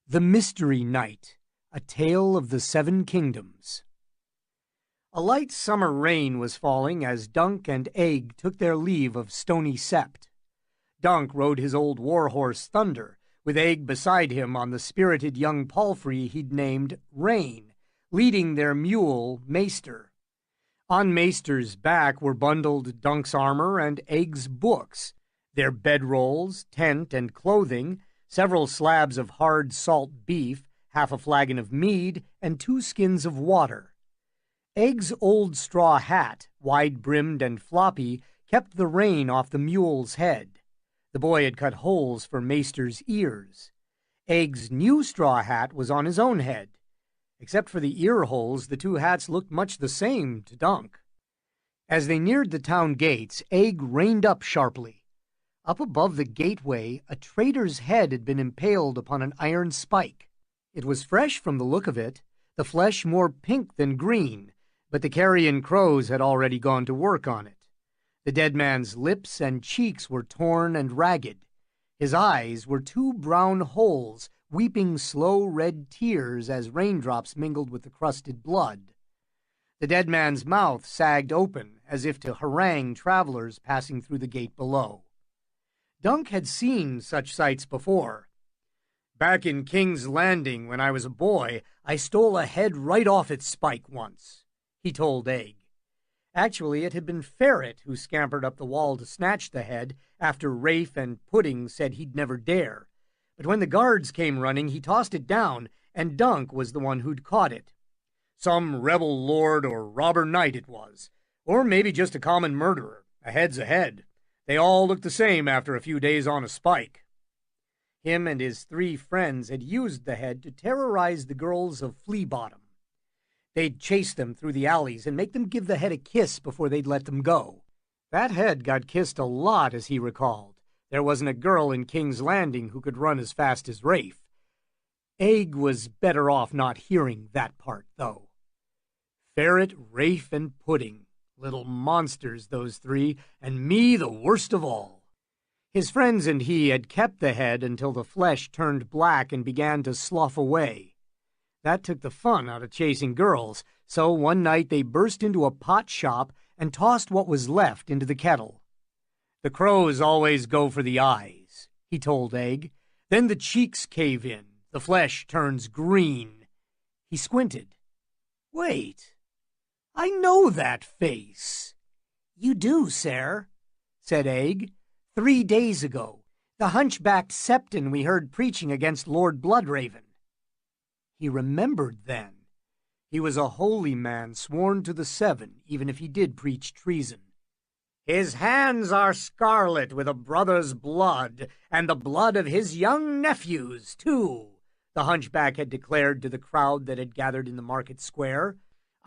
The Mystery Knight, A Tale of the Seven Kingdoms. A light summer rain was falling as Dunk and Egg took their leave of Stony Sept. Dunk rode his old war-horse Thunder, with Egg beside him on the spirited young palfrey he'd named Rain, leading their mule Maester. On Maester's back were bundled Dunk's armor and Egg's books, their bedrolls, tent, and clothing, several slabs of hard salt beef, half a flagon of mead, and 2 skins of water. Egg's old straw hat, wide-brimmed and floppy, kept the rain off the mule's head. The boy had cut holes for Maester's ears. Egg's new straw hat was on his own head. Except for the ear holes, the 2 hats looked much the same to Dunk. As they neared the town gates, Egg reined up sharply. Up above the gateway, a trader's head had been impaled upon an iron spike. It was fresh from the look of it, the flesh more pink than green, but the carrion crows had already gone to work on it. The dead man's lips and cheeks were torn and ragged. His eyes were 2 brown holes, weeping slow red tears as raindrops mingled with the crusted blood. The dead man's mouth sagged open, as if to harangue travelers passing through the gate below. Dunk had seen such sights before. "Back in King's Landing when I was a boy, I stole a head right off its spike once," he told Egg. Actually, it had been Ferret who scampered up the wall to snatch the head after Rafe and Pudding said he'd never dare. But when the guards came running, he tossed it down, and Dunk was the one who'd caught it. Some rebel lord or robber knight it was, or maybe just a common murderer. A head's a head. They all looked the same after a few days on a spike. Him and his 3 friends had used the head to terrorize the girls of Flea Bottom. They'd chase them through the alleys and make them give the head a kiss before they'd let them go. That head got kissed a lot, as he recalled. There wasn't a girl in King's Landing who could run as fast as Rafe. Egg was better off not hearing that part, though. Ferret, Rafe, and Pudding. Little monsters, those 3, and me the worst of all. His friends and he had kept the head until the flesh turned black and began to slough away. That took the fun out of chasing girls, so one night they burst into a pot shop and tossed what was left into the kettle. "The crows always go for the eyes," he told Egg. "Then the cheeks cave in, the flesh turns green." He squinted. "Wait. I know that face." "You do, sir," said Egg. "3 days ago, the hunchbacked Septon we heard preaching against Lord Bloodraven." He remembered then. He was a holy man sworn to the 7, even if he did preach treason. "His hands are scarlet with a brother's blood, and the blood of his young nephews, too," the hunchback had declared to the crowd that had gathered in the market square.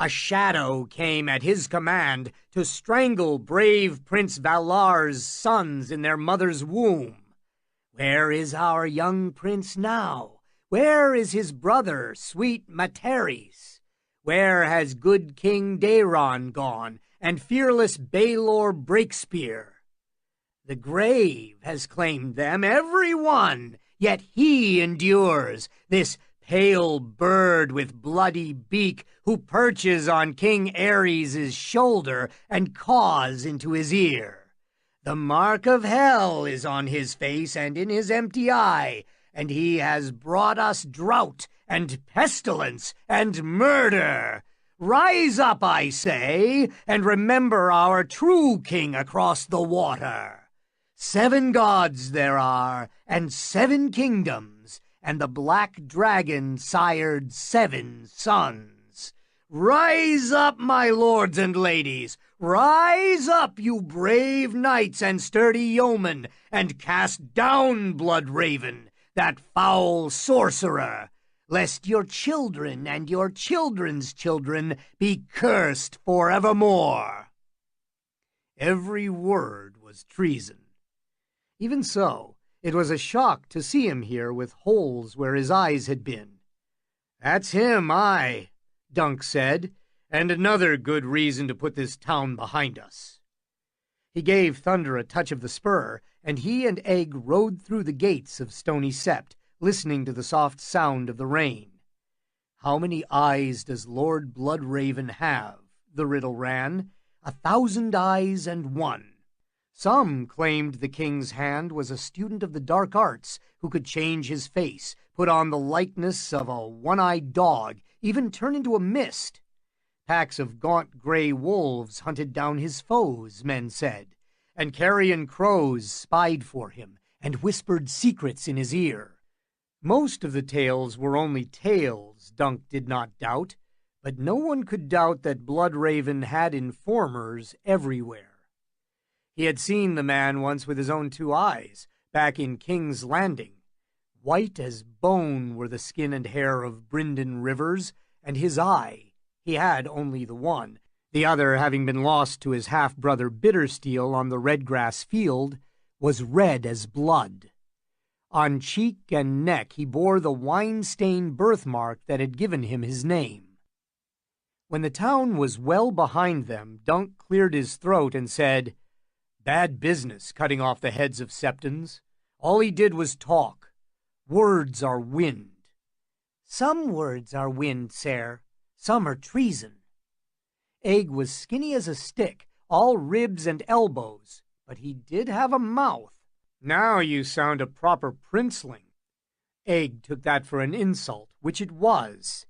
"A shadow came at his command to strangle brave Prince Valar's sons in their mother's womb. Where is our young prince now? Where is his brother, sweet Materis? Where has good King Daeron gone, and fearless Baelor Breakspear? The grave has claimed them, every one, yet he endures, this pale bird with bloody beak who perches on King Ares' shoulder and caws into his ear. The mark of hell is on his face and in his empty eye, and he has brought us drought and pestilence and murder. Rise up, I say, and remember our true king across the water. 7 gods there are, and 7 kingdoms, and the black dragon sired 7 sons. Rise up, my lords and ladies, rise up, you brave knights and sturdy yeomen, and cast down Bloodraven, that foul sorcerer, lest your children and your children's children be cursed forevermore." Every word was treason. Even so, it was a shock to see him here with holes where his eyes had been. "That's him, aye," Dunk said, "and another good reason to put this town behind us." He gave Thunder a touch of the spur, and he and Egg rode through the gates of Stony Sept, listening to the soft sound of the rain. "How many eyes does Lord Bloodraven have?" the riddle ran. "1,000 eyes and one." Some claimed the king's hand was a student of the dark arts who could change his face, put on the likeness of a one-eyed dog, even turn into a mist. Packs of gaunt gray wolves hunted down his foes, men said, and carrion crows spied for him and whispered secrets in his ear. Most of the tales were only tales, Dunk did not doubt, but no one could doubt that Bloodraven had informers everywhere. He had seen the man once with his own 2 eyes, back in King's Landing. White as bone were the skin and hair of Brynden Rivers, and his eye, he had only the one, the other having been lost to his half-brother Bittersteel on the Redgrass field, was red as blood. On cheek and neck he bore the wine-stained birthmark that had given him his name. When the town was well behind them, Dunk cleared his throat and said, "Bad business cutting off the heads of Septons. All he did was talk. Words are wind." "Some words are wind, sir. Some are treason." Egg was skinny as a stick, all ribs and elbows, but he did have a mouth. "Now you sound a proper princeling." Egg took that for an insult, which it was.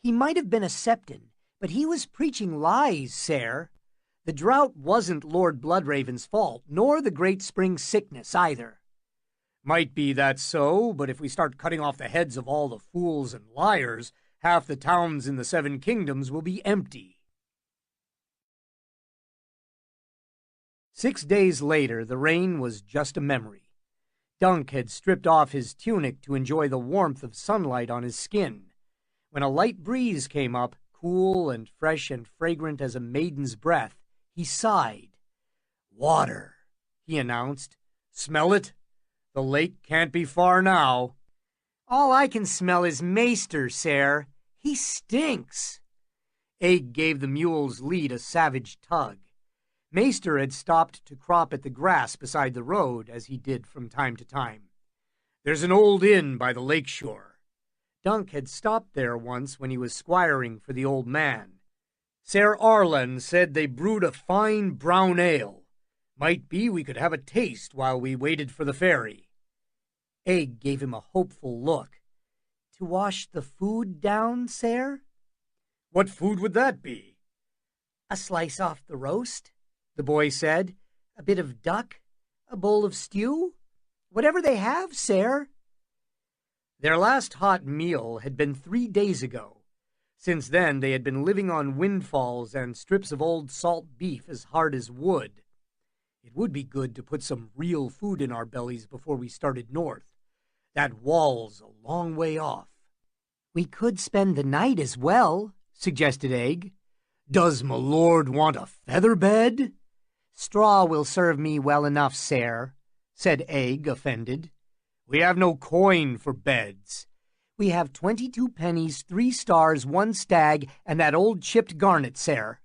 "He might have been a Septon, but he was preaching lies, sir. The drought wasn't Lord Bloodraven's fault, nor the great spring sickness either." "Might be that so, but if we start cutting off the heads of all the fools and liars, half the towns in the 7 kingdoms will be empty." 6 days later, the rain was just a memory. Dunk had stripped off his tunic to enjoy the warmth of sunlight on his skin. When a light breeze came up, cool and fresh and fragrant as a maiden's breath, he sighed. "Water," he announced. "Smell it? The lake can't be far now." "All I can smell is Maester, sir. He stinks." Egg gave the mule's lead a savage tug. Maester had stopped to crop at the grass beside the road, as he did from time to time. "There's an old inn by the lake shore." Dunk had stopped there once when he was squiring for the old man. Ser Arlan said they brewed a fine brown ale. Might be we could have a taste while we waited for the ferry. Egg gave him a hopeful look. "To wash the food down, sir?" "What food would that be?" "A slice off the roast," the boy said. "A bit of duck, a bowl of stew, whatever they have, sir." Their last hot meal had been 3 days ago. Since then they had been living on windfalls and strips of old salt beef as hard as wood. It would be good to put some real food in our bellies before we started north. That wall's a long way off. "We could spend the night as well," suggested Egg. "Does my lord want a feather bed?" "Straw will serve me well enough, sir," said Egg, offended. "We have no coin for beds." "We have 22 pennies, 3 stars, 1 stag, and that old chipped garnet, sir."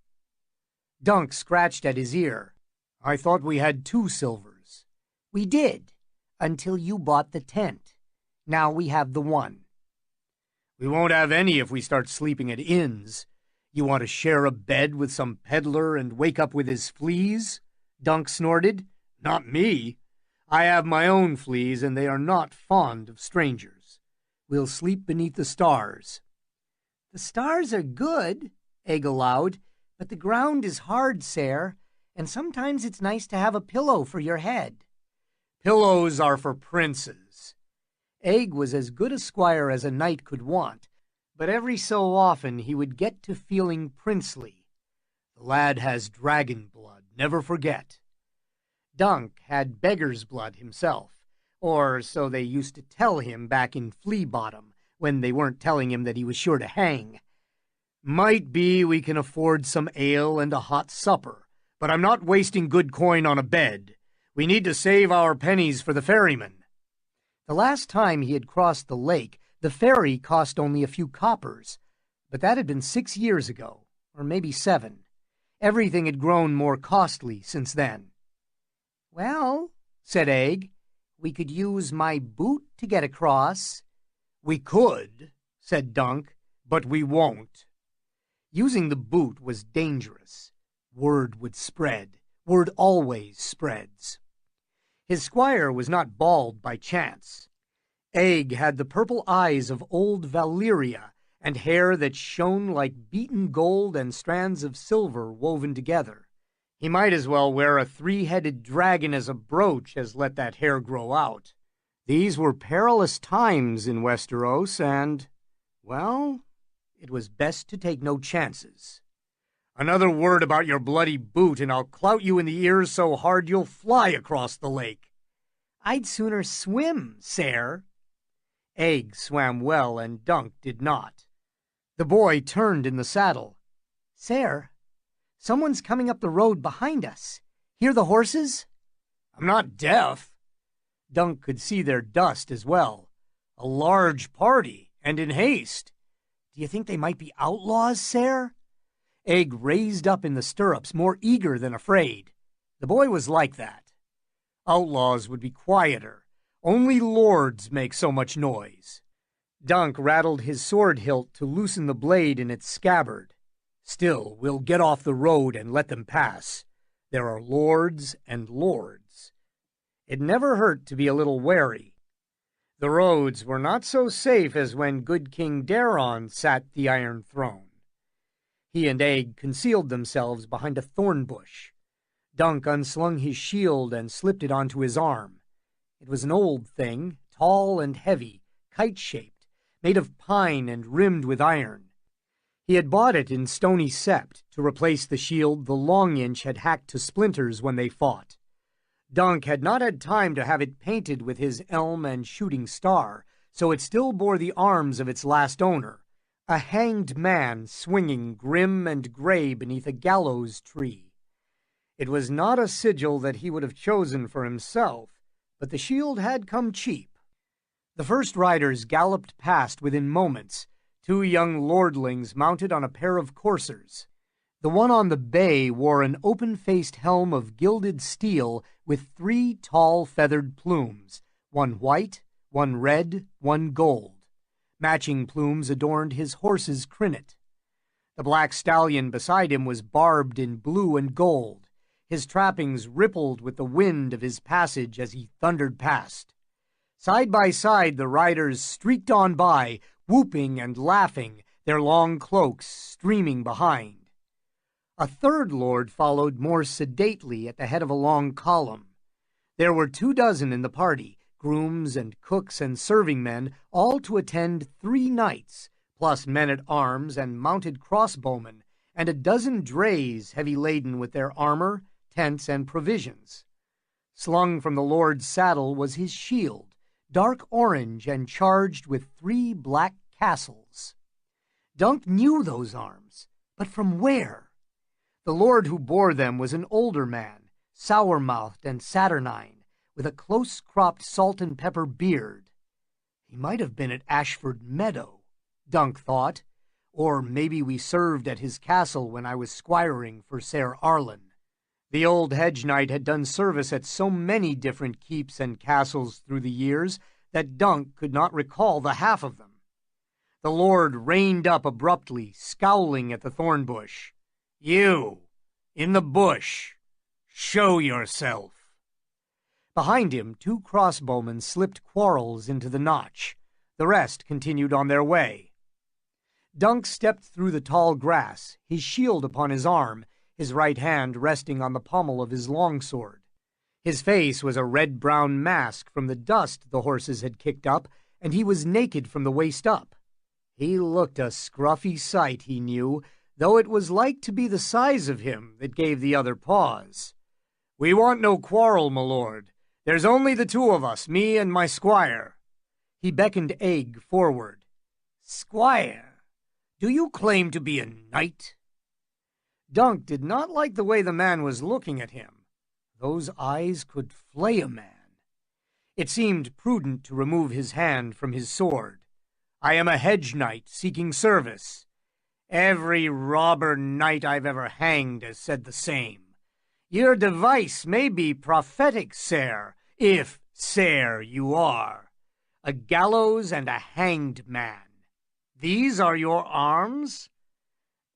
Dunk scratched at his ear. "I thought we had 2 silvers." "We did, until you bought the tent. Now we have the 1. "We won't have any if we start sleeping at inns. You want to share a bed with some peddler and wake up with his fleas?" Dunk snorted. "Not me. I have my own fleas, and they are not fond of strangers. We'll sleep beneath the stars." "The stars are good," Egg allowed, "but the ground is hard, sir, and sometimes it's nice to have a pillow for your head." "Pillows are for princes." Egg was as good a squire as a knight could want, but every so often he would get to feeling princely. "The lad has dragon blood, never forget." Dunk had beggar's blood himself, or so they used to tell him back in Flea Bottom, when they weren't telling him that he was sure to hang. "Might be we can afford some ale and a hot supper, but I'm not wasting good coin on a bed. We need to save our pennies for the ferryman." The last time he had crossed the lake, the ferry cost only a few coppers, but that had been 6 years ago, or maybe 7. Everything had grown more costly since then. "Well," said Egg, We could use my boot to get across. We could, said Dunk, but we won't. Using the boot was dangerous. Word would spread. Word always spreads. His squire was not bald by chance. Egg had the purple eyes of old Valyria and hair that shone like beaten gold and strands of silver woven together. He might as well wear a three-headed dragon as a brooch as let that hair grow out. These were perilous times in Westeros, and, well, it was best to take no chances. Another word about your bloody boot, and I'll clout you in the ears so hard you'll fly across the lake. I'd sooner swim, sir. Egg swam well, and Dunk did not. The boy turned in the saddle. Sir, someone's coming up the road behind us. Hear the horses? I'm not deaf. Dunk could see their dust as well. A large party, and in haste. Do you think they might be outlaws, sir? Egg raised up in the stirrups, more eager than afraid. The boy was like that. Outlaws would be quieter. Only lords make so much noise. Dunk rattled his sword hilt to loosen the blade in its scabbard. Still, we'll get off the road and let them pass. There are lords and lords. It never hurt to be a little wary. The roads were not so safe as when good King Daeron sat the Iron Throne. He and Egg concealed themselves behind a thorn bush. Dunk unslung his shield and slipped it onto his arm. It was an old thing, tall and heavy, kite-shaped, made of pine and rimmed with iron. He had bought it in Stony Sept to replace the shield the Long Inch had hacked to splinters when they fought. Dunk had not had time to have it painted with his elm and shooting star, so it still bore the arms of its last owner, a hanged man swinging grim and gray beneath a gallows tree. It was not a sigil that he would have chosen for himself, but the shield had come cheap. The first riders galloped past within moments, two young lordlings mounted on a pair of coursers. The one on the bay wore an open-faced helm of gilded steel with 3 tall feathered plumes, one white, one red, one gold. Matching plumes adorned his horse's crinnet. The black stallion beside him was barbed in blue and gold. His trappings rippled with the wind of his passage as he thundered past. Side by side the riders streaked on by, whooping and laughing, their long cloaks streaming behind. A third lord followed more sedately at the head of a long column. There were 24 in the party, grooms and cooks and serving men, all to attend 3 knights, plus men-at-arms and mounted crossbowmen, and a dozen drays heavy laden with their armor, tents, and provisions. Slung from the lord's saddle was his shield, dark orange and charged with 3 black castles. Dunk knew those arms, but from where? The lord who bore them was an older man, sour-mouthed and saturnine, with a close-cropped salt-and-pepper beard. He might have been at Ashford Meadow, Dunk thought, or maybe we served at his castle when I was squiring for Ser Arlen. The old hedge knight had done service at so many different keeps and castles through the years that Dunk could not recall the half of them. The lord reined up abruptly, scowling at the thorn bush. "You, in the bush, show yourself." Behind him, 2 crossbowmen slipped quarrels into the notch. The rest continued on their way. Dunk stepped through the tall grass, his shield upon his arm, his right hand resting on the pommel of his longsword. His face was a red-brown mask from the dust the horses had kicked up, and he was naked from the waist up. He looked a scruffy sight, he knew, though it was like to be the size of him that gave the other pause. "We want no quarrel, my lord. There's only the 2 of us, me and my squire." He beckoned Egg forward. "Squire, do you claim to be a knight?" Dunk did not like the way the man was looking at him. Those eyes could flay a man. It seemed prudent to remove his hand from his sword. "I am a hedge knight seeking service. Every robber knight I've ever hanged has said the same. Your device may be prophetic, sir, if Sire, you are. A gallows and a hanged man. These are your arms?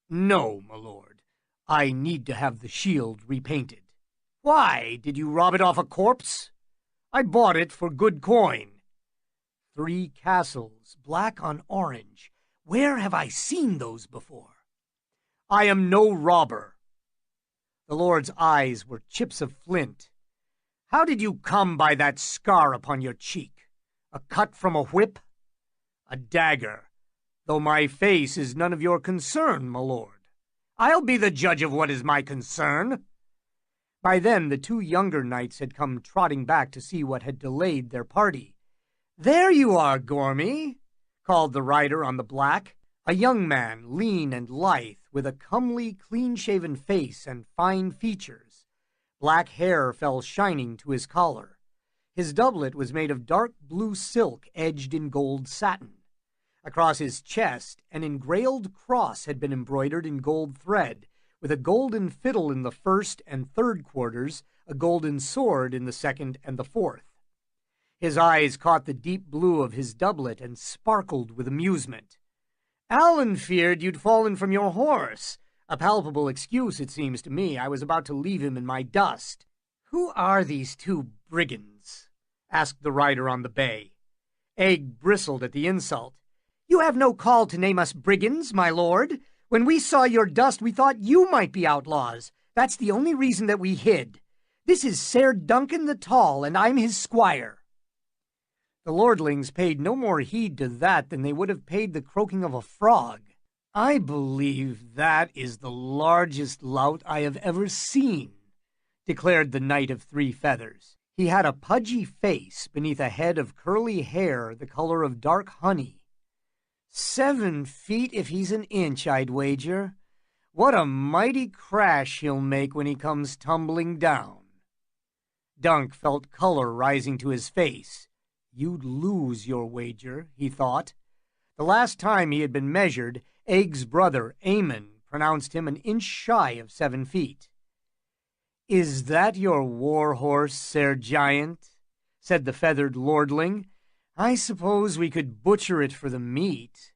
No, my lord. I need to have the shield repainted. Why, did you rob it off a corpse? I bought it for good coin. 3 castles, black on orange. Where have I seen those before? I am no robber. The lord's eyes were chips of flint. How did you come by that scar upon your cheek? A cut from a whip? A dagger, though my face is none of your concern, my lord. I'll be the judge of what is my concern. By then the 2 younger knights had come trotting back to see what had delayed their party. There you are, Gormy, called the rider on the black, a young man, lean and lithe, with a comely, clean-shaven face and fine features. Black hair fell shining to his collar. His doublet was made of dark blue silk edged in gold satin. Across his chest, an engrailed cross had been embroidered in gold thread, with a golden fiddle in the 1st and 3rd quarters, a golden sword in the 2nd and the 4th. His eyes caught the deep blue of his doublet and sparkled with amusement. Alan feared you'd fallen from your horse. A palpable excuse, it seems to me. I was about to leave him in my dust. Who are these 2 brigands? Asked the rider on the bay. Egg bristled at the insult. You have no call to name us brigands, my lord. When we saw your dust, we thought you might be outlaws. That's the only reason that we hid. This is Sir Duncan the Tall, and I'm his squire. The lordlings paid no more heed to that than they would have paid the croaking of a frog. I believe that is the largest lout I have ever seen, declared the Knight of 3 Feathers. He had a pudgy face beneath a head of curly hair the color of dark honey. 7 feet if he's an inch, I'd wager. What a mighty crash he'll make when he comes tumbling down. Dunk felt color rising to his face. You'd lose your wager, he thought. The last time he had been measured, Egg's brother, Aemon, pronounced him an inch shy of 7 feet. Is that your war horse, Sir Giant? Said the feathered lordling. I suppose we could butcher it for the meat.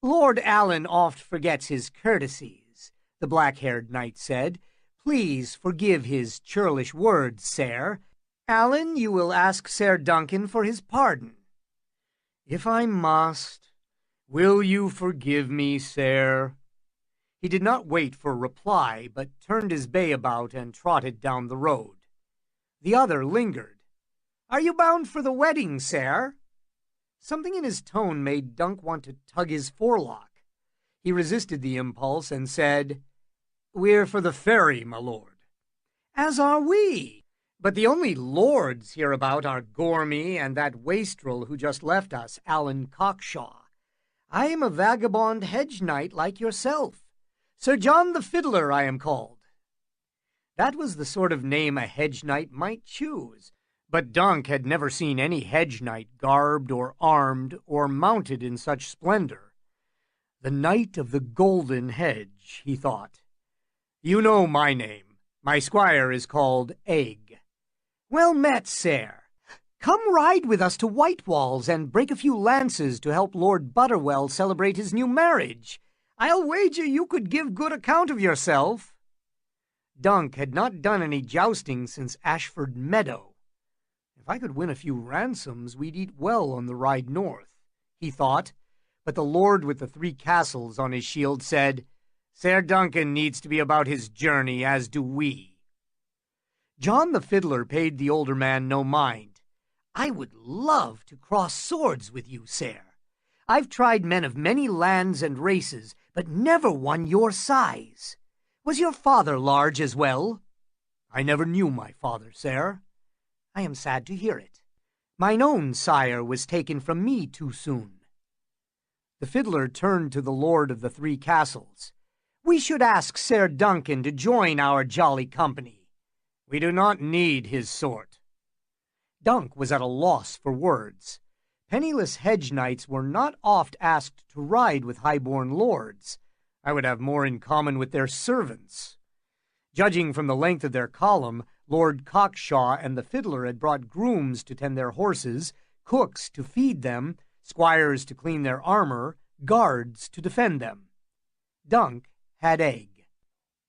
Lord Alan oft forgets his courtesies, the black-haired knight said. Please forgive his churlish words, sir. Alan, you will ask Sir Duncan for his pardon. If I must, will you forgive me, sir? He did not wait for a reply, but turned his bay about and trotted down the road. The other lingered. Are you bound for the wedding, sir? Something in his tone made Dunk want to tug his forelock. He resisted the impulse and said, We're for the ferry, my lord. As are we. But the only lords hereabout are Gormy and that wastrel who just left us, Alan Cockshaw. I am a vagabond hedge knight like yourself. Sir John the Fiddler I am called. That was the sort of name a hedge knight might choose, but Dunk had never seen any hedge knight garbed or armed or mounted in such splendor. The Knight of the Golden Hedge, he thought. You know my name. My squire is called Egg. Well met, sir. Come ride with us to Whitewalls and break a few lances to help Lord Butterwell celebrate his new marriage. I'll wager you could give good account of yourself. Dunk had not done any jousting since Ashford Meadow. If I could win a few ransoms, we'd eat well on the ride north, he thought, but the lord with the 3 castles on his shield said, Sir Duncan needs to be about his journey, as do we. John the Fiddler paid the older man no mind. I would love to cross swords with you, sir. I've tried men of many lands and races, but never one your size. Was your father large as well? I never knew my father, sir. I am sad to hear it. Mine own sire was taken from me too soon. The fiddler turned to the lord of the 3 castles. We should ask Sir Duncan to join our jolly company. We do not need his sort. Dunk was at a loss for words. Penniless hedge knights were not oft asked to ride with high-born lords. I would have more in common with their servants. Judging from the length of their column, Lord Cockshaw and the fiddler had brought grooms to tend their horses, cooks to feed them, squires to clean their armor, guards to defend them. Dunk had Egg.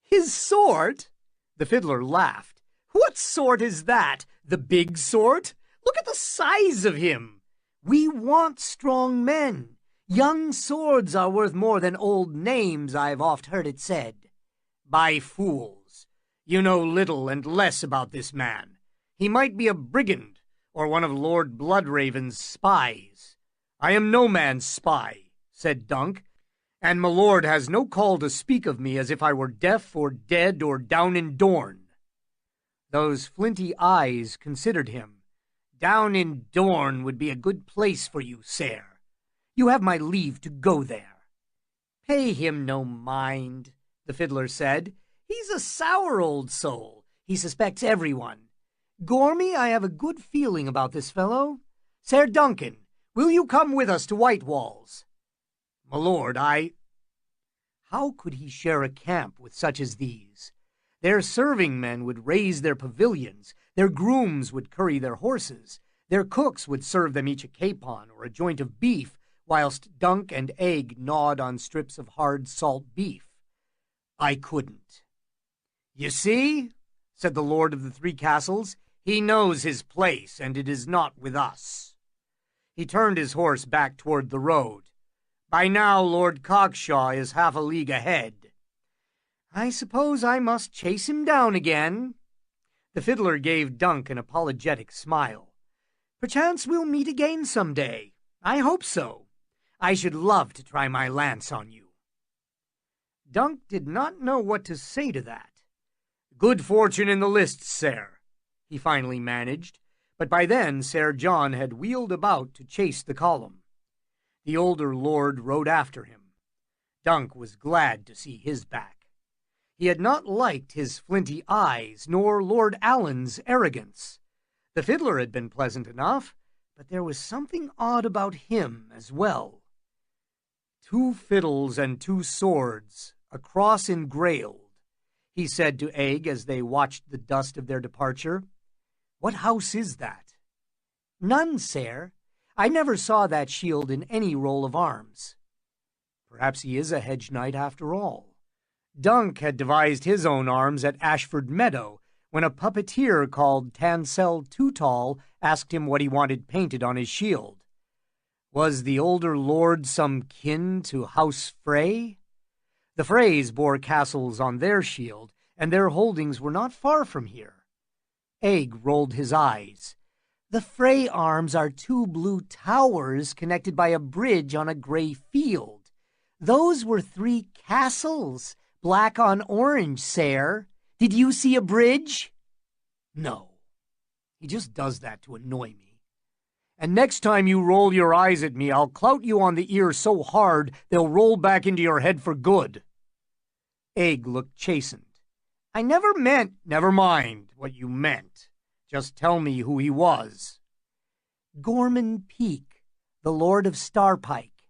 "His sort?" The fiddler laughed. "What sort is that? The big sort? Look at the size of him! We want strong men. Young swords are worth more than old names, I've oft heard it said." "By fools! You know little and less about this man. He might be a brigand, or one of Lord Bloodraven's spies." "I am no man's spy," said Dunk, "and my lord has no call to speak of me as if I were deaf or dead or down in Dorne." Those flinty eyes considered him. "Down in Dorne would be a good place for you, sir. You have my leave to go there." "Pay him no mind," the fiddler said. "He's a sour old soul. He suspects everyone. Gormy, I have a good feeling about this fellow. Sir Duncan, will you come with us to Whitewalls?" "My lord, How could he share a camp with such as these? Their serving men would raise their pavilions, their grooms would curry their horses, their cooks would serve them each a capon or a joint of beef, whilst Dunk and Egg gnawed on strips of hard salt beef. I couldn't." "You see," said the Lord of the Three Castles, "he knows his place, and it is not with us." He turned his horse back toward the road. "By now Lord Cockshaw is half a league ahead." "I suppose I must chase him down again." The fiddler gave Dunk an apologetic smile. "Perchance we'll meet again some day. I hope so. I should love to try my lance on you." Dunk did not know what to say to that. "Good fortune in the lists, sir," he finally managed, but by then Sir John had wheeled about to chase the column. The older lord rode after him. Dunk was glad to see his back. He had not liked his flinty eyes, nor Lord Allen's arrogance. The fiddler had been pleasant enough, but there was something odd about him as well. "Two fiddles and two swords, a cross engrailed," he said to Egg as they watched the dust of their departure. "What house is that?" "None, sir. I never saw that shield in any roll of arms." Perhaps he is a hedge knight after all. Dunk had devised his own arms at Ashford Meadow when a puppeteer called Tansel Too-Tall asked him what he wanted painted on his shield. Was the older lord some kin to House Frey? The Freys bore castles on their shield, and their holdings were not far from here. Egg rolled his eyes. "The Frey arms are two blue towers connected by a bridge on a gray field. Those were three castles, black on orange, sir. Did you see a bridge?" "No. He just does that to annoy me. And next time you roll your eyes at me, I'll clout you on the ear so hard they'll roll back into your head for good." Egg looked chastened. "I never meant—" "Never mind what you meant. Just tell me who he was." "Gorman Peak, the Lord of Starpike."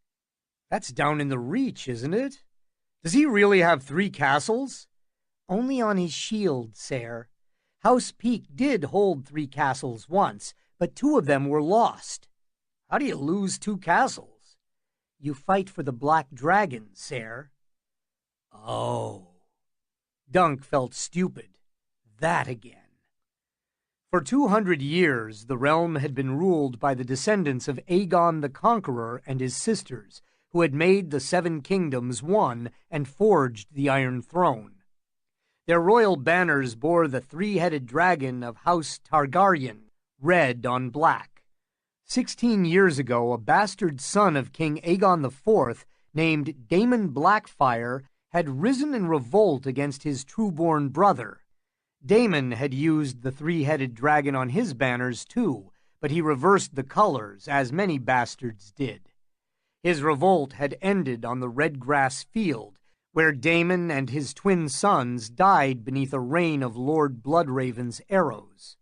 "That's down in the Reach, isn't it? Does he really have 3 castles?" "Only on his shield, sir. House Peak did hold 3 castles once, but 2 of them were lost." "How do you lose 2 castles?" "You fight for the Black Dragon, sir." "Oh." Dunk felt stupid. That again. For 200 years, the realm had been ruled by the descendants of Aegon the Conqueror and his sisters, who had made the 7 kingdoms one and forged the Iron Throne. Their royal banners bore the 3-headed dragon of House Targaryen, red on black. 16 years ago, a bastard son of King Aegon IV, named Daemon Blackfyre, had risen in revolt against his true-born brother. Daemon had used the 3-headed dragon on his banners too, but he reversed the colors, as many bastards did. His revolt had ended on the Redgrass Field, where Daemon and his twin sons died beneath a rain of Lord Bloodraven's arrows.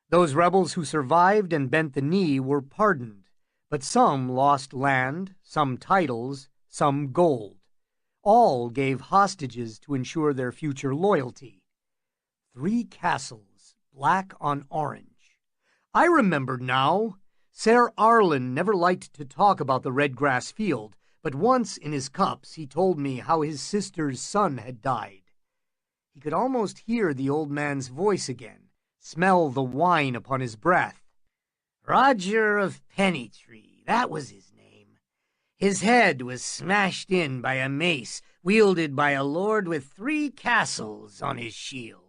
Those rebels who survived and bent the knee were pardoned, but some lost land, some titles, some gold. All gave hostages to ensure their future loyalty. 3 castles, black on orange. I remembered now. Ser Arlen never liked to talk about the red grass field, but once in his cups he told me how his sister's son had died. He could almost hear the old man's voice again, smell the wine upon his breath. Roger of Pennytree, that was his name. His head was smashed in by a mace wielded by a lord with 3 castles on his shield.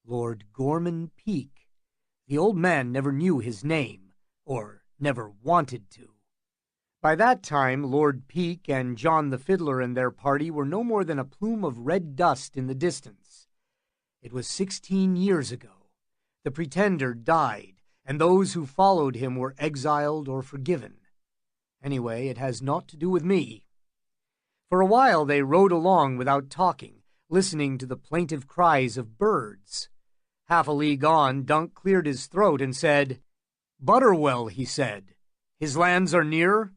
Lord Gorman Peake. The old man never knew his name, or never wanted to. By that time, Lord Peake and John the Fiddler and their party were no more than a plume of red dust in the distance. It was 16 years ago. The Pretender died, and those who followed him were exiled or forgiven. Anyway, it has naught to do with me. For a while they rode along without talking, listening to the plaintive cries of birds. Half a league on, Dunk cleared his throat and said, "Butterwell," he said. "His lands are near?"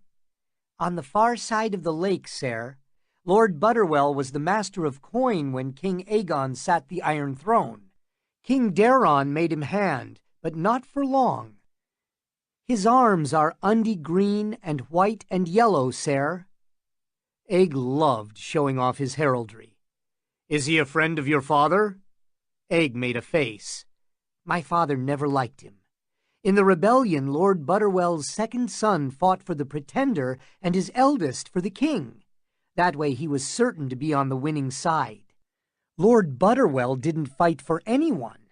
"On the far side of the lake, sir. Lord Butterwell was the master of coin when King Aegon sat the Iron Throne. King Daeron made him hand, but not for long. His arms are undy green and white and yellow, sir." Aeg loved showing off his heraldry. "Is he a friend of your father?" Aeg made a face. "My father never liked him. In the rebellion, Lord Butterwell's second son fought for the Pretender and his eldest for the king. That way he was certain to be on the winning side. Lord Butterwell didn't fight for anyone."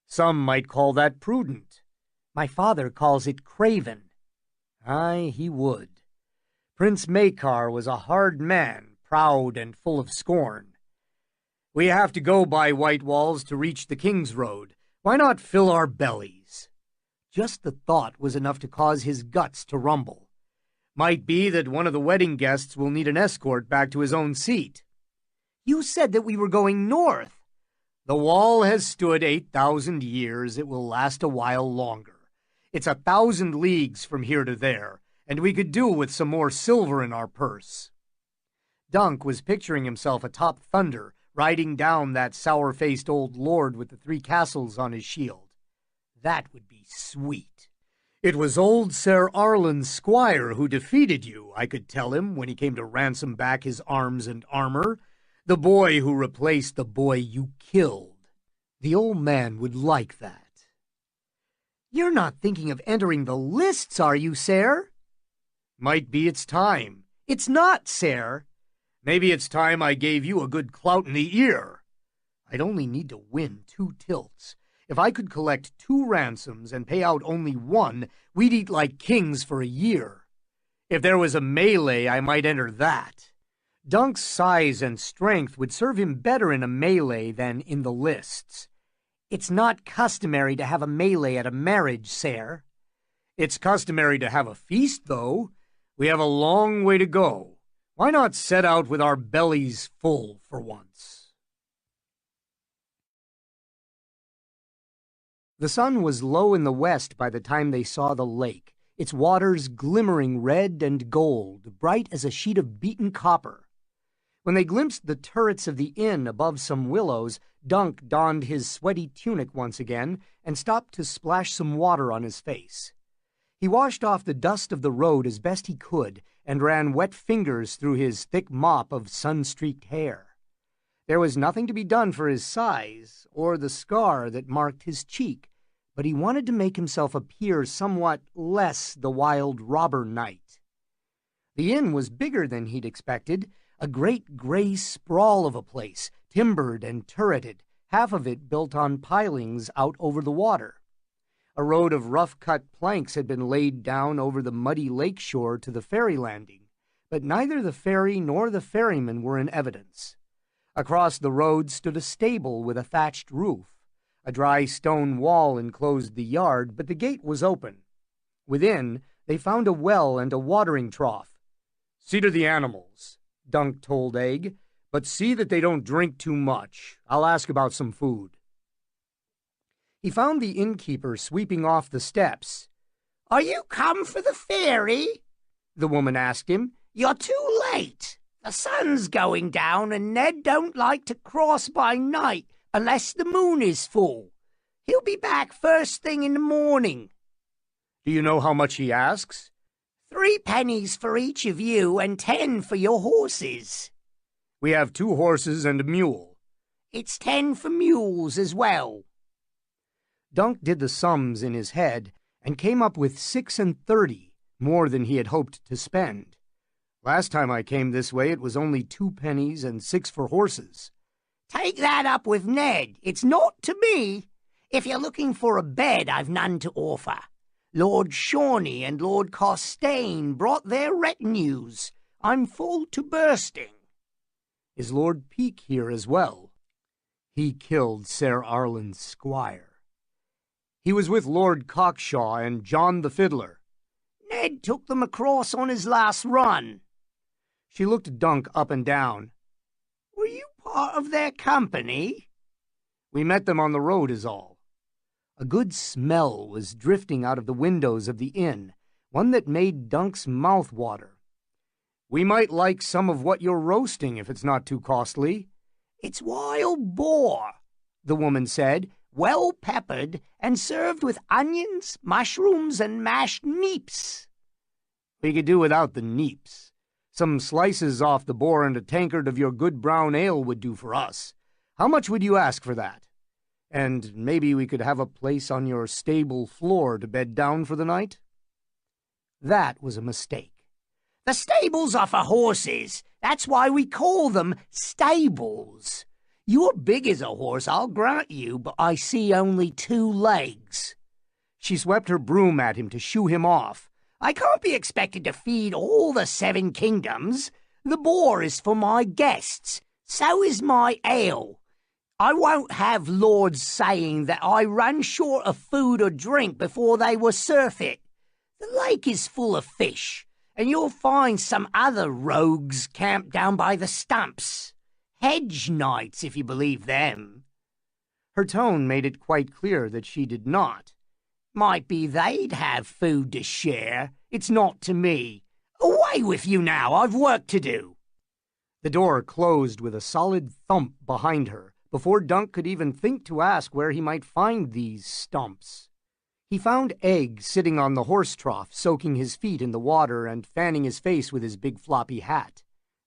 "Some might call that prudent." "My father calls it craven." "Aye, he would. Prince Maekar was a hard man, proud and full of scorn. We have to go by White Walls to reach the King's Road. Why not fill our bellies?" Just the thought was enough to cause his guts to rumble. Might be that one of the wedding guests will need an escort back to his own seat. "You said that we were going north." "The wall has stood 8,000 years. It will last a while longer. It's 1,000 leagues from here to there, and we could do with some more silver in our purse." Dunk was picturing himself atop Thunder, riding down that sour-faced old lord with the 3 castles on his shield. That would be sweet. "It was old Ser Arlen's squire who defeated you," I could tell him when he came to ransom back his arms and armor. "The boy who replaced the boy you killed." The old man would like that. "You're not thinking of entering the lists, are you, sir?" "Might be it's time." "It's not, sir." "Maybe it's time I gave you a good clout in the ear." I'd only need to win 2 tilts. If I could collect 2 ransoms and pay out only 1, we'd eat like kings for a year. If there was a melee, I might enter that. Dunk's size and strength would serve him better in a melee than in the lists. "It's not customary to have a melee at a marriage, sir." "It's customary to have a feast, though. We have a long way to go. Why not set out with our bellies full for once?" The sun was low in the west by the time they saw the lake, its waters glimmering red and gold, bright as a sheet of beaten copper. When they glimpsed the turrets of the inn above some willows, Dunk donned his sweaty tunic once again and stopped to splash some water on his face. He washed off the dust of the road as best he could and ran wet fingers through his thick mop of sun-streaked hair. There was nothing to be done for his size or the scar that marked his cheek, but he wanted to make himself appear somewhat less the wild robber knight. The inn was bigger than he'd expected, a great gray sprawl of a place, timbered and turreted, half of it built on pilings out over the water. A road of rough-cut planks had been laid down over the muddy lake shore to the ferry landing, but neither the ferry nor the ferryman were in evidence. Across the road stood a stable with a thatched roof. A dry stone wall enclosed the yard, but the gate was open. Within, they found a well and a watering trough. "See to the animals," Dunk told Aeg, "but see that they don't drink too much. I'll ask about some food." He found the innkeeper sweeping off the steps. "Are you come for the ferry?" the woman asked him. "You're too late. The sun's going down, and Ned don't like to cross by night unless the moon is full. He'll be back first thing in the morning. Do you know how much he asks? 3 pennies for each of you and 10 for your horses. We have 2 horses and a mule. It's 10 for mules as well. Dunk did the sums in his head and came up with 6 and 30, more than he had hoped to spend. Last time I came this way it was only 2 pennies and 6 for horses. Take that up with Ned. It's not to me. If you're looking for a bed, I've none to offer. Lord Shawnee and Lord Costain brought their retinues. I'm full to bursting. Is Lord Peake here as well? He killed Sir Arlen's squire. He was with Lord Cockshaw and John the Fiddler. Ned took them across on his last run. She looked Dunk up and down. Were you part of their company? We met them on the road is all. A good smell was drifting out of the windows of the inn, one that made Dunk's mouth water. We might like some of what you're roasting if it's not too costly. It's wild boar, the woman said, well peppered and served with onions, mushrooms, and mashed neeps. We could do without the neeps. Some slices off the boar and a tankard of your good brown ale would do for us. How much would you ask for that? And maybe we could have a place on your stable floor to bed down for the night? That was a mistake. The stables are for horses. That's why we call them stables. You're big as a horse, I'll grant you, but I see only 2 legs. She swept her broom at him to shoo him off. I can't be expected to feed all the 7 kingdoms. The boar is for my guests. So is my ale. I won't have lords saying that I run short of food or drink before they will surf it. The lake is full of fish, and you'll find some other rogues camped down by the stumps. Hedge knights, if you believe them. Her tone made it quite clear that she did not. Might be they'd have food to share. It's not to me. Away with you now, I've work to do. The door closed with a solid thump behind her, before Dunk could even think to ask where he might find these stumps. He found Egg sitting on the horse trough, soaking his feet in the water and fanning his face with his big floppy hat.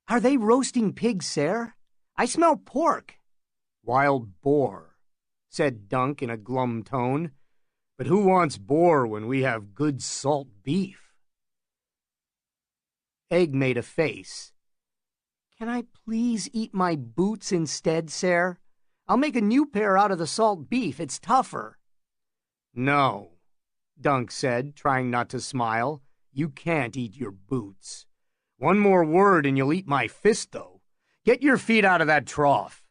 Are they roasting pigs, sir? I smell pork. Wild boar, said Dunk in a glum tone. But who wants boar when we have good salt beef? Egg made a face. Can I please eat my boots instead, sir? I'll make a new pair out of the salt beef. It's tougher. No, Dunk said, trying not to smile. You can't eat your boots. One more word and you'll eat my fist, though. Get your feet out of that trough.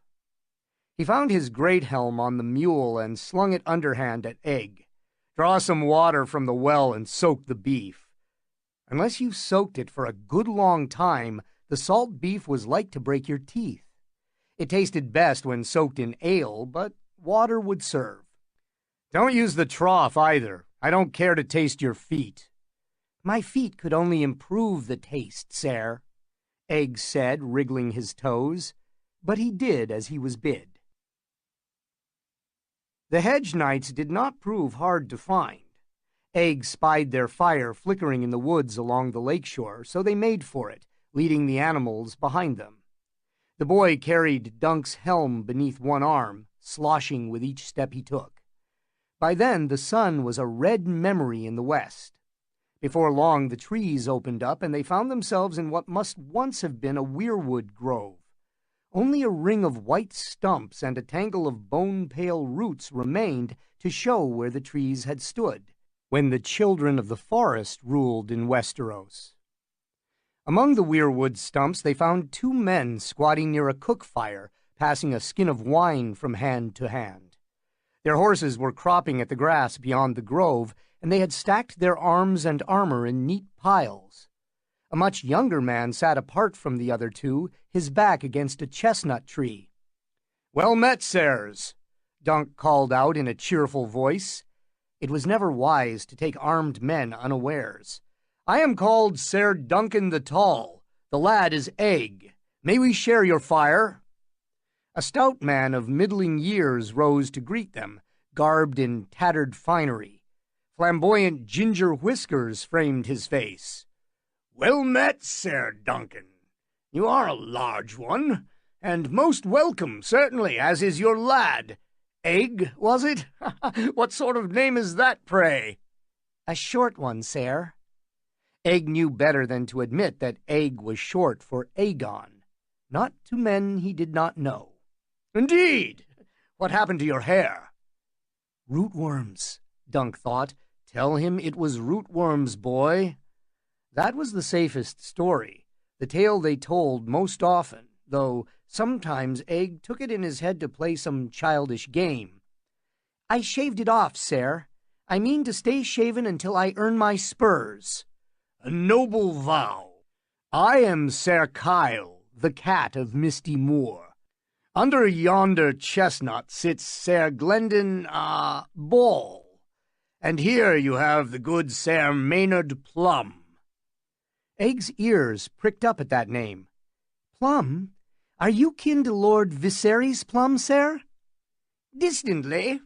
He found his great helm on the mule and slung it underhand at Egg. Draw some water from the well and soak the beef. Unless you soaked it for a good long time, the salt beef was like to break your teeth. It tasted best when soaked in ale, but water would serve. Don't use the trough either. I don't care to taste your feet. My feet could only improve the taste, sir, Egg said, wriggling his toes, but he did as he was bid. The hedge knights did not prove hard to find. Egg spied their fire flickering in the woods along the lake shore, so they made for it, leading the animals behind them. The boy carried Dunk's helm beneath one arm, sloshing with each step he took. By then the sun was a red memory in the west. Before long the trees opened up, and they found themselves in what must once have been a weirwood grove. Only a ring of white stumps and a tangle of bone-pale roots remained to show where the trees had stood, when the children of the forest ruled in Westeros. Among the weirwood stumps they found 2 men squatting near a cook fire, passing a skin of wine from hand to hand. Their horses were cropping at the grass beyond the grove, and they had stacked their arms and armor in neat piles. A much younger man sat apart from the other 2, his back against a chestnut tree. "Well met, sirs," Dunk called out in a cheerful voice. It was never wise to take armed men unawares. "I am called Sir Duncan the Tall. The lad is Egg. May we share your fire?" A stout man of middling years rose to greet them, garbed in tattered finery. Flamboyant ginger whiskers framed his face. "Well met, Sir Duncan. You are a large one, and most welcome, certainly, as is your lad. Egg, was it? What sort of name is that, pray?" "A short one, sir." Egg knew better than to admit that Egg was short for Aegon, not to men he did not know. "Indeed? What happened to your hair?" "Rootworms," Dunk thought. "Tell him it was rootworms, boy." That was the safest story, the tale they told most often, though sometimes Egg took it in his head to play some childish game. "I shaved it off, sir. I mean to stay shaven until I earn my spurs." "A noble vow. I am Sir Kyle, the cat of Misty Moor. Under yonder chestnut sits Sir Glendon, Ball. And here you have the good Sir Maynard Plum." Egg's ears pricked up at that name. "Plum? Are you kin to Lord Viserys Plum, sir?" "Distantly,"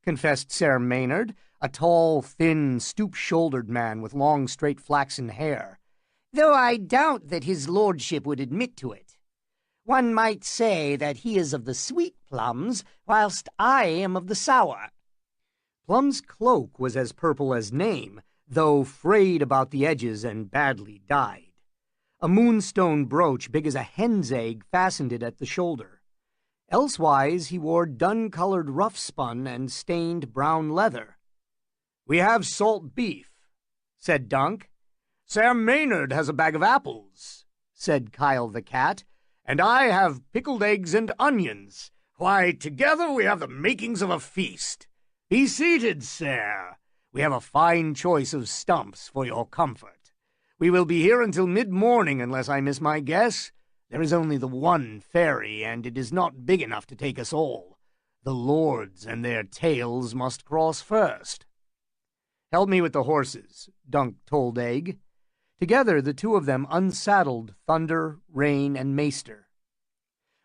confessed Sir Maynard, a tall, thin, stoop-shouldered man with long, straight flaxen hair, "though I doubt that his lordship would admit to it. One might say that he is of the sweet plums, whilst I am of the sour." Plum's cloak was as purple as name, though frayed about the edges and badly dyed. A moonstone brooch big as a hen's egg fastened it at the shoulder. Elsewise he wore dun-colored rough-spun and stained brown leather. "We have salt beef," said Dunk. "Sir Maynard has a bag of apples," said Kyle the cat, "and I have pickled eggs and onions. Why, together we have the makings of a feast. Be seated, sir. We have a fine choice of stumps for your comfort. We will be here until mid-morning unless I miss my guess. There is only the one ferry, and it is not big enough to take us all. The lords and their tails must cross first." "Help me with the horses," Dunk told Egg. Together the two of them unsaddled Thunder, Rain, and Maester.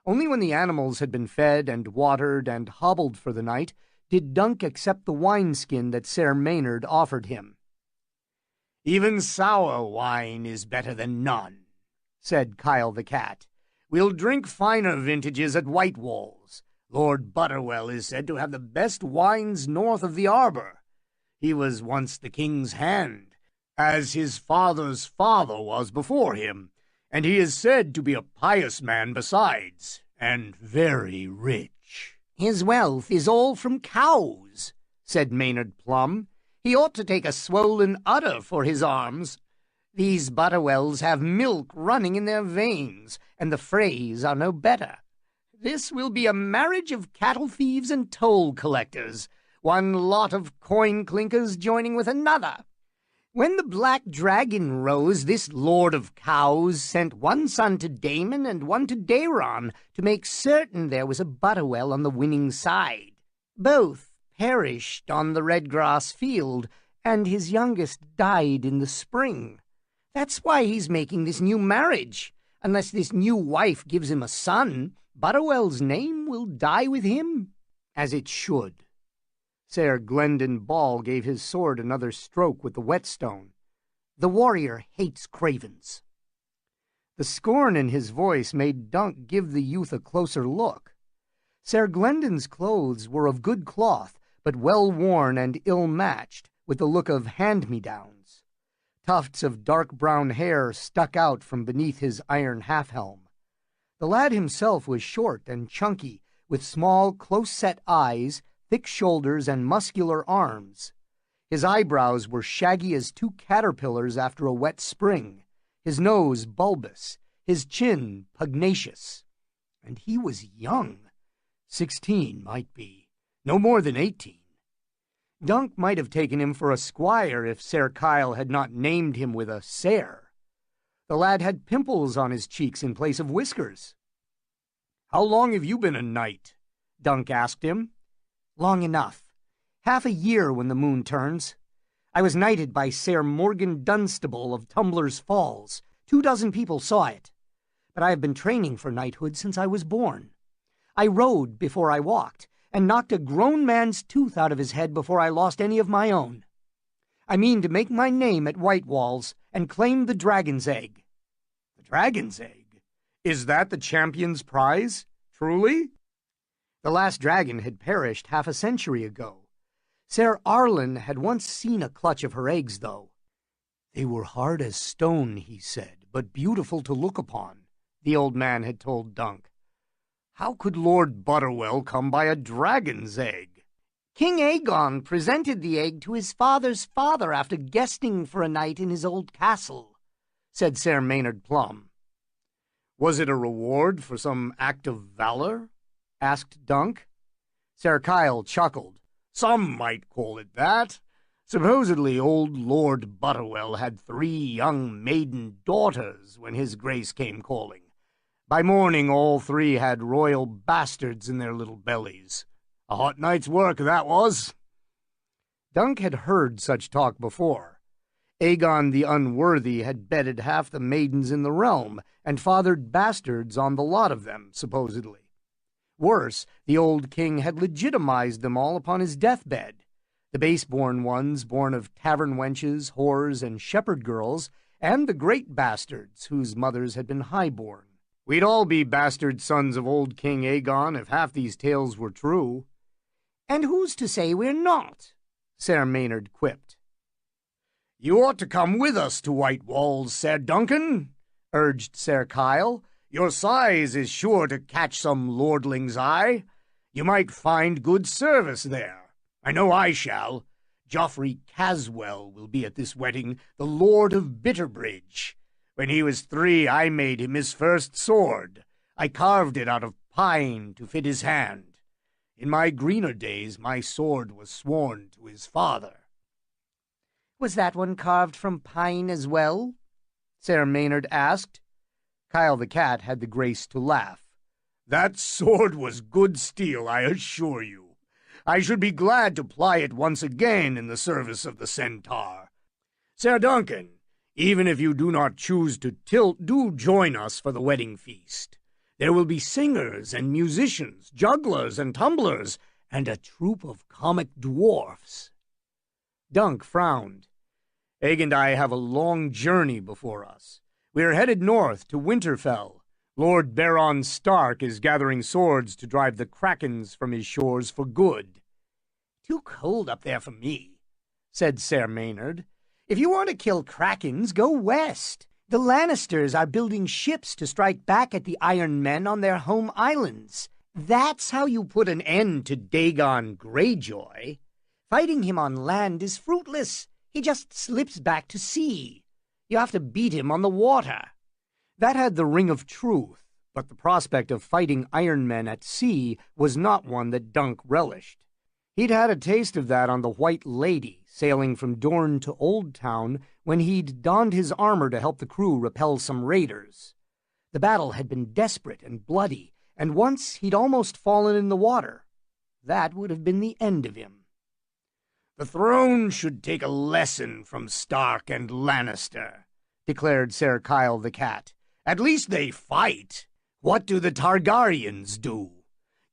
Only when the animals had been fed and watered and hobbled for the night did Dunk accept the wineskin that Sir Maynard offered him. "Even sour wine is better than none," said Kyle the cat. "We'll drink finer vintages at Whitewalls. Lord Butterwell is said to have the best wines north of the Arbor. He was once the king's hand, as his father's father was before him, and he is said to be a pious man besides, and very rich." "His wealth is all from cows," said Maynard Plum. "He ought to take a swollen udder for his arms. These Butterwells have milk running in their veins, and the Freys are no better. This will be a marriage of cattle thieves and toll collectors, one lot of coin clinkers joining with another. When the Black Dragon rose, this Lord of Cows sent one son to Daemon and one to Daeron to make certain there was a Butterwell on the winning side. Both perished on the Redgrass field, and his youngest died in the spring. That's why he's making this new marriage. Unless this new wife gives him a son, Butterwell's name will die with him." "As it should." Sir Glendon Ball gave his sword another stroke with the whetstone. "The warrior hates cravens." The scorn in his voice made Dunk give the youth a closer look. Sir Glendon's clothes were of good cloth, but well worn and ill-matched, with the look of hand-me-downs. Tufts of dark brown hair stuck out from beneath his iron half-helm. The lad himself was short and chunky, with small, close-set eyes, thick shoulders, and muscular arms. His eyebrows were shaggy as two caterpillars after a wet spring, his nose bulbous, his chin pugnacious. And he was young. 16 might be, no more than 18. Dunk might have taken him for a squire if Sir Kyle had not named him with a Sir. The lad had pimples on his cheeks in place of whiskers. "How long have you been a knight?" Dunk asked him. "Long enough. Half a year when the moon turns. I was knighted by Sir Morgan Dunstable of Tumbler's Falls. 24 people saw it. But I have been training for knighthood since I was born. I rode before I walked, and knocked a grown man's tooth out of his head before I lost any of my own. I mean to make my name at Whitewalls and claim the dragon's egg." "The dragon's egg? Is that the champion's prize? Truly?" The last dragon had perished half a century ago. Ser Arlen had once seen a clutch of her eggs, though. "They were hard as stone," he said, "but beautiful to look upon," the old man had told Dunk. "How could Lord Butterwell come by a dragon's egg?" "King Aegon presented the egg to his father's father after guesting for a night in his old castle," said Ser Maynard Plum. "Was it a reward for some act of valor?" asked Dunk. Ser Kyle chuckled. "Some might call it that. Supposedly old Lord Butterwell had 3 young maiden daughters when his grace came calling. By morning all 3 had royal bastards in their little bellies. A hot night's work, that was." Dunk had heard such talk before. Aegon the Unworthy had bedded half the maidens in the realm and fathered bastards on the lot of them, supposedly. Worse, the old king had legitimized them all upon his deathbed. The base-born ones born of tavern wenches, whores, and shepherd girls, and the great bastards whose mothers had been high-born. "We'd all be bastard sons of old King Aegon if half these tales were true." "And who's to say we're not?" Ser Maynard quipped. "You ought to come with us to Whitewalls, Ser Duncan," urged Ser Kyle. "Your size is sure to catch some lordling's eye. You might find good service there. I know I shall. Joffrey Caswell will be at this wedding, the Lord of Bitterbridge. When he was 3, I made him his first sword. I carved it out of pine to fit his hand. In my greener days, my sword was sworn to his father." "Was that one carved from pine as well?" Ser Maynard asked. Kyle the cat had the grace to laugh. "That sword was good steel, I assure you. I should be glad to ply it once again in the service of the centaur. Ser Duncan, even if you do not choose to tilt, do join us for the wedding feast. There will be singers and musicians, jugglers and tumblers, and a troop of comic dwarfs." Dunk frowned. "Egg and I have a long journey before us. We are headed north to Winterfell. Lord Baron Stark is gathering swords to drive the Krakens from his shores for good." "Too cold up there for me," said Ser Maynard. "If you want to kill Krakens, go west. The Lannisters are building ships to strike back at the Iron Men on their home islands. That's how you put an end to Dagon Greyjoy. Fighting him on land is fruitless. He just slips back to sea. You have to beat him on the water." That had the ring of truth, but the prospect of fighting Iron Men at sea was not one that Dunk relished. He'd had a taste of that on the White Lady, sailing from Dorne to Old Town, when he'd donned his armor to help the crew repel some raiders. The battle had been desperate and bloody, and once he'd almost fallen in the water. That would have been the end of him. "The throne should take a lesson from Stark and Lannister," declared Ser Kyle the cat. "At least they fight. What do the Targaryens do?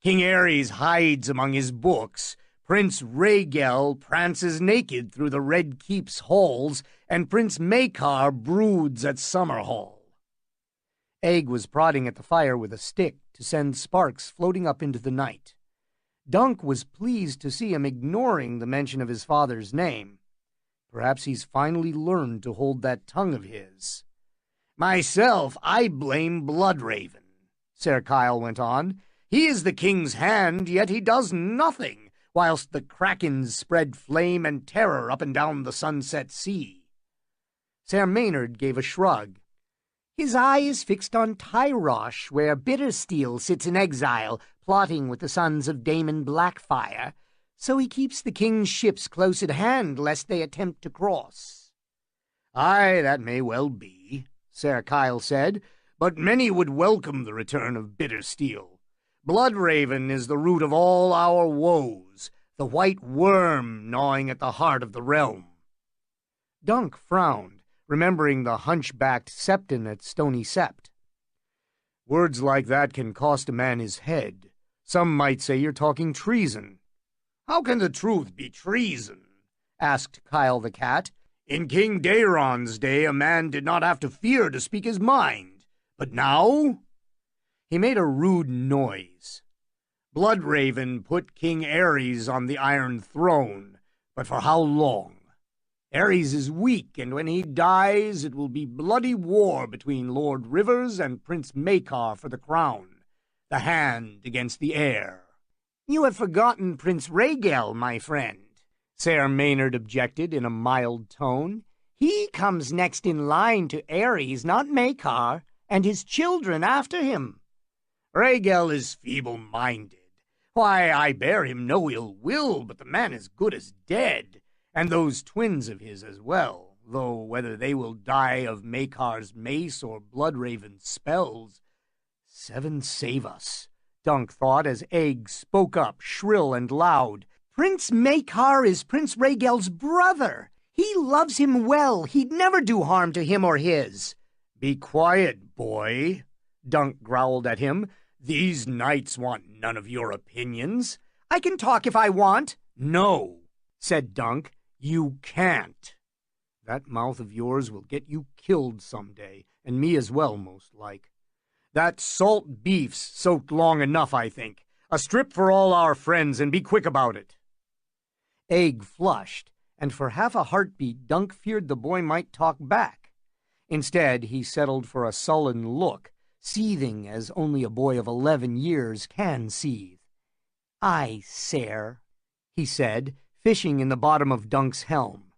King Aerys hides among his books, Prince Rhaegel prances naked through the Red Keep's halls, and Prince Maekar broods at Summerhall." Egg was prodding at the fire with a stick to send sparks floating up into the night. Dunk was pleased to see him ignoring the mention of his father's name. Perhaps he's finally learned to hold that tongue of his. "Myself, I blame Bloodraven," Ser Kyle went on. "He is the king's hand, yet he does nothing, whilst the Krakens spread flame and terror up and down the Sunset Sea." Ser Maynard gave a shrug. "His eye is fixed on Tyrosh, where Bittersteel sits in exile, plotting with the sons of Daemon Blackfire, so he keeps the king's ships close at hand, lest they attempt to cross." "Aye, that may well be," Ser Kyle said, "but many would welcome the return of Bittersteel. Bloodraven is the root of all our woes, the white worm gnawing at the heart of the realm." Dunk frowned, remembering the hunchbacked Septon at Stony Sept. "Words like that can cost a man his head. Some might say you're talking treason. How can the truth be treason? Asked Kyle the cat. In King Daeron's day, a man did not have to fear to speak his mind. But now? He made a rude noise. Bloodraven put King Aerys on the Iron Throne, but for how long? Aerys is weak, and when he dies, it will be bloody war between Lord Rivers and Prince Maekar for the crown, the hand against the heir. You have forgotten Prince Rhaegal, my friend, Ser Maynard objected in a mild tone. He comes next in line to Aerys, not Maekar, and his children after him. Rhaegal is feeble-minded. Why, I bear him no ill will, but the man is good as dead, and those twins of his as well, though whether they will die of Maekar's mace or Bloodraven's spells. 7 save us, Dunk thought as Egg spoke up, shrill and loud. Prince Maekar is Prince Rhaegal's brother. He loves him well. He'd never do harm to him or his. Be quiet, boy, Dunk growled at him. These knights want none of your opinions. I can talk if I want. No, said Dunk, you can't. That mouth of yours will get you killed someday, and me as well, most like. That salt beef's soaked long enough, I think. A strip for all our friends, and be quick about it. Egg flushed, and for half a heartbeat Dunk feared the boy might talk back. Instead, he settled for a sullen look, seething as only a boy of 11 years can seethe. "Aye, sir," he said, fishing in the bottom of Dunk's helm.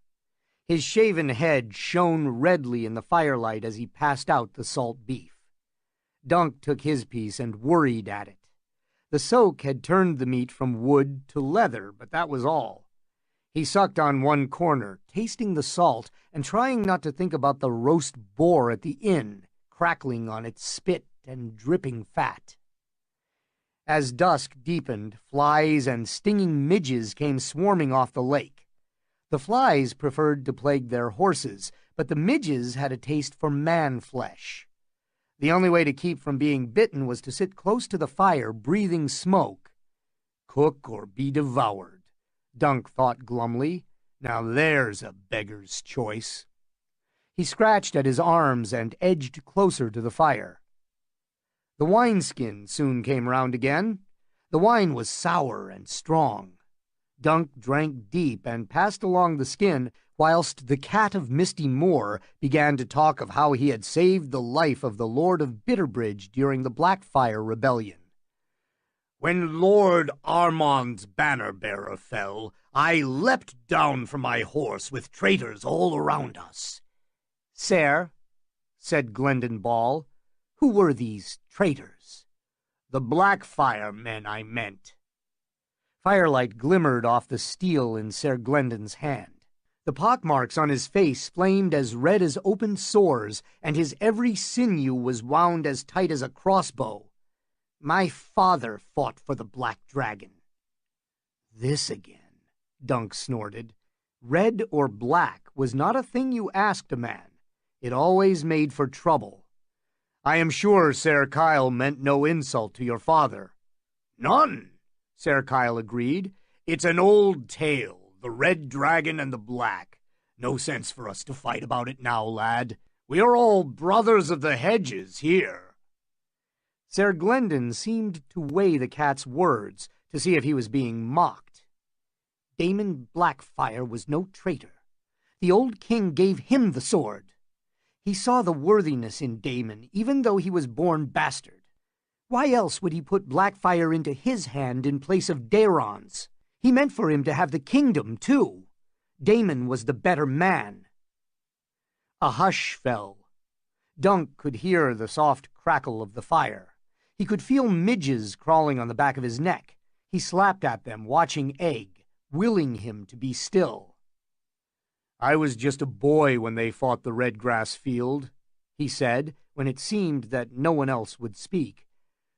His shaven head shone redly in the firelight as he passed out the salt beef. Dunk took his piece and worried at it. The soak had turned the meat from wood to leather, but that was all. He sucked on one corner, tasting the salt and trying not to think about the roast boar at the inn, crackling on its spit and dripping fat. As dusk deepened, flies and stinging midges came swarming off the lake. The flies preferred to plague their horses, but the midges had a taste for man flesh. The only way to keep from being bitten was to sit close to the fire, breathing smoke. Cook or be devoured, Dunk thought glumly. Now there's a beggar's choice. He scratched at his arms and edged closer to the fire. The wineskin soon came round again. The wine was sour and strong. Dunk drank deep and passed along the skin, whilst the Cat of Misty Moor began to talk of how he had saved the life of the Lord of Bitterbridge during the Blackfyre Rebellion. When Lord Armand's banner-bearer fell, I leapt down from my horse with traitors all around us. "Sir," said Glendon Ball, "who were these traitors?" "The Blackfyre men, I meant." Firelight glimmered off the steel in Ser Glendon's hand. The pockmarks on his face flamed as red as open sores, and his every sinew was wound as tight as a crossbow. "My father fought for the Black Dragon." "This again," Dunk snorted. Red or black was not a thing you asked a man. It always made for trouble. "I am sure Ser Kyle meant no insult to your father." "None," Ser Kyle agreed. "It's an old tale, the Red Dragon and the Black. No sense for us to fight about it now, lad. We are all brothers of the hedges here." Ser Glendon seemed to weigh the cat's words to see if he was being mocked. "Daemon Blackfyre was no traitor. The old king gave him the sword. He saw the worthiness in Daemon, even though he was born bastard. Why else would he put Blackfyre into his hand in place of Daeron's? He meant for him to have the kingdom, too. Daemon was the better man." A hush fell. Dunk could hear the soft crackle of the fire. He could feel midges crawling on the back of his neck. He slapped at them, watching Egg, willing him to be still. "I was just a boy when they fought the Redgrass Field," he said, when it seemed that no one else would speak.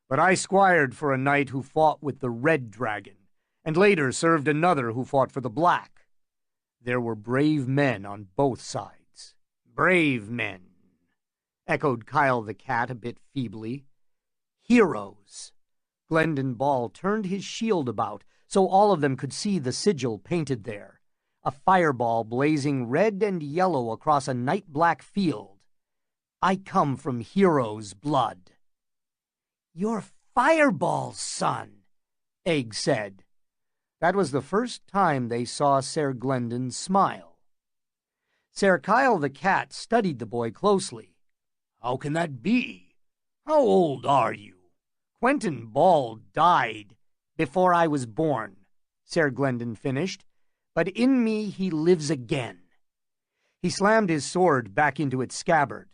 "But I squired for a knight who fought with the Red Dragon, and later served another who fought for the Black. There were brave men on both sides." "Brave men," echoed Kyle the cat a bit feebly. "Heroes. Glendon Ball turned his shield about so all of them could see the sigil painted there, a fireball blazing red and yellow across a night-black field. I come from heroes' blood. You're Fireball's son, Egg said. That was the first time they saw Ser Glendon smile. Ser Kyle the cat studied the boy closely. How can that be? How old are you? Quentin Ball died before I was born, Ser Glendon finished, but in me he lives again. He slammed his sword back into its scabbard.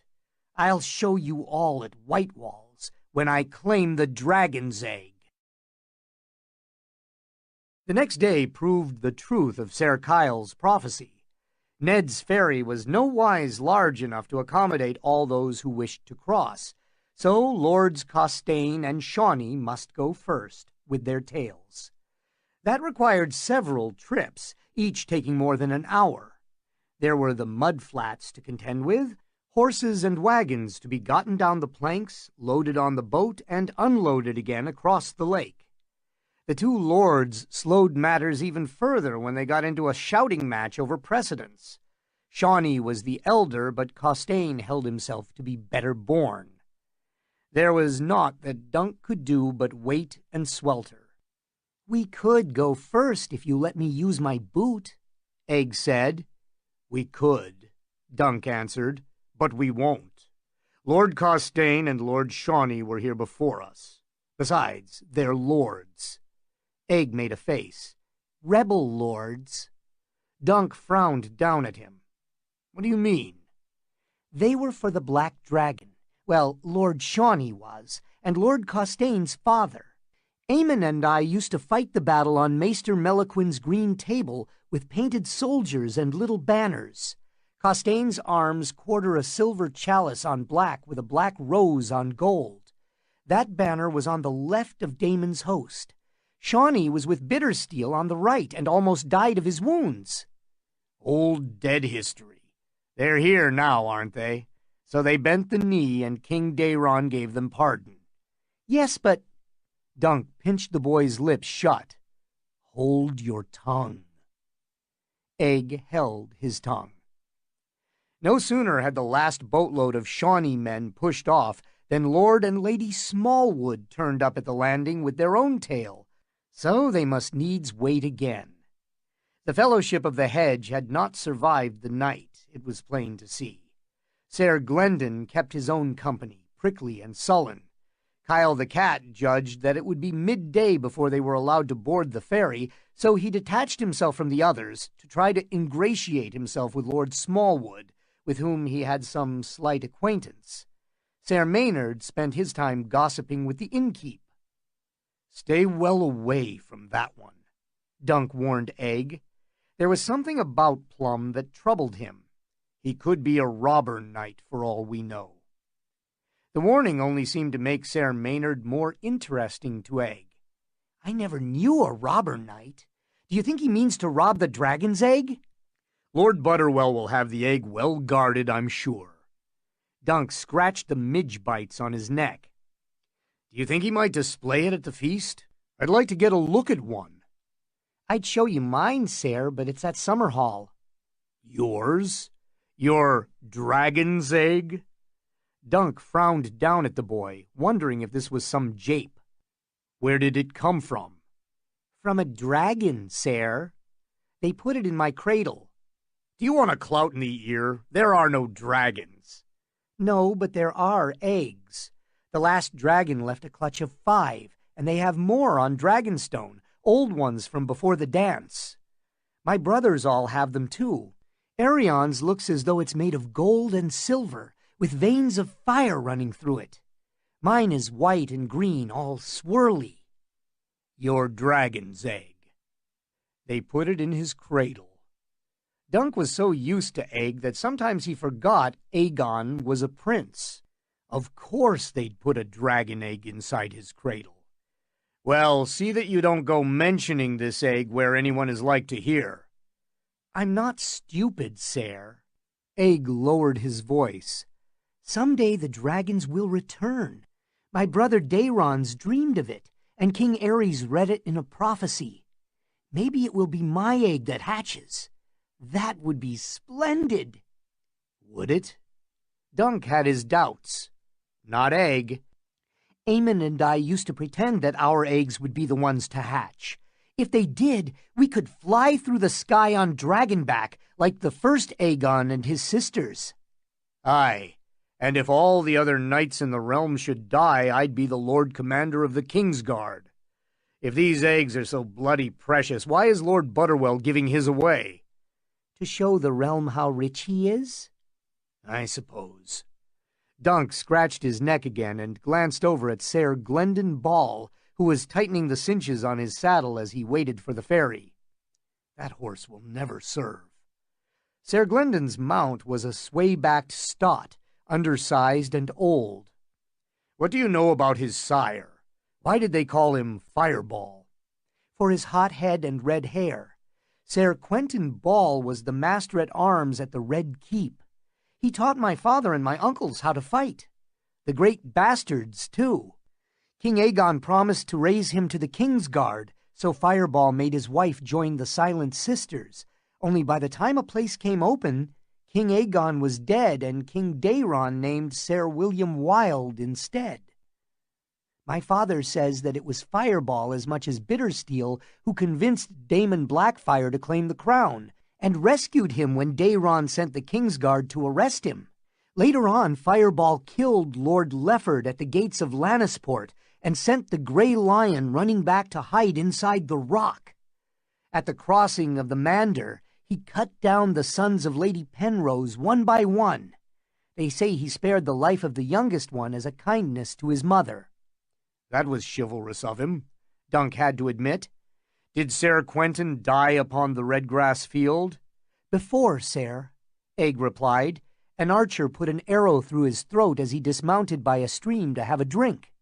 I'll show you all at White Walls when I claim the dragon's egg. The next day proved the truth of Ser Kyle's prophecy. Ned's ferry was nowise large enough to accommodate all those who wished to cross, so Lords Costain and Shawnee must go first with their tails. That required several trips, each taking more than an hour. There were the mud flats to contend with, horses and wagons to be gotten down the planks, loaded on the boat, and unloaded again across the lake. The two lords slowed matters even further when they got into a shouting match over precedence. Shawnee was the elder, but Costain held himself to be better born. There was naught that Dunk could do but wait and swelter. We could go first if you let me use my boot, Egg said. We could, Dunk answered, but we won't. Lord Costain and Lord Shawnee were here before us. Besides, they're lords. Egg made a face. Rebel lords. Dunk frowned down at him. What do you mean? They were for the Black Dragon. Well, Lord Shawnee was, and Lord Costain's father. Aemon and I used to fight the battle on Maester Meliquin's green table with painted soldiers and little banners. Costain's arms quarter a silver chalice on black with a black rose on gold. That banner was on the left of Daemon's host. Shawnee was with Bittersteel on the right and almost died of his wounds. Old dead history. They're here now, aren't they? So they bent the knee and King Daeron gave them pardon. Yes, but... Dunk pinched the boy's lips shut. Hold your tongue. Egg held his tongue. No sooner had the last boatload of Shawnee men pushed off than Lord and Lady Smallwood turned up at the landing with their own tale, so they must needs wait again. The Fellowship of the Hedge had not survived the night, it was plain to see. Ser Glendon kept his own company, prickly and sullen. Kyle the cat judged that it would be midday before they were allowed to board the ferry, so he detached himself from the others to try to ingratiate himself with Lord Smallwood, with whom he had some slight acquaintance. Ser Maynard spent his time gossiping with the innkeep. Stay well away from that one, Dunk warned Egg. There was something about Plum that troubled him. He could be a robber knight for all we know. The warning only seemed to make Ser Maynard more interesting to Egg. I never knew a robber knight. Do you think he means to rob the dragon's egg? Lord Butterwell will have the egg well guarded, I'm sure. Dunk scratched the midge bites on his neck. Do you think he might display it at the feast? I'd like to get a look at one. I'd show you mine, sir, but it's at Summerhall. Yours? Your dragon's egg? Dunk frowned down at the boy, wondering if this was some jape. Where did it come from? From a dragon, sir. They put it in my cradle. Do you want a clout in the ear? There are no dragons. No, but there are eggs. The last dragon left a clutch of 5, and they have more on Dragonstone, old ones from before the dance. My brothers all have them too. Arion's looks as though it's made of gold and silver, with veins of fire running through it. Mine is white and green, all swirly. Your dragon's egg. They put it in his cradle. Dunk was so used to Egg that sometimes he forgot Aegon was a prince. Of course they'd put a dragon egg inside his cradle. Well, see that you don't go mentioning this egg where anyone is like to hear. I'm not stupid, sir. Egg lowered his voice. Someday the dragons will return. My brother Daeron's dreamed of it, and King Ares read it in a prophecy. Maybe it will be my egg that hatches. That would be splendid. Would it? Dunk had his doubts. Not egg. Eamon and I used to pretend that our eggs would be the ones to hatch. If they did, we could fly through the sky on dragonback like the first Aegon and his sisters. Aye, and if all the other knights in the realm should die, I'd be the Lord Commander of the Kingsguard. If these eggs are so bloody precious, why is Lord Butterwell giving his away? To show the realm how rich he is? I suppose. Dunk scratched his neck again and glanced over at Ser Glendon Ball, who was tightening the cinches on his saddle as he waited for the ferry. That horse will never serve. Ser Glendon's mount was a sway-backed stot, undersized and old. What do you know about his sire? Why did they call him Fireball? For his hot head and red hair. Ser Quentin Ball was the master-at-arms at the Red Keep. He taught my father and my uncles how to fight. The great bastards, too. King Aegon promised to raise him to the Kingsguard, so Fireball made his wife join the Silent Sisters. Only by the time a place came open, King Aegon was dead and King Daeron named Ser William Wild instead. My father says that it was Fireball as much as Bittersteel who convinced Daemon Blackfire to claim the crown, and rescued him when Daeron sent the Kingsguard to arrest him. Later on, Fireball killed Lord Lefford at the gates of Lannisport and sent the Grey Lion running back to hide inside the rock. At the crossing of the Mander, he cut down the sons of Lady Penrose one by one. They say he spared the life of the youngest one as a kindness to his mother. That was chivalrous of him, Dunk had to admit. Did Ser Quentin die upon the Redgrass field? Before, Ser, Egg replied. An archer put an arrow through his throat as he dismounted by a stream to have a drink.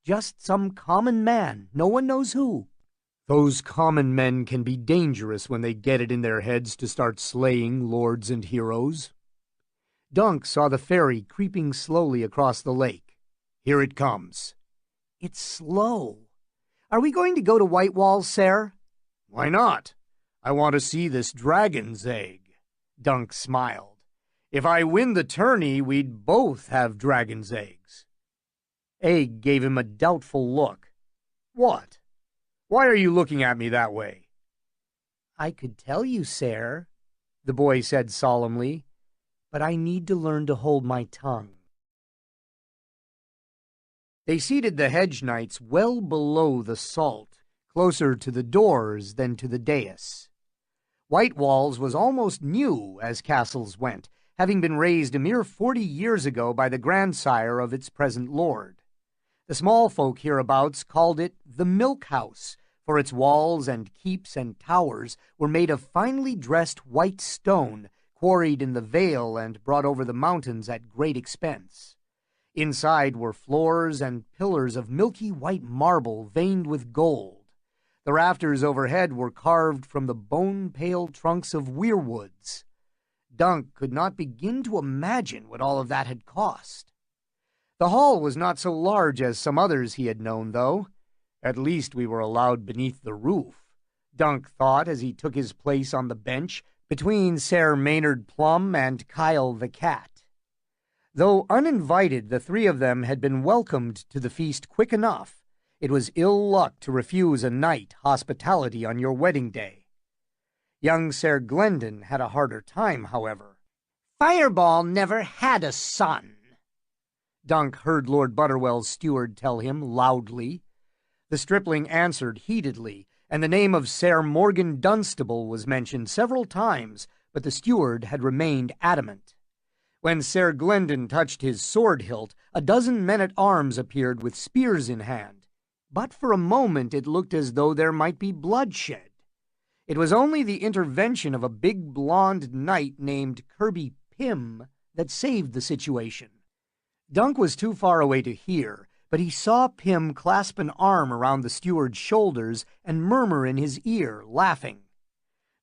Just some common man, no one knows who. Those common men can be dangerous when they get it in their heads to start slaying lords and heroes. Dunk saw the ferry creeping slowly across the lake. Here it comes. It's slow. Are we going to go to White Walls, Ser? Why not? I want to see this dragon's egg. Dunk smiled. If I win the tourney, we'd both have dragon's eggs. Egg gave him a doubtful look. What? Why are you looking at me that way? I could tell you, Ser, the boy said solemnly, but I need to learn to hold my tongue. They seated the hedge knights well below the salt, closer to the doors than to the dais. White Walls was almost new as castles went, having been raised a mere 40 years ago by the grandsire of its present lord. The small folk hereabouts called it the Milk House, for its walls and keeps and towers were made of finely dressed white stone, quarried in the Vale and brought over the mountains at great expense. Inside were floors and pillars of milky white marble veined with gold. The rafters overhead were carved from the bone-pale trunks of weirwoods. Dunk could not begin to imagine what all of that had cost. The hall was not so large as some others he had known, though. At least we were allowed beneath the roof, Dunk thought as he took his place on the bench between Ser Maynard Plum and Kyle the cat. Though uninvited, the three of them had been welcomed to the feast quick enough. It was ill luck to refuse a knight hospitality on your wedding day. Young Ser Glendon had a harder time, however. Fireball never had a son, Dunk heard Lord Butterwell's steward tell him loudly. The stripling answered heatedly, and the name of Ser Morgan Dunstable was mentioned several times, but the steward had remained adamant. When Ser Glendon touched his sword hilt, a dozen men-at-arms appeared with spears in hand. But for a moment it looked as though there might be bloodshed. It was only the intervention of a big blonde knight named Kirby Pym that saved the situation. Dunk was too far away to hear, but he saw Pym clasp an arm around the steward's shoulders and murmur in his ear, laughing.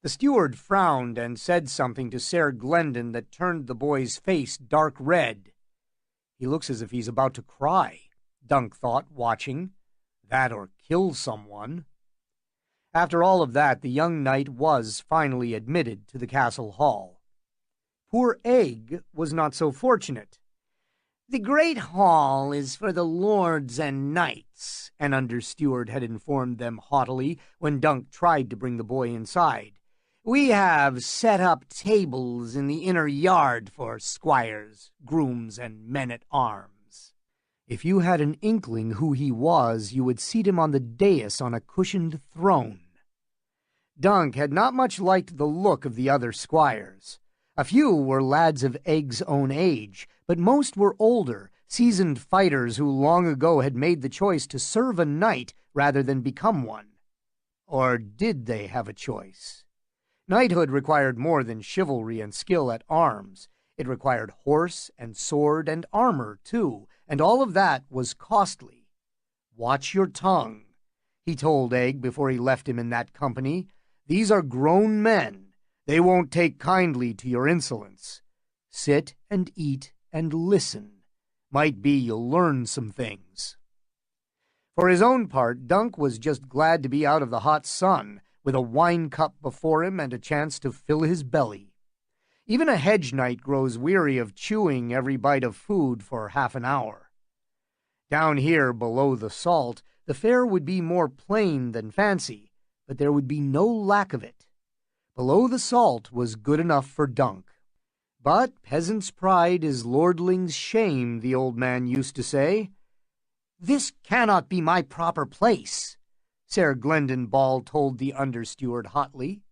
The steward frowned and said something to Ser Glendon that turned the boy's face dark red. He looks as if he's about to cry, Dunk thought, watching. That or kill someone. After all of that, the young knight was finally admitted to the castle hall. Poor Egg was not so fortunate. "The great hall is for the lords and knights," an understeward had informed them haughtily when Dunk tried to bring the boy inside. "We have set up tables in the inner yard for squires, grooms, and men-at-arms." If you had an inkling who he was, you would seat him on the dais on a cushioned throne. Dunk had not much liked the look of the other squires. A few were lads of Egg's own age, but most were older, seasoned fighters who long ago had made the choice to serve a knight rather than become one. Or did they have a choice? Knighthood required more than chivalry and skill at arms. It required horse and sword and armor, too, and all of that was costly. "Watch your tongue," he told Egg before he left him in that company. "These are grown men. They won't take kindly to your insolence. Sit and eat and listen. Might be you'll learn some things." For his own part, Dunk was just glad to be out of the hot sun, with a wine cup before him and a chance to fill his belly. Even a hedge knight grows weary of chewing every bite of food for half an hour. Down here below the salt, the fare would be more plain than fancy, but there would be no lack of it. Below the salt was good enough for Dunk. But peasant's pride is lordling's shame, the old man used to say. "This cannot be my proper place," Sir Glendon Ball told the understeward hotly.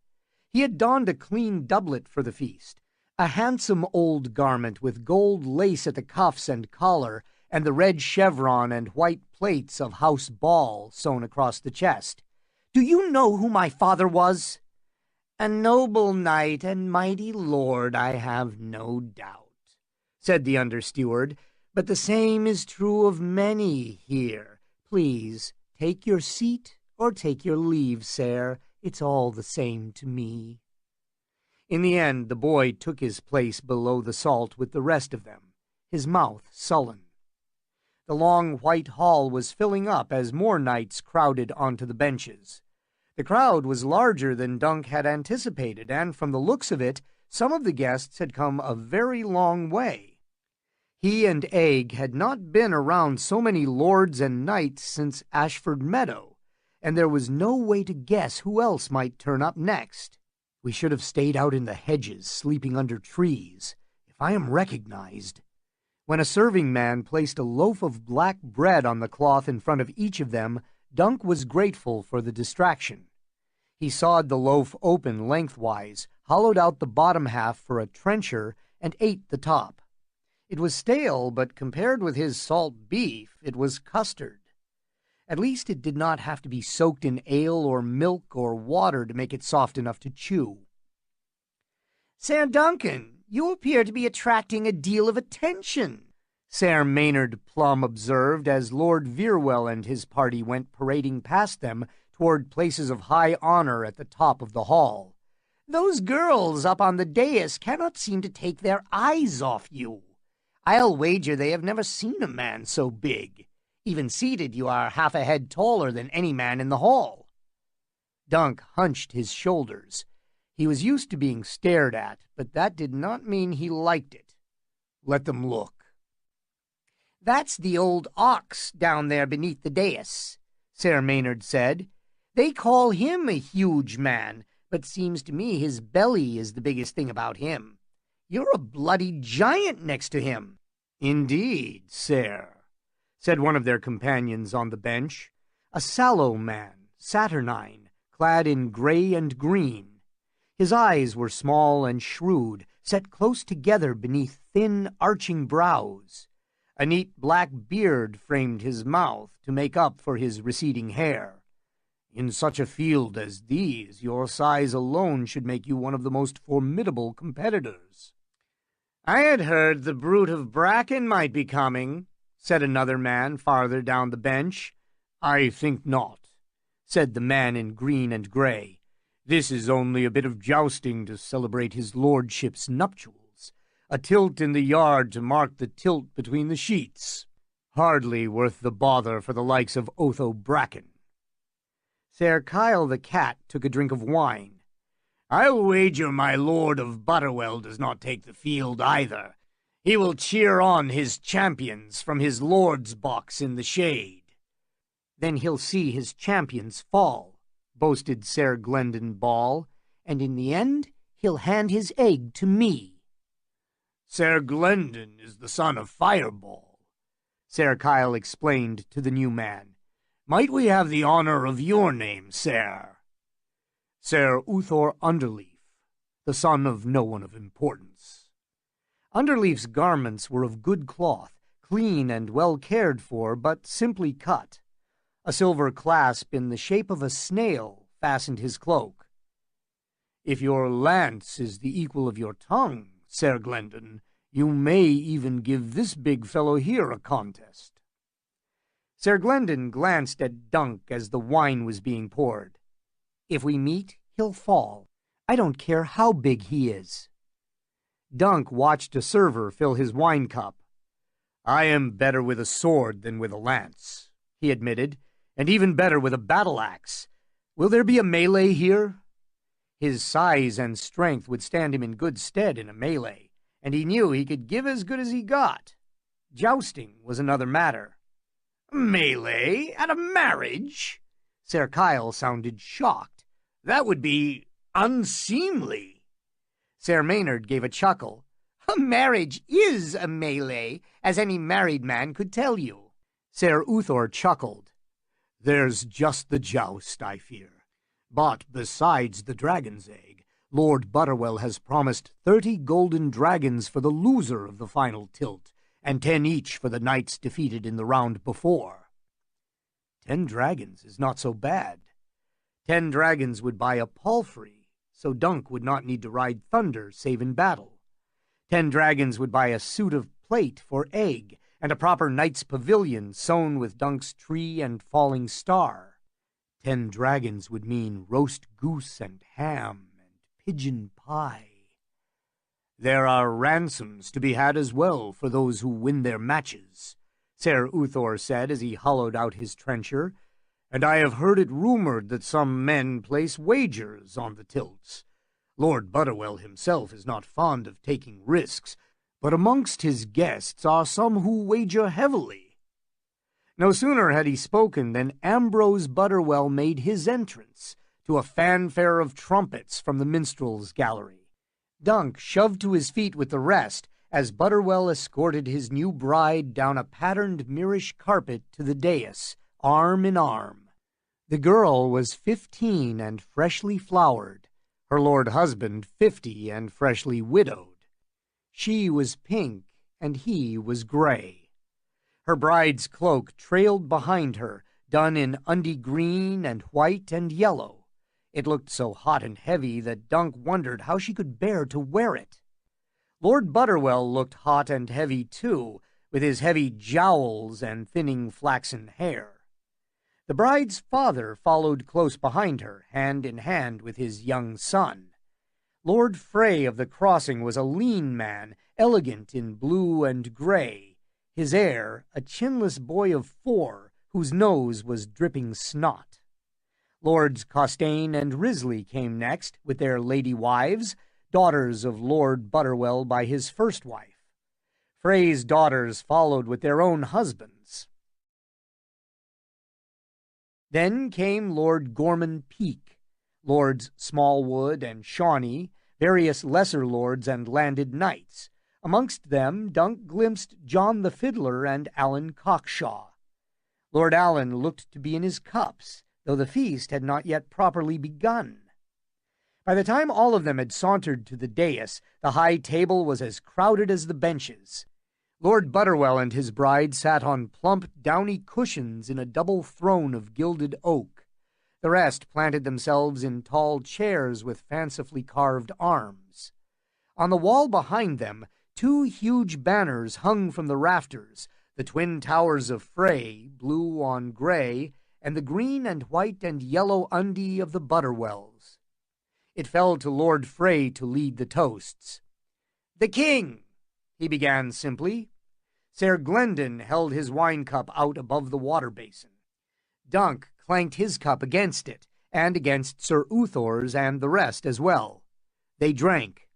He had donned a clean doublet for the feast, a handsome old garment with gold lace at the cuffs and collar, and the red chevron and white plates of House Ball sewn across the chest. "Do you know who my father was?" "A noble knight and mighty lord, I have no doubt," said the understeward, "but the same is true of many here. Please, take your seat or take your leave, sir. It's all the same to me." In the end, the boy took his place below the salt with the rest of them, his mouth sullen. The long white hall was filling up as more knights crowded onto the benches. The crowd was larger than Dunk had anticipated, and from the looks of it, some of the guests had come a very long way. He and Egg had not been around so many lords and knights since Ashford Meadow, and there was no way to guess who else might turn up next. "We should have stayed out in the hedges, sleeping under trees. If I am recognized—" When a serving man placed a loaf of black bread on the cloth in front of each of them, Dunk was grateful for the distraction. He sawed the loaf open lengthwise, hollowed out the bottom half for a trencher, and ate the top. It was stale, but compared with his salt beef, it was custard. At least it did not have to be soaked in ale or milk or water to make it soft enough to chew. "Sir Duncan, you appear to be attracting a deal of attention," Sir Maynard Plum observed as Lord Veerwell and his party went parading past them toward places of high honor at the top of the hall. "Those girls up on the dais cannot seem to take their eyes off you. I'll wager they have never seen a man so big. Even seated, you are half a head taller than any man in the hall." Dunk hunched his shoulders. He was used to being stared at, but that did not mean he liked it. "Let them look." "That's the old ox down there beneath the dais," Sir Maynard said. "They call him a huge man, but seems to me his belly is the biggest thing about him. You're a bloody giant next to him." "Indeed, sir," said one of their companions on the bench, a sallow man, saturnine, clad in gray and green. His eyes were small and shrewd, set close together beneath thin, arching brows. A neat black beard framed his mouth to make up for his receding hair. "In such a field as these, your size alone should make you one of the most formidable competitors." "I had heard the Brute of Bracken might be coming," said another man farther down the bench. "I think not," said the man in green and gray. "This is only a bit of jousting to celebrate his lordship's nuptials. A tilt in the yard to mark the tilt between the sheets." Hardly worth the bother for the likes of Otho Bracken. Ser Kyle the cat took a drink of wine. I'll wager my Lord of Butterwell does not take the field either. He will cheer on his champions from his lord's box in the shade. Then he'll see his champions fall, boasted Ser Glendon Ball, and in the end he'll hand his egg to me. Ser Glendon is the son of Fireball, Ser Kyle explained to the new man. Might we have the honor of your name, sir? Ser Uthor Underleaf, the son of no one of importance. Underleaf's garments were of good cloth, clean and well cared for, but simply cut. A silver clasp in the shape of a snail fastened his cloak. If your lance is the equal of your tongue, Ser Glendon, you may even give this big fellow here a contest. Ser Glendon glanced at Dunk as the wine was being poured. If we meet, he'll fall. I don't care how big he is. Dunk watched a server fill his wine cup. I am better with a sword than with a lance, he admitted, and even better with a battle-axe. Will there be a melee here? His size and strength would stand him in good stead in a melee, and he knew he could give as good as he got. Jousting was another matter. Melee at a marriage? Ser Kyle sounded shocked. That would be unseemly. Ser Maynard gave a chuckle. A marriage is a melee, as any married man could tell you. Ser Uthor chuckled. There's just the joust, I fear. But besides the dragon's egg, Lord Butterwell has promised 30 golden dragons for the loser of the final tilt, and 10 each for the knights defeated in the round before. 10 dragons is not so bad. 10 dragons would buy a palfrey, so Dunk would not need to ride thunder save in battle. 10 dragons would buy a suit of plate for Egg, and a proper knight's pavilion sewn with Dunk's tree and falling star. 10 dragons would mean roast goose and ham and pigeon pie. There are ransoms to be had as well for those who win their matches, Ser Uthor said as he hollowed out his trencher, and I have heard it rumored that some men place wagers on the tilts. Lord Butterwell himself is not fond of taking risks, but amongst his guests are some who wager heavily. No sooner had he spoken than Ambrose Butterwell made his entrance, to a fanfare of trumpets from the minstrels' gallery. Dunk shoved to his feet with the rest as Butterwell escorted his new bride down a patterned Mirish carpet to the dais, arm in arm. The girl was 15 and freshly flowered, her lord husband 50 and freshly widowed. She was pink and he was gray. Her bride's cloak trailed behind her, done in undie green and white and yellow. It looked so hot and heavy that Dunk wondered how she could bear to wear it. Lord Butterwell looked hot and heavy too, with his heavy jowls and thinning flaxen hair. The bride's father followed close behind her, hand in hand with his young son. Lord Frey of the Crossing was a lean man, elegant in blue and gray, his heir a chinless boy of 4, whose nose was dripping snot. Lords Costain and Risley came next, with their lady wives, daughters of Lord Butterwell by his first wife. Frey's daughters followed with their own husbands. Then came Lord Gorman Peake, Lords Smallwood and Shawnee, various lesser lords and landed knights. Amongst them Dunk glimpsed John the Fiddler and Alan Cockshaw. Lord Alan looked to be in his cups, though the feast had not yet properly begun. By the time all of them had sauntered to the dais, the high table was as crowded as the benches. Lord Butterwell and his bride sat on plump, downy cushions in a double throne of gilded oak. The rest planted themselves in tall chairs with fancifully carved arms. On the wall behind them, 2 huge banners hung from the rafters, the twin towers of Frey, blue on gray, and the green and white and yellow undie of the Butterwells. It fell to Lord Frey to lead the toasts. "The king," he began simply. Ser Glendon held his wine cup out above the water basin. Dunk clanked his cup against it, and against Sir Uthor's and the rest as well. They drank.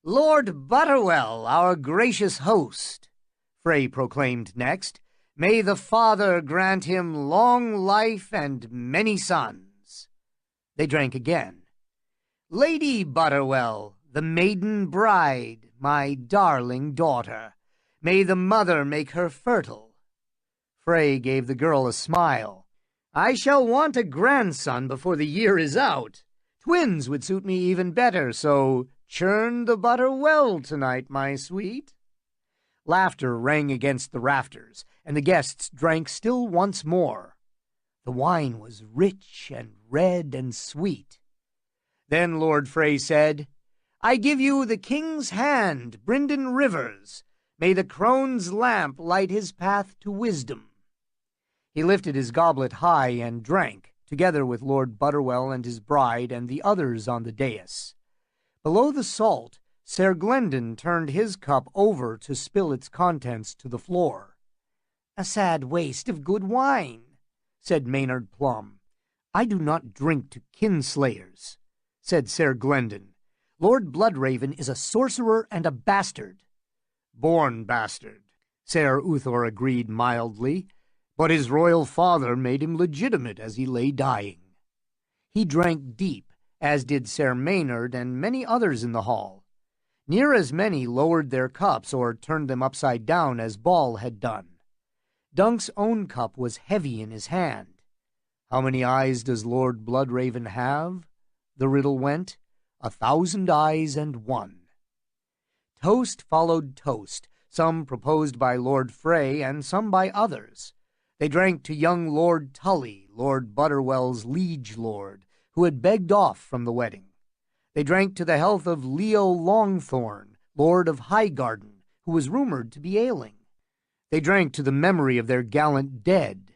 "Lord Butterwell, our gracious host," Frey proclaimed next, "may the Father grant him long life and many sons." They drank again. "Lady Butterwell, the maiden bride, my darling daughter, may the mother make her fertile." Frey gave the girl a smile. "I shall want a grandson before the year is out. Twins would suit me even better, so churn the butter well tonight, my sweet." Laughter rang against the rafters, and the guests drank still once more. The wine was rich and red and sweet. Then Lord Frey said, "I give you the king's hand, Brynden Rivers. May the crone's lamp light his path to wisdom." He lifted his goblet high and drank, together with Lord Butterwell and his bride and the others on the dais. Below the salt, Ser Glendon turned his cup over to spill its contents to the floor. "A sad waste of good wine," said Maynard Plum. "I do not drink to kinslayers," said Ser Glendon. "Lord Bloodraven is a sorcerer and a bastard." "Born bastard," Ser Uthor agreed mildly, "but his royal father made him legitimate as he lay dying." He drank deep, as did Ser Maynard and many others in the hall. Near as many lowered their cups or turned them upside down as Ball had done. Dunk's own cup was heavy in his hand. "How many eyes does Lord Bloodraven have?" the riddle went. 1,000 eyes and one. Toast followed toast, some proposed by Lord Frey and some by others. They drank to young Lord Tully, Lord Butterwell's liege lord, who had begged off from the wedding. They drank to the health of Leo Longthorn, Lord of Highgarden, who was rumored to be ailing. They drank to the memory of their gallant dead.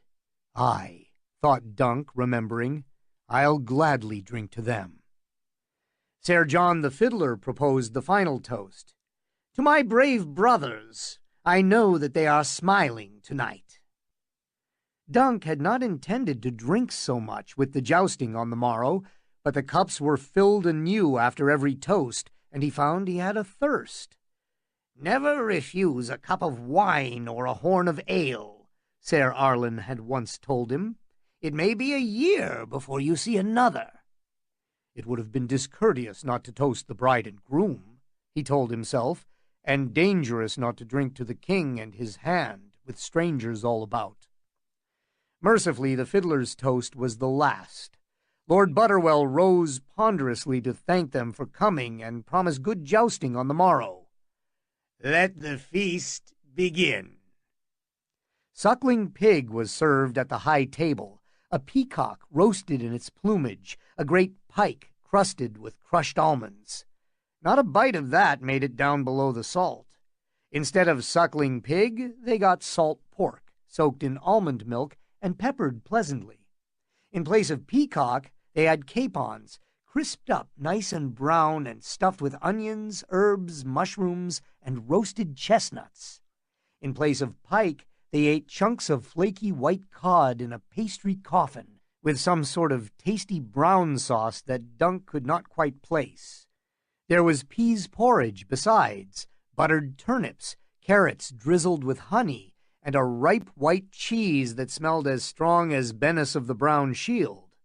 "Aye," thought Dunk, remembering, "I'll gladly drink to them." Ser John the Fiddler proposed the final toast. "To my brave brothers, I know that they are smiling tonight." Dunk had not intended to drink so much with the jousting on the morrow, but the cups were filled anew after every toast, and he found he had a thirst. "Never refuse a cup of wine or a horn of ale," Ser Arlen had once told him. "It may be a year before you see another." It would have been discourteous not to toast the bride and groom, he told himself, and dangerous not to drink to the king and his hand, with strangers all about. Mercifully, the fiddler's toast was the last. Lord Butterwell rose ponderously to thank them for coming and promise good jousting on the morrow. "Let the feast begin." Suckling pig was served at the high table, a peacock roasted in its plumage, a great pike crusted with crushed almonds. Not a bite of that made it down below the salt. Instead of suckling pig, they got salt pork, soaked in almond milk and peppered pleasantly. In place of peacock, they had capons, crisped up nice and brown and stuffed with onions, herbs, mushrooms, and roasted chestnuts. In place of pike, they ate chunks of flaky white cod in a pastry coffin, with some sort of tasty brown sauce that Dunk could not quite place. There was peas porridge besides, buttered turnips, carrots drizzled with honey, and a ripe white cheese that smelled as strong as Bennis of the Brown Shield.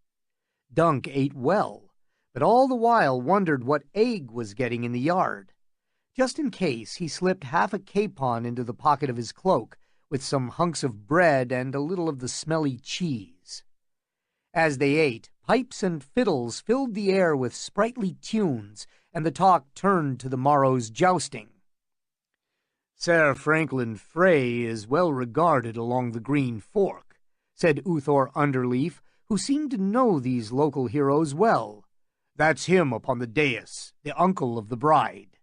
Dunk ate well, but all the while wondered what Egg was getting in the yard. Just in case, he slipped half a capon into the pocket of his cloak, with some hunks of bread and a little of the smelly cheese. As they ate, pipes and fiddles filled the air with sprightly tunes, and the talk turned to the morrow's jousting. "Ser Franklin Frey is well regarded along the Green Fork," said Uthor Underleaf, who seemed to know these local heroes well. "That's him upon the dais, the uncle of the bride.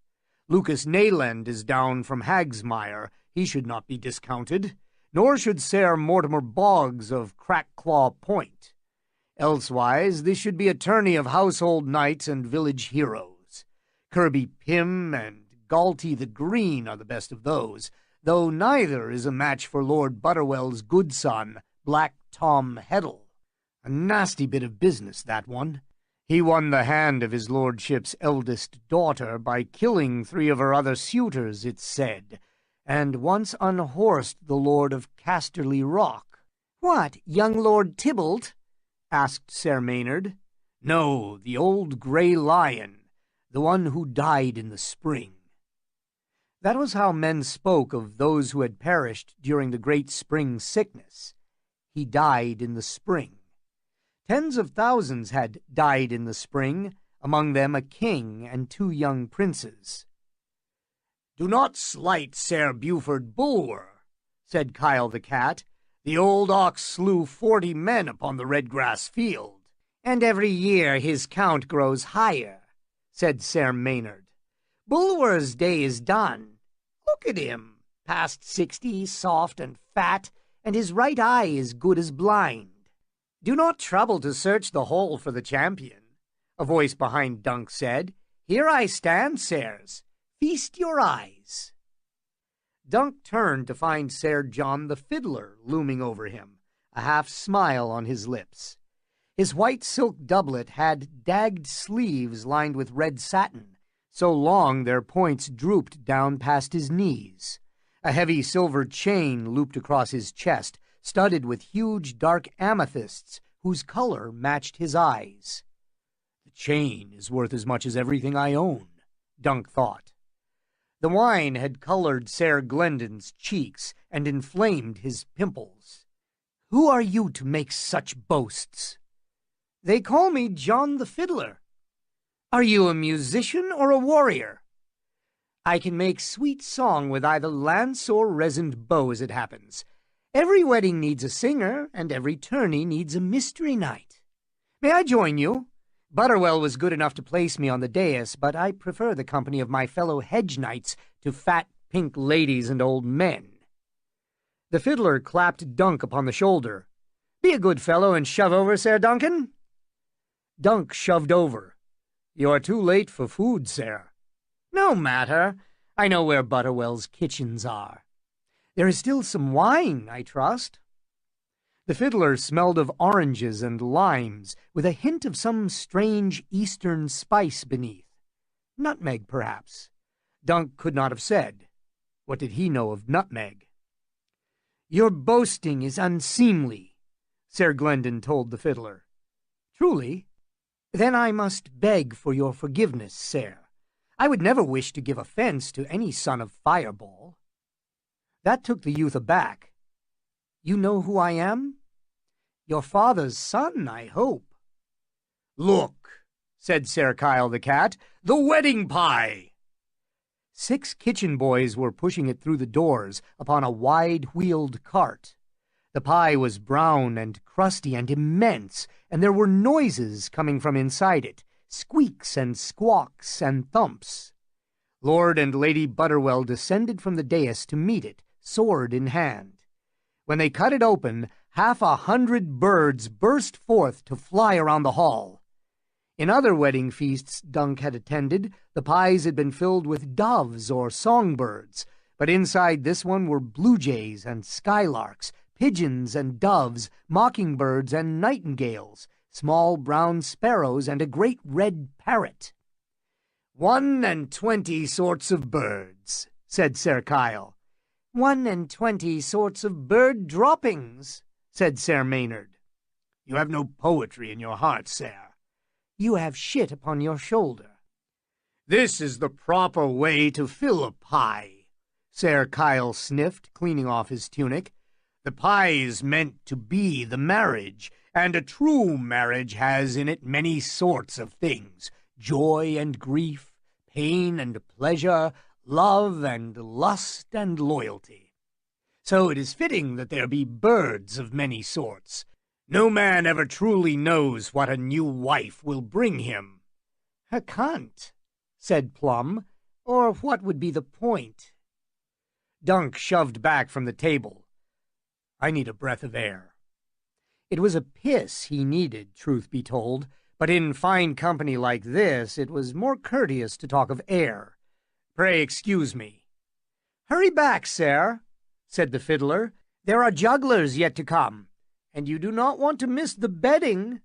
Lucas Nayland is down from Hagsmire. He should not be discounted, nor should Ser Mortimer Boggs of Crackclaw Point. Elsewise, this should be a tourney of household knights and village heroes. Kirby Pym and Galty the Green are the best of those, though neither is a match for Lord Butterwell's good son, Black Tom Heddle. A nasty bit of business, that one. He won the hand of his lordship's eldest daughter by killing 3 of her other suitors, it's said, and once unhorsed the Lord of Casterly Rock. What, young Lord Tybalt? Asked Ser Maynard. No, the old grey lion, the one who died in the spring. That was how men spoke of those who had perished during the great spring sickness. He died in the spring. Tens of thousands had died in the spring, among them a king and 2 young princes. "Do not slight Ser Buford Bulwer," said Kyle the cat. "The old ox slew 40 men upon the red-grass field." "And every year his count grows higher," said Ser Maynard. "Bulwer's day is done. Look at him, past 60, soft and fat, and his right eye is good as blind." "Do not trouble to search the hole for the champion," a voice behind Dunk said. "Here I stand, sirs. Feast your eyes." Dunk turned to find Ser John the Fiddler looming over him, a half-smile on his lips. His white silk doublet had dagged sleeves lined with red satin, so long their points drooped down past his knees. A heavy silver chain looped across his chest, studded with huge dark amethysts whose color matched his eyes. "The chain is worth as much as everything I own," Dunk thought. The wine had colored Ser Glendon's cheeks and inflamed his pimples. "Who are you to make such boasts?" "They call me John the Fiddler." "Are you a musician or a warrior?" "I can make sweet song with either lance or resined bow, as it happens. Every wedding needs a singer, and every tourney needs a mystery night. May I join you? Butterwell was good enough to place me on the dais, but I prefer the company of my fellow hedge knights to fat pink ladies and old men." The fiddler clapped Dunk upon the shoulder. "Be a good fellow and shove over, Ser Duncan." Dunk shoved over. "You are too late for food, sir." "No matter. I know where Butterwell's kitchens are. There is still some wine, I trust." The fiddler smelled of oranges and limes, with a hint of some strange eastern spice beneath. Nutmeg, perhaps. Dunk could not have said. What did he know of nutmeg? "Your boasting is unseemly," Ser Glendon told the fiddler. "Truly? Then I must beg for your forgiveness, sir. I would never wish to give offense to any son of Fireball." That took the youth aback. "You know who I am? Your father's son, I hope." "Look," said Ser Kyle the cat, "the wedding pie!" 6 kitchen boys were pushing it through the doors upon a wide-wheeled cart. The pie was brown and crusty and immense, and there were noises coming from inside it, squeaks and squawks and thumps. Lord and Lady Butterwell descended from the dais to meet it, sword in hand. When they cut it open, 100 birds burst forth to fly around the hall. In other wedding feasts Dunk had attended, the pies had been filled with doves or songbirds, but inside this one were blue jays and skylarks, pigeons and doves, mockingbirds and nightingales, small brown sparrows, and a great red parrot. 21 sorts of birds," said Ser Kyle. 21 sorts of bird droppings," said Ser Maynard. "You have no poetry in your heart, sir." "You have shit upon your shoulder." "This is the proper way to fill a pie," Ser Kyle sniffed, cleaning off his tunic. "The pie is meant to be the marriage, and a true marriage has in it many sorts of things, joy and grief, pain and pleasure, love and lust and loyalty. So it is fitting that there be birds of many sorts. No man ever truly knows what a new wife will bring him." "A cunt," said Plum, "or what would be the point?" Dunk shoved back from the table. "I need a breath of air." It was a piss he needed, truth be told, but in fine company like this it was more courteous to talk of air. "Pray excuse me." "Hurry back, sir," said the fiddler. "There are jugglers yet to come, and you do not want to miss the betting."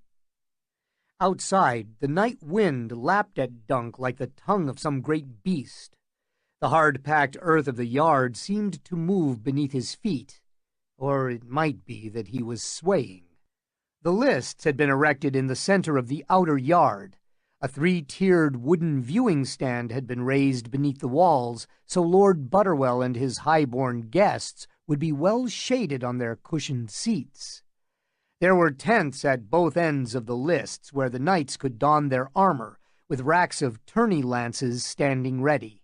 Outside, the night wind lapped at Dunk like the tongue of some great beast. The hard-packed earth of the yard seemed to move beneath his feet, or it might be that he was swaying. The lists had been erected in the center of the outer yard. A 3-tiered wooden viewing stand had been raised beneath the walls, so Lord Butterwell and his high-born guests would be well shaded on their cushioned seats. There were tents at both ends of the lists where the knights could don their armor, with racks of tourney lances standing ready.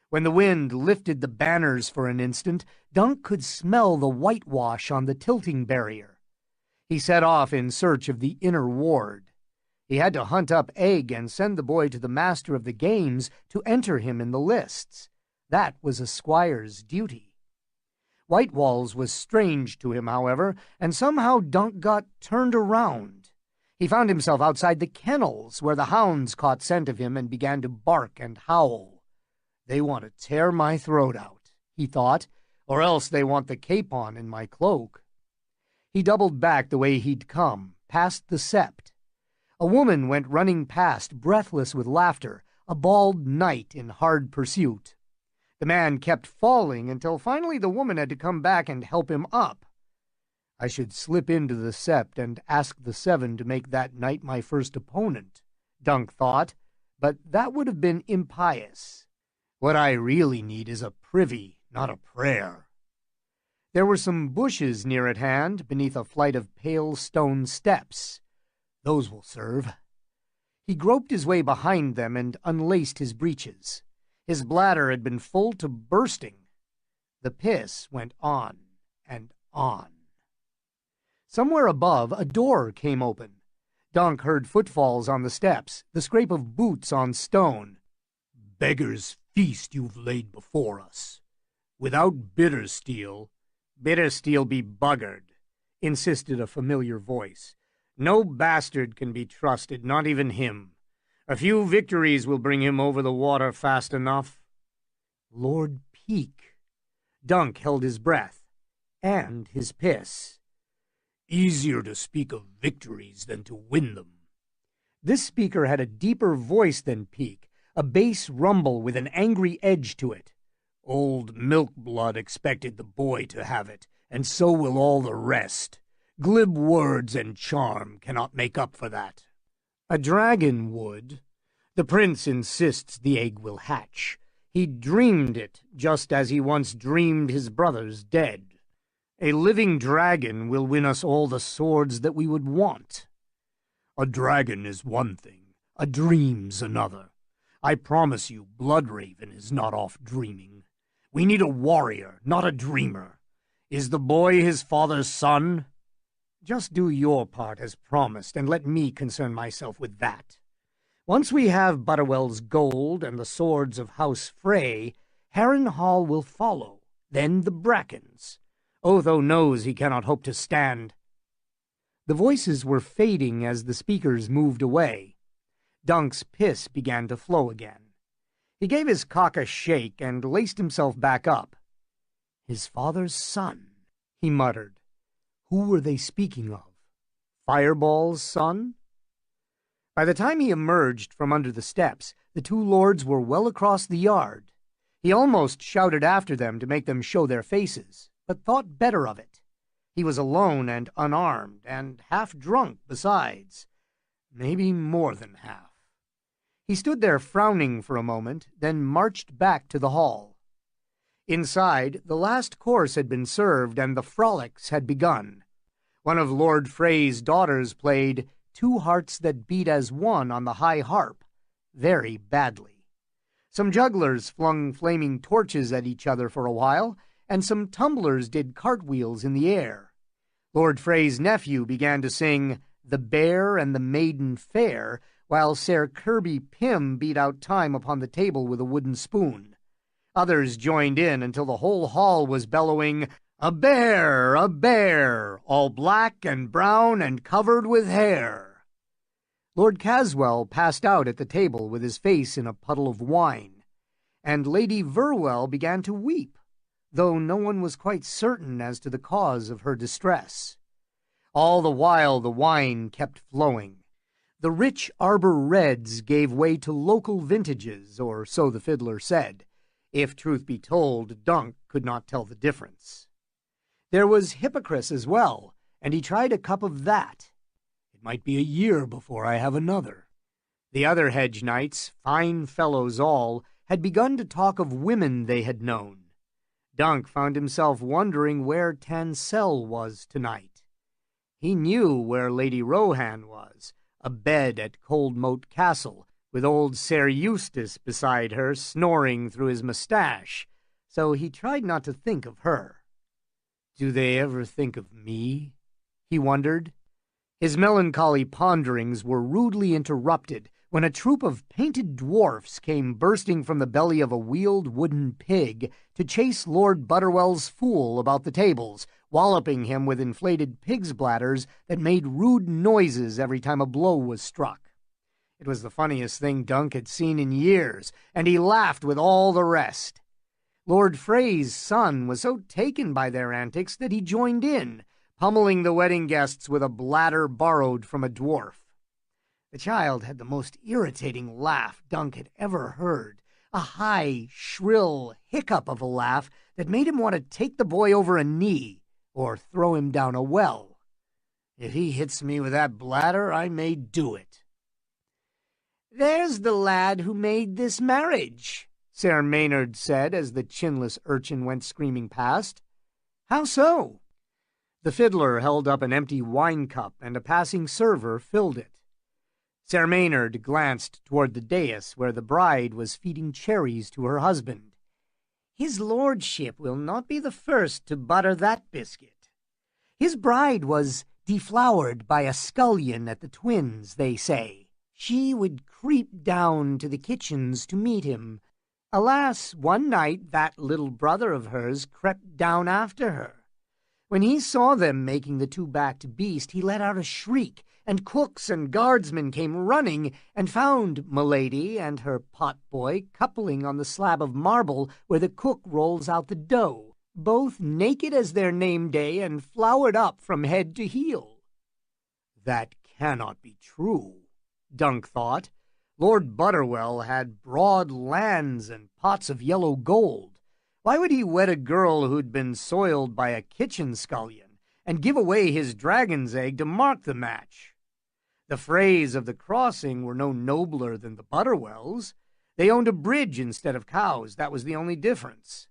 When the wind lifted the banners for an instant, Dunk could smell the whitewash on the tilting barrier. He set off in search of the inner ward. He had to hunt up Egg and send the boy to the master of the games to enter him in the lists. That was a squire's duty. Whitewalls was strange to him, however, and somehow Dunk got turned around. He found himself outside the kennels, where the hounds caught scent of him and began to bark and howl. "They want to tear my throat out," he thought, "or else they want the capon in my cloak." He doubled back the way he'd come, past the sept. A woman went running past, breathless with laughter, a bald knight in hard pursuit. The man kept falling until finally the woman had to come back and help him up. I should slip into the sept and ask the 7 to make that knight my first opponent, Dunk thought, but that would have been impious. What I really need is a privy, not a prayer. There were some bushes near at hand, beneath a flight of pale stone steps. Those will serve. He groped his way behind them and unlaced his breeches. His bladder had been full to bursting. The piss went on and on. Somewhere above, a door came open. Dunk heard footfalls on the steps, the scrape of boots on stone. "Beggar's feast you've laid before us. Without Bittersteel—" "Bittersteel be buggered," insisted a familiar voice. "No bastard can be trusted, not even him. A few victories will bring him over the water fast enough." Lord Peake. Dunk held his breath, and his piss. "Easier to speak of victories than to win them." This speaker had a deeper voice than Peake, a bass rumble with an angry edge to it. "Old Milkblood expected the boy to have it, and so will all the rest. Glib words and charm cannot make up for that." "A dragon would. The prince insists the egg will hatch. He dreamed it, just as he once dreamed his brothers dead. A living dragon will win us all the swords that we would want." "A dragon is one thing, a dream's another. I promise you Bloodraven is not off dreaming. We need a warrior, not a dreamer. Is the boy his father's son?" "Just do your part as promised, and let me concern myself with that. Once we have Butterwell's gold and the swords of House Frey, Harrenhal will follow, then the Brackens. Otho knows he cannot hope to stand." The voices were fading as the speakers moved away. Dunk's piss began to flow again. He gave his cock a shake and laced himself back up. "His father's son," he muttered. Who were they speaking of? Fireball's son? By the time he emerged from under the steps, the two lords were well across the yard. He almost shouted after them to make them show their faces, but thought better of it. He was alone and unarmed, and half drunk besides. Maybe more than half. He stood there frowning for a moment, then marched back to the hall. Inside, the last course had been served and the frolics had begun. One of Lord Frey's daughters played Two Hearts That Beat as One on the high harp, very badly. Some jugglers flung flaming torches at each other for a while, and some tumblers did cartwheels in the air. Lord Frey's nephew began to sing The Bear and the Maiden Fair, while Ser Kirby Pym beat out time upon the table with a wooden spoon. Others joined in until the whole hall was bellowing, a bear, all black and brown and covered with hair." Lord Caswell passed out at the table with his face in a puddle of wine, and Lady Verwell began to weep. though no one was quite certain as to the cause of her distress. All the while the wine kept flowing. The rich arbor reds gave way to local vintages, or so the fiddler said. If truth be told, Dunk could not tell the difference. There was Hippocras as well, and he tried a cup of that. It might be a year before I have another. The other hedge knights, fine fellows all, had begun to talk of women they had known. Dunk found himself wondering where Tansel was tonight. He knew where Lady Rohan was, abed at Coldmoat Castle, with old Sir Eustace beside her, snoring through his moustache, so he tried not to think of her. Do they ever think of me? He wondered. His melancholy ponderings were rudely interrupted when a troop of painted dwarfs came bursting from the belly of a wheeled wooden pig to chase Lord Butterwell's fool about the tables, walloping him with inflated pig's bladders that made rude noises every time a blow was struck. It was the funniest thing Dunk had seen in years, and he laughed with all the rest. Lord Frey's son was so taken by their antics that he joined in, pummeling the wedding guests with a bladder borrowed from a dwarf. The child had the most irritating laugh Dunk had ever heard, a high, shrill hiccup of a laugh that made him want to take the boy over a knee or throw him down a well. If he hits me with that bladder, I may do it. "There's the lad who made this marriage," Sir Maynard said as the chinless urchin went screaming past. "How so?" The fiddler held up an empty wine cup, and a passing server filled it. Sir Maynard glanced toward the dais where the bride was feeding cherries to her husband. "His lordship will not be the first to butter that biscuit. His bride was deflowered by a scullion at the Twins, they say. She would creep down to the kitchens to meet him. Alas, one night that little brother of hers crept down after her. When he saw them making the two-backed beast, he let out a shriek, and cooks and guardsmen came running and found Milady and her pot-boy coupling on the slab of marble where the cook rolls out the dough, both naked as their name-day and floured up from head to heel." That cannot be true, Dunk thought. Lord Butterwell had broad lands and pots of yellow gold. Why would he wed a girl who'd been soiled by a kitchen scullion and give away his dragon's egg to mark the match? The Freys of the Crossing were no nobler than the Butterwells. They owned a bridge instead of cows. That was the only difference.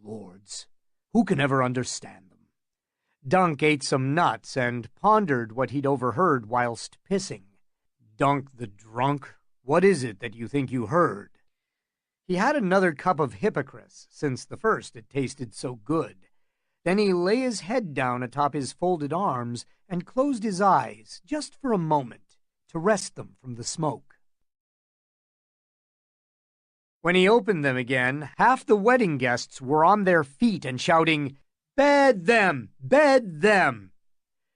Lords, who can ever understand them? Dunk ate some nuts and pondered what he'd overheard whilst pissing. Dunk the drunk, what is it that you think you heard? He had another cup of Hippocras, since the first had tasted so good. Then he lay his head down atop his folded arms and closed his eyes, just for a moment, to rest them from the smoke. When he opened them again, half the wedding guests were on their feet and shouting, "Bed them! Bed them!"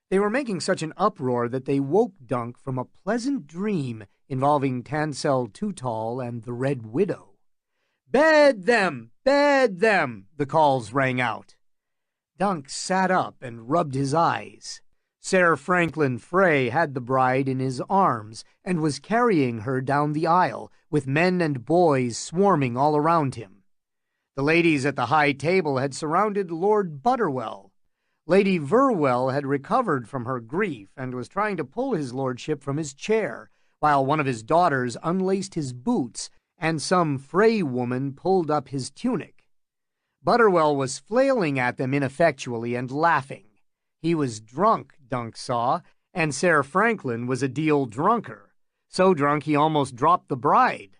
They were making such an uproar that they woke Dunk from a pleasant dream involving Tansel Too-Tall and the Red Widow. "Bed them! Bed them!" the calls rang out. Dunk sat up and rubbed his eyes. Sir Franklin Frey had the bride in his arms and was carrying her down the aisle, with men and boys swarming all around him. The ladies at the high table had surrounded Lord Butterwell. Lady Verwell had recovered from her grief and was trying to pull his lordship from his chair, while one of his daughters unlaced his boots and some Frey woman pulled up his tunic. Butterwell was flailing at them ineffectually and laughing. He was drunk, Dunk saw, and Sir Franklin was a deal drunker, so drunk he almost dropped the bride.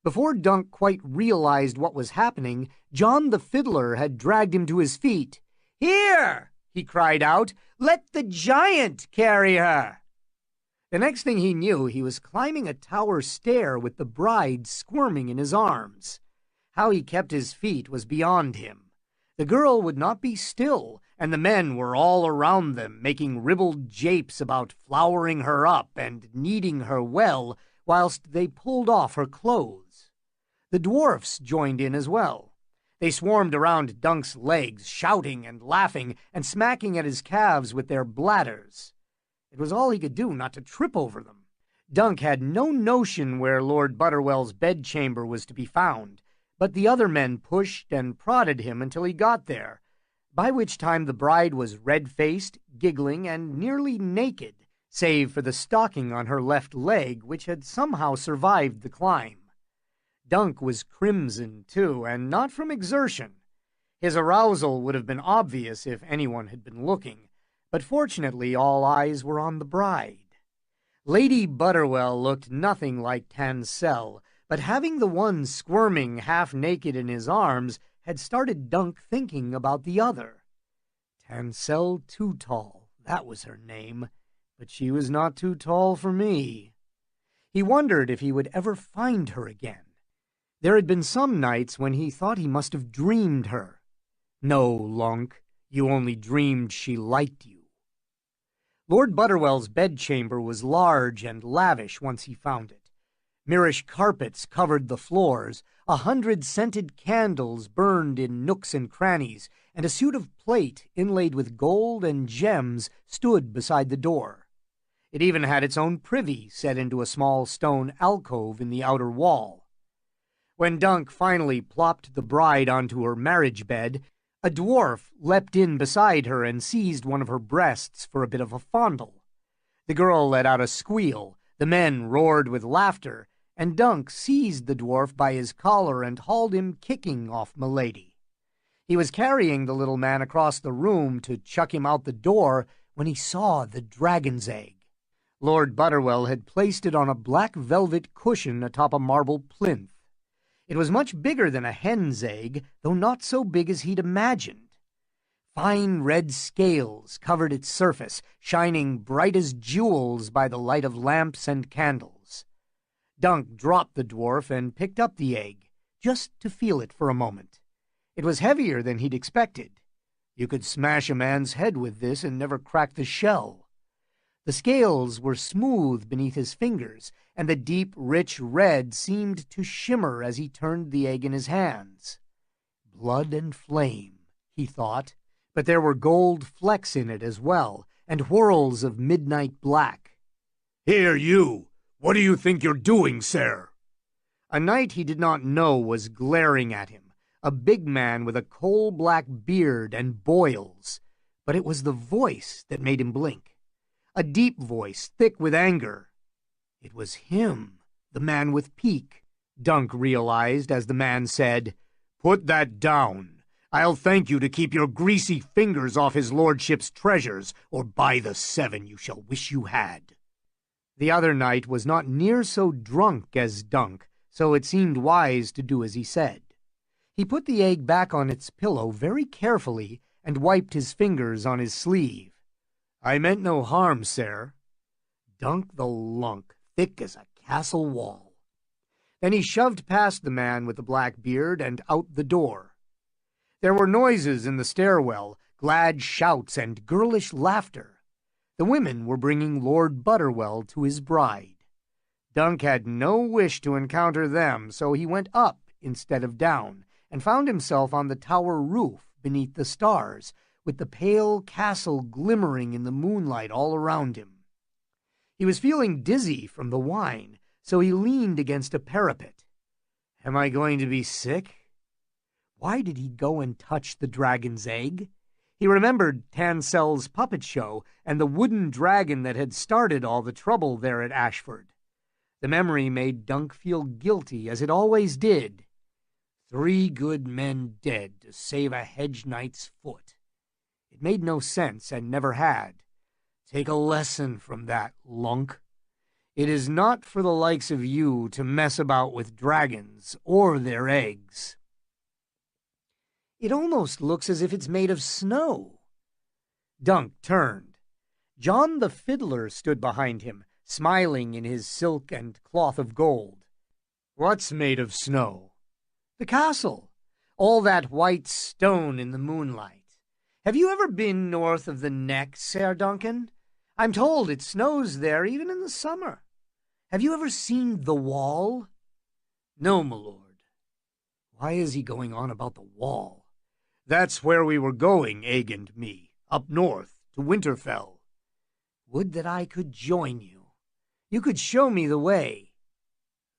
Before Dunk quite realized what was happening, John the Fiddler had dragged him to his feet. "Here!" he cried out. "Let the giant carry her!" The next thing he knew, he was climbing a tower stair with the bride squirming in his arms. How he kept his feet was beyond him. The girl would not be still, and the men were all around them, making ribald japes about flowering her up and kneading her well, whilst they pulled off her clothes. The dwarfs joined in as well. They swarmed around Dunk's legs, shouting and laughing and smacking at his calves with their bladders. It was all he could do not to trip over them. Dunk had no notion where Lord Butterwell's bedchamber was to be found, but the other men pushed and prodded him until he got there, by which time the bride was red-faced, giggling, and nearly naked, save for the stocking on her left leg, which had somehow survived the climb. Dunk was crimson, too, and not from exertion. His arousal would have been obvious if anyone had been looking, but fortunately all eyes were on the bride. Lady Butterwell looked nothing like Tanselle, but having the one squirming half-naked in his arms had started Dunk thinking about the other. Tanselle Too-Tall, that was her name, but she was not too tall for me. He wondered if he would ever find her again. There had been some nights when he thought he must have dreamed her. No, Lunk, you only dreamed she liked you. Lord Butterwell's bedchamber was large and lavish once he found it. Mirish carpets covered the floors, 100 scented candles burned in nooks and crannies, and a suit of plate inlaid with gold and gems stood beside the door. It even had its own privy set into a small stone alcove in the outer wall. When Dunk finally plopped the bride onto her marriage bed, a dwarf leapt in beside her and seized one of her breasts for a bit of a fondle. The girl let out a squeal, the men roared with laughter, and Dunk seized the dwarf by his collar and hauled him kicking off Milady. He was carrying the little man across the room to chuck him out the door when he saw the dragon's egg. Lord Butterwell had placed it on a black velvet cushion atop a marble plinth. It was much bigger than a hen's egg, though not so big as he'd imagined. Fine red scales covered its surface, shining bright as jewels by the light of lamps and candles. Dunk dropped the dwarf and picked up the egg, just to feel it for a moment. It was heavier than he'd expected. You could smash a man's head with this and never crack the shell. The scales were smooth beneath his fingers, and the deep, rich red seemed to shimmer as he turned the egg in his hands. Blood and flame, he thought, but there were gold flecks in it as well, and whirls of midnight black. "Here, you! What do you think you're doing, sir?" A knight he did not know was glaring at him, a big man with a coal-black beard and boils, but it was the voice that made him blink. A deep voice, thick with anger. It was him, the man with Peak, Dunk realized as the man said, "Put that down. I'll thank you to keep your greasy fingers off his lordship's treasures, or by the 7 you shall wish you had." The other knight was not near so drunk as Dunk, so it seemed wise to do as he said. He put the egg back on its pillow very carefully and wiped his fingers on his sleeve. "I meant no harm, sir." Dunk the Lunk, thick as a castle wall. Then he shoved past the man with the black beard and out the door. There were noises in the stairwell, glad shouts and girlish laughter. The women were bringing Lord Butterwell to his bride. Dunk had no wish to encounter them, so he went up instead of down, and found himself on the tower roof beneath the stars, with the pale castle glimmering in the moonlight all around him. He was feeling dizzy from the wine, so he leaned against a parapet. Am I going to be sick? Why did he go and touch the dragon's egg? He remembered Tanselle's puppet show and the wooden dragon that had started all the trouble there at Ashford. The memory made Dunk feel guilty, as it always did. 3 good men dead to save a hedge knight's foot. It made no sense, and never had. Take a lesson from that, Lunk. It is not for the likes of you to mess about with dragons or their eggs. It almost looks as if it's made of snow. Dunk turned. John the Fiddler stood behind him, smiling in his silk and cloth of gold. What's made of snow? The castle. All that white stone in the moonlight. Have you ever been north of the Neck, Sir Duncan? I'm told it snows there even in the summer. Have you ever seen the Wall? No, my lord. Why is he going on about the wall? That's where we were going, Egg and me, up north to Winterfell. Would that I could join you. You could show me the way.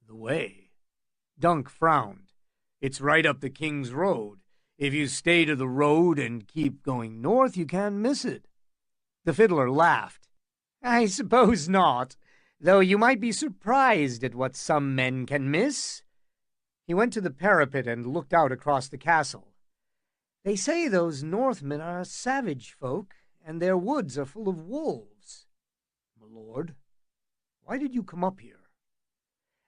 The way? Dunk frowned. It's right up the King's Road. If you stay to the road and keep going north, you can't miss it. The fiddler laughed. I suppose not, though you might be surprised at what some men can miss. He went to the parapet and looked out across the castle. They say those Northmen are savage folk, and their woods are full of wolves. My lord, why did you come up here?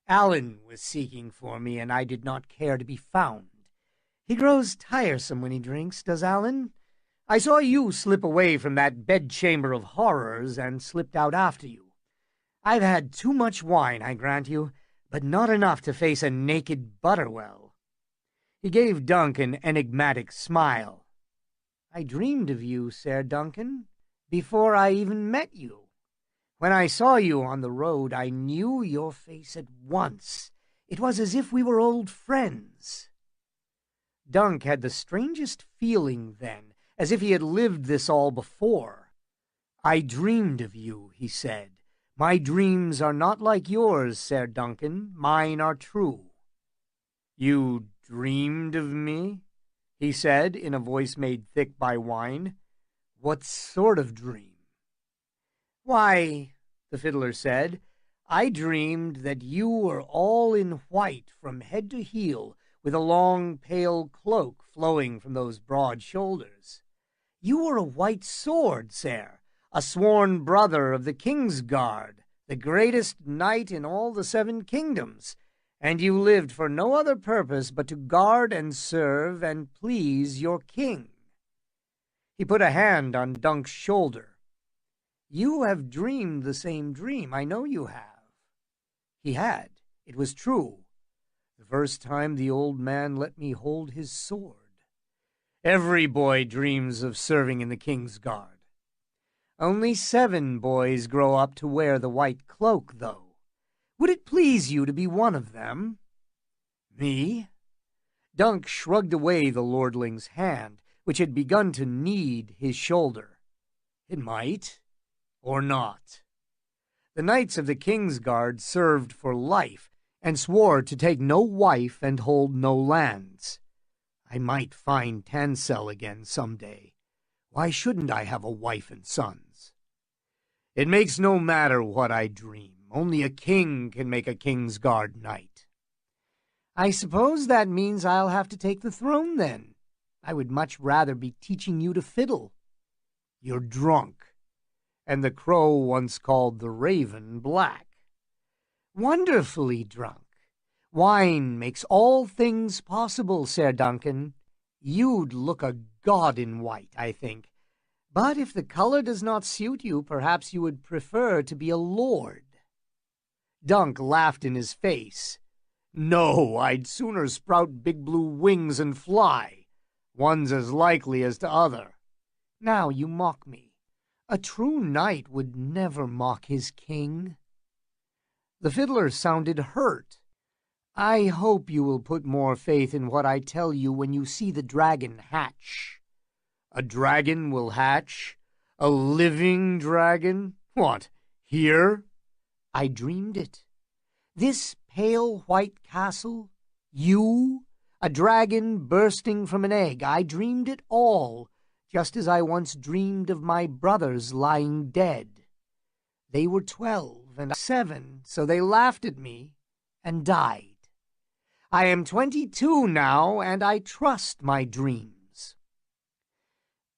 Alan was seeking for me, and I did not care to be found. He grows tiresome when he drinks, does Alan? I saw you slip away from that bedchamber of horrors and slipped out after you. I've had too much wine, I grant you, but not enough to face a naked Butterwell. He gave Dunk an enigmatic smile. I dreamed of you, Ser Duncan, before I even met you. When I saw you on the road, I knew your face at once. It was as if we were old friends. Dunk had the strangest feeling then, as if he had lived this all before. I dreamed of you, he said. My dreams are not like yours, Ser Duncan. Mine are true. You dreamed of me? He said, in a voice made thick by wine. What sort of dream? Why, the fiddler said, I dreamed that you were all in white from head to heel, with a long pale cloak flowing from those broad shoulders. You were a white sword, sir, a sworn brother of the King's Guard, the greatest knight in all the 7 kingdoms, and you lived for no other purpose but to guard and serve and please your king. He put a hand on Dunk's shoulder. You have dreamed the same dream, I know you have. He had. It was true. The first time the old man let me hold his sword. Every boy dreams of serving in the King's Guard. Only 7 boys grow up to wear the white cloak, though. Would it please you to be one of them? Me? Dunk shrugged away the lordling's hand, which had begun to knead his shoulder. It might, or not. The knights of the King's Guard served for life, and swore to take no wife and hold no lands. I might find Tansel again some day. Why shouldn't I have a wife and sons? It makes no matter what I dream. Only a king can make a King's Guard knight. I suppose that means I'll have to take the throne, then. I would much rather be teaching you to fiddle. You're drunk, and the crow once called the raven black. Wonderfully drunk. Wine makes all things possible, Ser Duncan. You'd look a god in white, I think. But if the color does not suit you, perhaps you would prefer to be a lord. Dunk laughed in his face. No, I'd sooner sprout big blue wings and fly. One's as likely as t'other. Now you mock me. A true knight would never mock his king. The fiddler sounded hurt. I hope you will put more faith in what I tell you when you see the dragon hatch. A dragon will hatch? A living dragon? What, here? I dreamed it. This pale white castle, you, a dragon bursting from an egg, I dreamed it all, just as I once dreamed of my brothers lying dead. They were 12 and 7, so they laughed at me and died. I am 22 now, and I trust my dreams.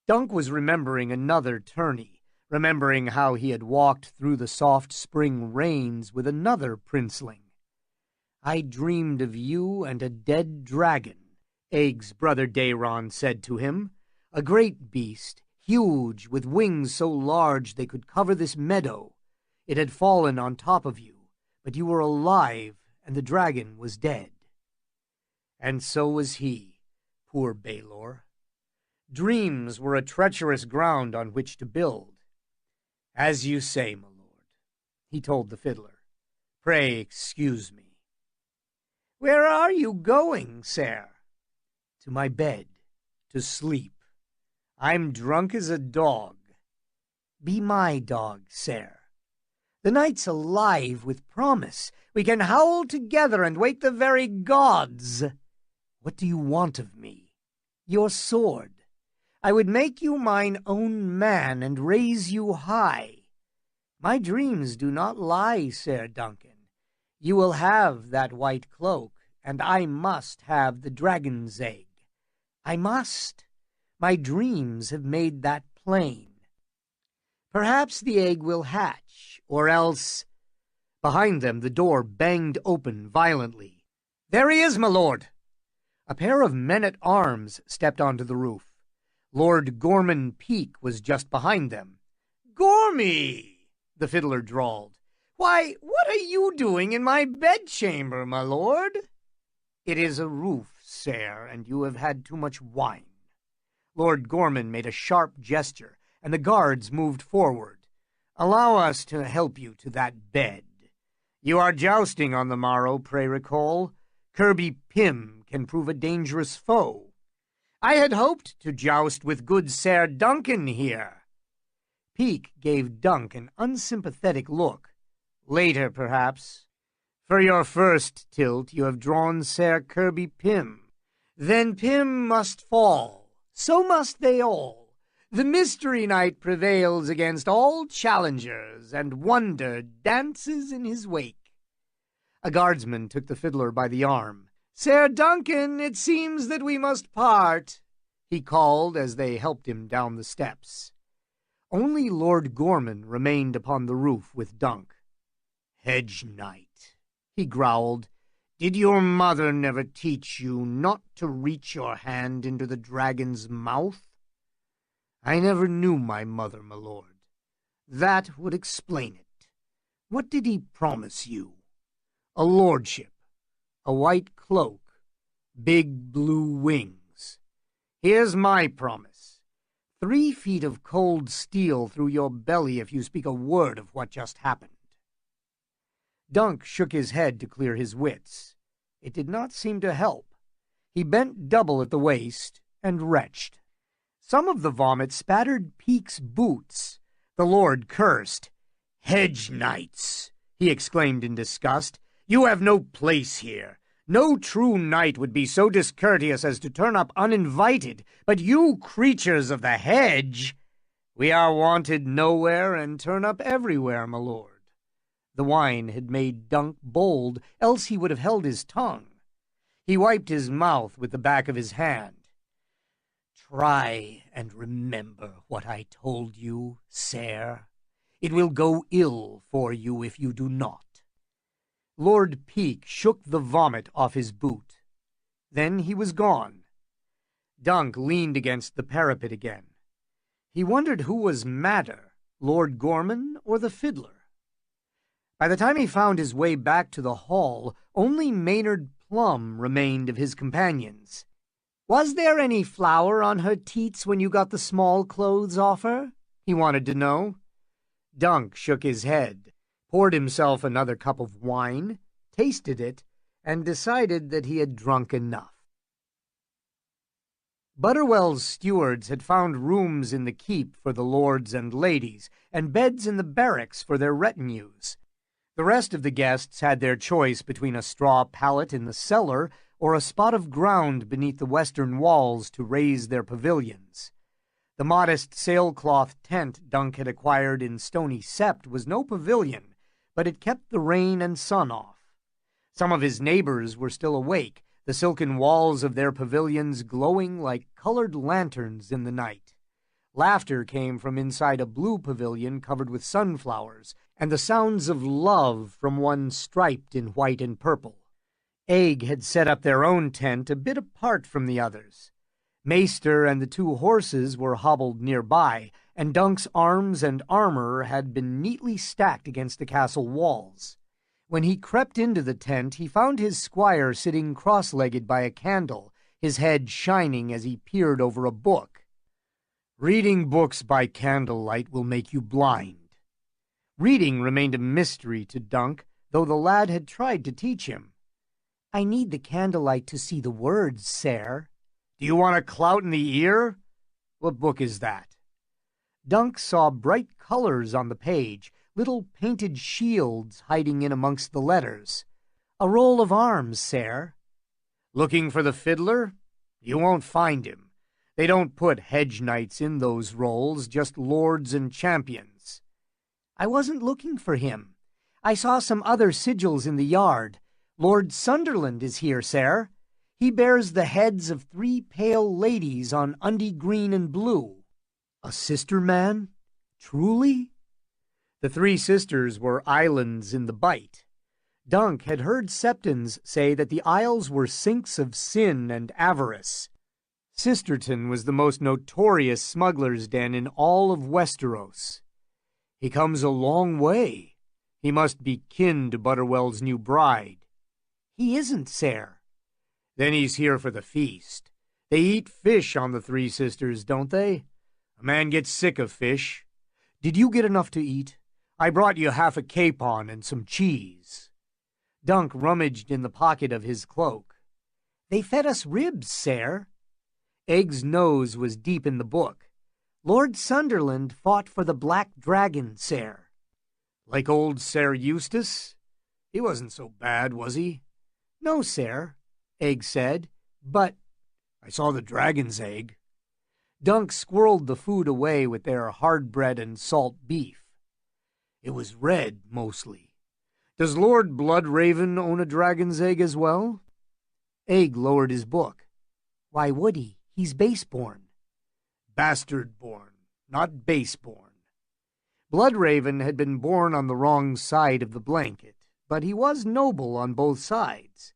Dunk was remembering another tourney, remembering how he had walked through the soft spring rains with another princeling. I dreamed of you and a dead dragon, Egg's brother Daeron said to him, a great beast, huge, with wings so large they could cover this meadow. It had fallen on top of you, but you were alive, and the dragon was dead. And so was he, poor Baelor. Dreams were a treacherous ground on which to build. As you say, my lord, he told the fiddler. Pray excuse me. Where are you going, sir? To my bed, to sleep. I'm drunk as a dog. Be my dog, sir. The night's alive with promise. We can howl together and wake the very gods. What do you want of me? Your sword. I would make you mine own man and raise you high. My dreams do not lie, Sir Duncan. You will have that white cloak, and I must have the dragon's egg. I must. My dreams have made that plain. Perhaps the egg will hatch, or else— Behind them the door banged open violently. "There he is, my lord!" A pair of men-at-arms stepped onto the roof. Lord Gorman Peake was just behind them. "Gormy!" the fiddler drawled. "Why, what are you doing in my bedchamber, my lord?" "It is a roof, sir, and you have had too much wine." Lord Gorman made a sharp gesture, and the guards moved forward. "Allow us to help you to that bed. You are jousting on the morrow, pray recall. Kirby Pym can prove a dangerous foe. I had hoped to joust with good Sir Duncan here." Peake gave Dunk an unsympathetic look. "Later, perhaps. For your first tilt you have drawn Sir Kirby Pym. Then Pym must fall. So must they all. The Mystery Knight prevails against all challengers, and wonder dances in his wake." A guardsman took the fiddler by the arm. "Sir Duncan, it seems that we must part," he called as they helped him down the steps. Only Lord Gorman remained upon the roof with Dunk. "Hedge Knight," he growled, "did your mother never teach you not to reach your hand into the dragon's mouth?" "I never knew my mother, my lord." "That would explain it. What did he promise you?" "A lordship, a white cloak, big blue wings. Here's my promise. 3 feet of cold steel through your belly if you speak a word of what just happened." Dunk shook his head to clear his wits. It did not seem to help. He bent double at the waist and retched. Some of the vomit spattered Peake's boots. The lord cursed. "Hedge Knights!" he exclaimed in disgust. "You have no place here. No true knight would be so discourteous as to turn up uninvited, but you creatures of the hedge— "We are wanted nowhere and turn up everywhere, my lord." The wine had made Dunk bold, else he would have held his tongue. He wiped his mouth with the back of his hand. "Try and remember what I told you, sir. It will go ill for you if you do not." Lord Peake shook the vomit off his boot. Then he was gone. Dunk leaned against the parapet again. He wondered who was madder, Lord Gorman or the fiddler. By the time he found his way back to the hall, only Maynard Plum remained of his companions. "Was there any flour on her teats when you got the small clothes off her?" he wanted to know. Dunk shook his head, poured himself another cup of wine, tasted it, and decided that he had drunk enough. Butterwell's stewards had found rooms in the keep for the lords and ladies, and beds in the barracks for their retinues. The rest of the guests had their choice between a straw pallet in the cellar or a spot of ground beneath the western walls to raise their pavilions. The modest sailcloth tent Dunk had acquired in Stony Sept was no pavilion, but it kept the rain and sun off. Some of his neighbors were still awake, the silken walls of their pavilions glowing like colored lanterns in the night. Laughter came from inside a blue pavilion covered with sunflowers, and the sounds of love from one striped in white and purple. Egg had set up their own tent a bit apart from the others. Maester and the 2 horses were hobbled nearby, and Dunk's arms and armor had been neatly stacked against the castle walls. When he crept into the tent, he found his squire sitting cross-legged by a candle, his head shining as he peered over a book. "Reading books by candlelight will make you blind." Reading remained a mystery to Dunk, though the lad had tried to teach him. "I need the candlelight to see the words, sir." Do you want a clout in the ear? What book is that? Dunk saw bright colors on the page, little painted shields hiding in amongst the letters. A roll of arms, sir. Looking for the fiddler? You won't find him. They don't put hedge knights in those rolls, just lords and champions. I wasn't looking for him. I saw some other sigils in the yard. Lord Sunderland is here, sir. He bears the heads of 3 pale ladies on undy green and blue. A sister man? Truly? The 3 sisters were islands in the Bight. Dunk had heard Septons say that the isles were sinks of sin and avarice. Sisterton was the most notorious smuggler's den in all of Westeros. He comes a long way. He must be kin to Butterwell's new bride. He isn't, sir. Then he's here for the feast. They eat fish on the 3 sisters, don't they? A man gets sick of fish. Did you get enough to eat? I brought you half a capon and some cheese. Dunk rummaged in the pocket of his cloak. They fed us ribs, sir. Egg's nose was deep in the book. Lord Sunderland fought for the Black Dragon, sir. Like old Sir Eustace? He wasn't so bad, was he? No, sir, Egg said, but I saw the dragon's egg. Dunk squirreled the food away with their hard bread and salt beef. It was red, mostly. Does Lord Bloodraven own a dragon's egg as well? Egg lowered his book. Why would he? He's base-born. Bastard-born, not base-born. Bloodraven had been born on the wrong side of the blanket, but he was noble on both sides.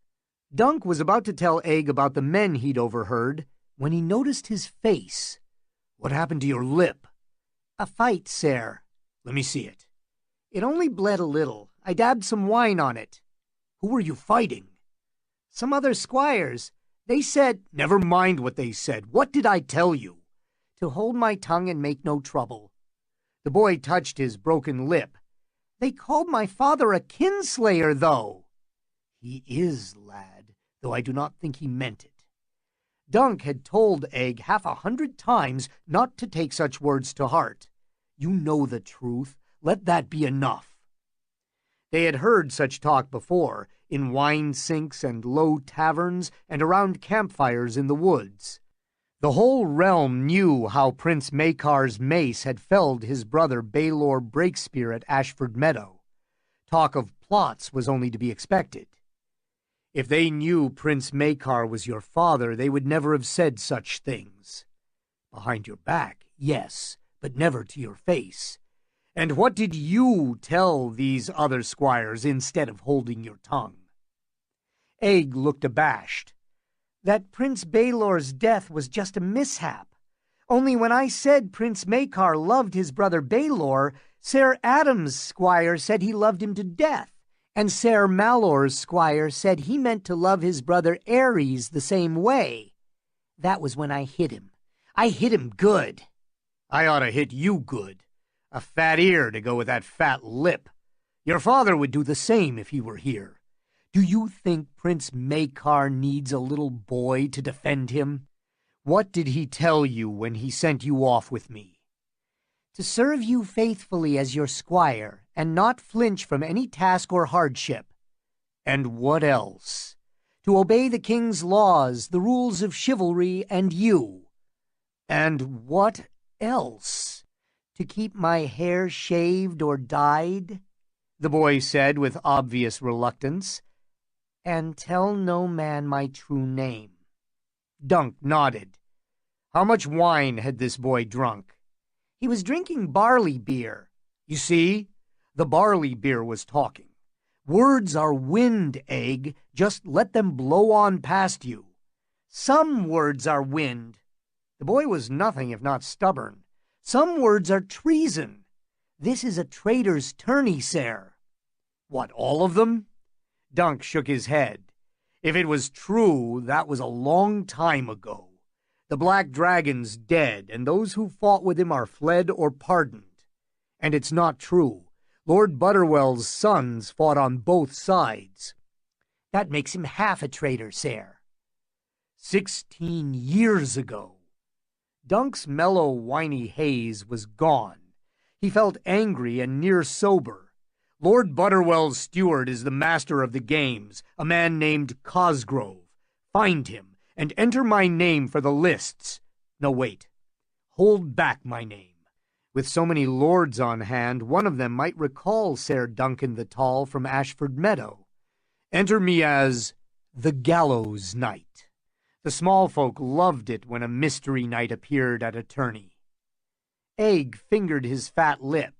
Dunk was about to tell Egg about the men he'd overheard when he noticed his face. What happened to your lip? A fight, sir. Let me see it. It only bled a little. I dabbed some wine on it. Who were you fighting? Some other squires. They said— Never mind what they said. What did I tell you? To hold my tongue and make no trouble. The boy touched his broken lip. They called my father a kinslayer, though. He is, lad, though I do not think he meant it. Dunk had told Egg 100 times not to take such words to heart. You know the truth. Let that be enough. They had heard such talk before, in wine sinks and low taverns and around campfires in the woods. The whole realm knew how Prince Maekar's mace had felled his brother Baelor Breakspear at Ashford Meadow. Talk of plots was only to be expected. If they knew Prince Maekar was your father, they would never have said such things. Behind your back, yes, but never to your face. And what did you tell these other squires instead of holding your tongue? Egg looked abashed. That Prince Baelor's death was just a mishap. Only when I said Prince Maekar loved his brother Baelor, Ser Adam's squire said he loved him to death, and Ser Malor's squire said he meant to love his brother Aerys the same way. That was when I hit him. I hit him good. I ought to hit you good. A fat ear to go with that fat lip. Your father would do the same if he were here. Do you think Prince Maekar needs a little boy to defend him? What did he tell you when he sent you off with me? To serve you faithfully as your squire, and not flinch from any task or hardship. And what else? To obey the king's laws, the rules of chivalry, and you. And what else? To keep my hair shaved or dyed, the boy said with obvious reluctance. And tell no man my true name. Dunk nodded. How much wine had this boy drunk? He was drinking barley beer. You see, the barley beer was talking. Words are wind, Egg. Just let them blow on past you. Some words are wind. The boy was nothing if not stubborn. Some words are treason. This is a traitor's tourney, sir. What, all of them? Dunk shook his head. If it was true, that was a long time ago. The Black Dragon's dead, and those who fought with him are fled or pardoned. And it's not true. Lord Butterwell's sons fought on both sides. That makes him half a traitor, sir. 16 years ago. Dunk's mellow, whiny haze was gone. He felt angry and near sober. Lord Butterwell's steward is the master of the games, a man named Cosgrove. Find him, and enter my name for the lists. No, wait. Hold back my name. With so many lords on hand, one of them might recall Ser Duncan the Tall from Ashford Meadow. Enter me as the Gallows Knight. The small folk loved it when a mystery knight appeared at a tourney. Egg fingered his fat lip.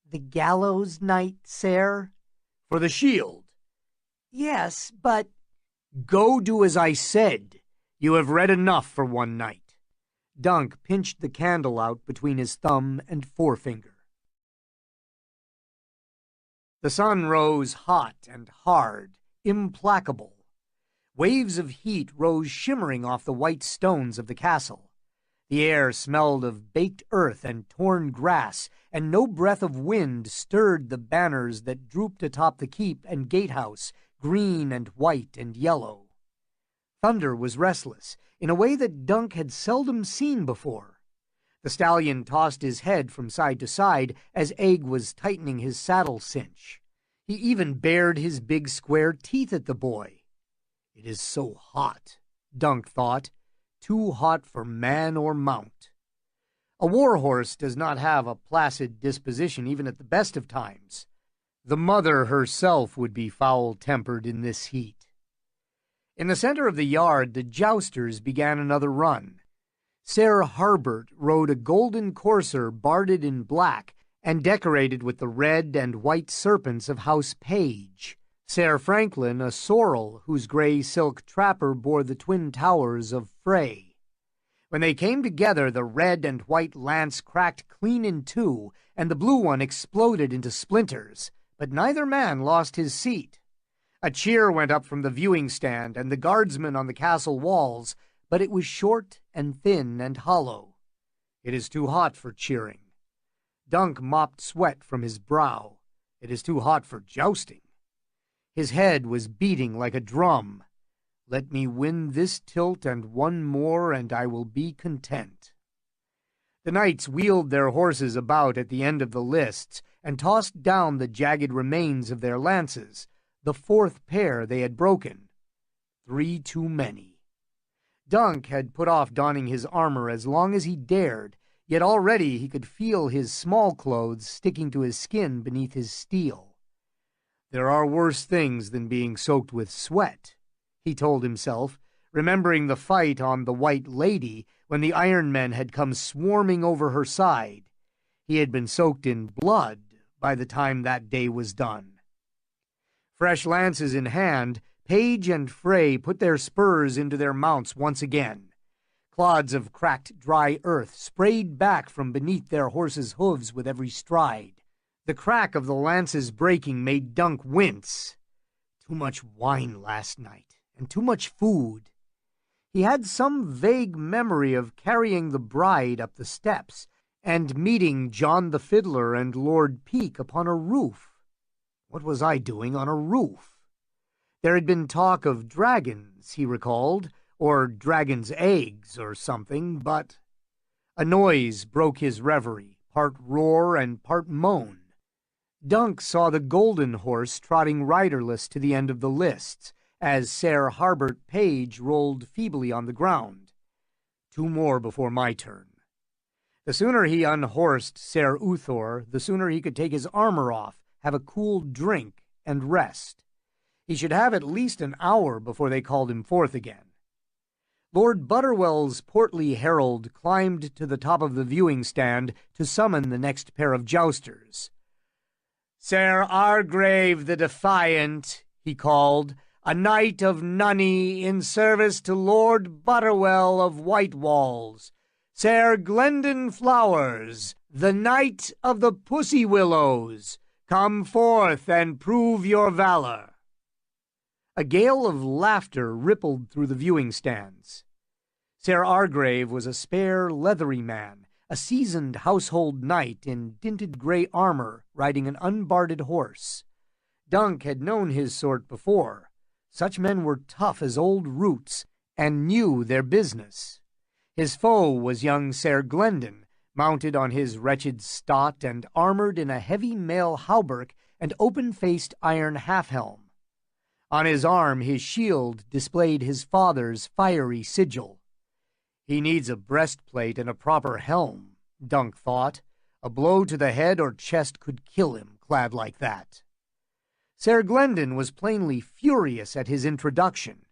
The Gallows Knight, sir? For the shield. Yes, but... Go do as I said. You have read enough for one night. Dunk pinched the candle out between his thumb and forefinger. The sun rose hot and hard, implacable. Waves of heat rose shimmering off the white stones of the castle. The air smelled of baked earth and torn grass, and no breath of wind stirred the banners that drooped atop the keep and gatehouse, green and white and yellow. Thunder was restless, in a way that Dunk had seldom seen before. The stallion tossed his head from side to side as Egg was tightening his saddle cinch. He even bared his big square teeth at the boy. It is so hot, Dunk thought, too hot for man or mount. A war horse does not have a placid disposition even at the best of times. The mother herself would be foul-tempered in this heat. In the center of the yard, the jousters began another run. Ser Harbert rode a golden courser barded in black and decorated with the red and white serpents of House Page. Ser Franklin a sorrel whose gray silk trapper bore the twin towers of Frey. When they came together, the red and white lance cracked clean in two, and the blue one exploded into splinters, but neither man lost his seat. A cheer went up from the viewing stand and the guardsmen on the castle walls, but it was short and thin and hollow. It is too hot for cheering. Dunk mopped sweat from his brow. It is too hot for jousting. His head was beating like a drum. Let me win this tilt and one more, and I will be content. The knights wheeled their horses about at the end of the lists and tossed down the jagged remains of their lances, the fourth pair they had broken. 3 too many. Dunk had put off donning his armor as long as he dared, yet already he could feel his small clothes sticking to his skin beneath his steel. There are worse things than being soaked with sweat, he told himself, remembering the fight on the White Lady when the Iron Men had come swarming over her side. He had been soaked in blood by the time that day was done. Fresh lances in hand, Page and Frey put their spurs into their mounts once again. Clods of cracked, dry earth sprayed back from beneath their horses' hooves with every stride. The crack of the lances breaking made Dunk wince. Too much wine last night, and too much food. He had some vague memory of carrying the bride up the steps and meeting John the Fiddler and Lord Peake upon a roof. What was I doing on a roof? There had been talk of dragons, he recalled, or dragon's eggs or something, but... A noise broke his reverie, part roar and part moan. Dunk saw the golden horse trotting riderless to the end of the lists, as Ser Harbert Page rolled feebly on the ground. 2 more before my turn. The sooner he unhorsed Ser Uthor, the sooner he could take his armor off, have a cool drink, and rest. He should have at least an hour before they called him forth again. Lord Butterwell's portly herald climbed to the top of the viewing stand to summon the next pair of jousters. Ser Argrave the Defiant, he called, a knight of Nunney in service to Lord Butterwell of Whitewalls. Ser Glendon Flowers, the knight of the Pussy Willows. Come forth and prove your valor. A gale of laughter rippled through the viewing stands. Ser Argrave was a spare, leathery man, a seasoned household knight in dinted gray armor riding an unbarded horse. Dunk had known his sort before. Such men were tough as old roots, and knew their business. His foe was young Ser Glendon, mounted on his wretched stot and armored in a heavy mail hauberk and open-faced iron half-helm. On his arm his shield displayed his father's fiery sigil. He needs a breastplate and a proper helm, Dunk thought. A blow to the head or chest could kill him, clad like that. Ser Glendon was plainly furious at his introduction.